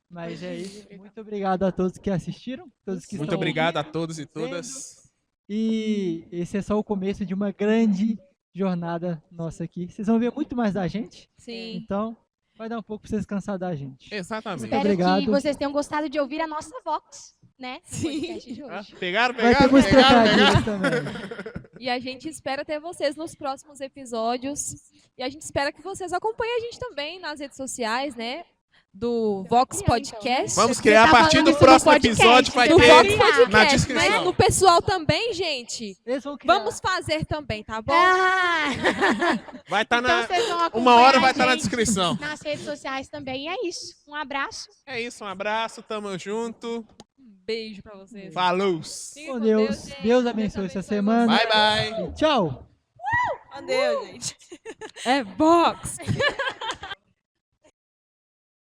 Mas é isso. Muito obrigado a todos que assistiram. Todos que Muito estão obrigado a todos e todas. E esse é só o começo de uma grande jornada nossa aqui. Vocês vão ver muito mais da gente. Sim. Então, vai dar um pouco pra vocês cansar da gente. Exatamente. Espero obrigado. que vocês tenham gostado de ouvir a nossa Vox, né? No Sim. podcast de Ah, hoje. Pegaram, Vai ter pegaram, muitos pegaram, trocadilhos pegaram. também. E a gente espera ter vocês nos próximos episódios. E a gente espera que vocês acompanhem a gente também nas redes sociais, né? Do Vox criar, Podcast. Vamos Você criar tá a partir falando do isso no próximo podcast, episódio, vai você Do vai ter Vox criar. na Podcast. descrição. Mas no pessoal também, gente. Eles vão criar. Vamos fazer também, tá bom? Ah! Vai estar Então na. vocês vão Uma hora acompanhar vai a estar na gente descrição. nas redes sociais também. E é isso. Um abraço. É isso, um abraço, tamo junto. Beijo pra vocês. Falou. Fiquem Com Deus. gente. Deus abençoe essa semana. Bye, bye. Tchau. Adeus, gente. É Vox.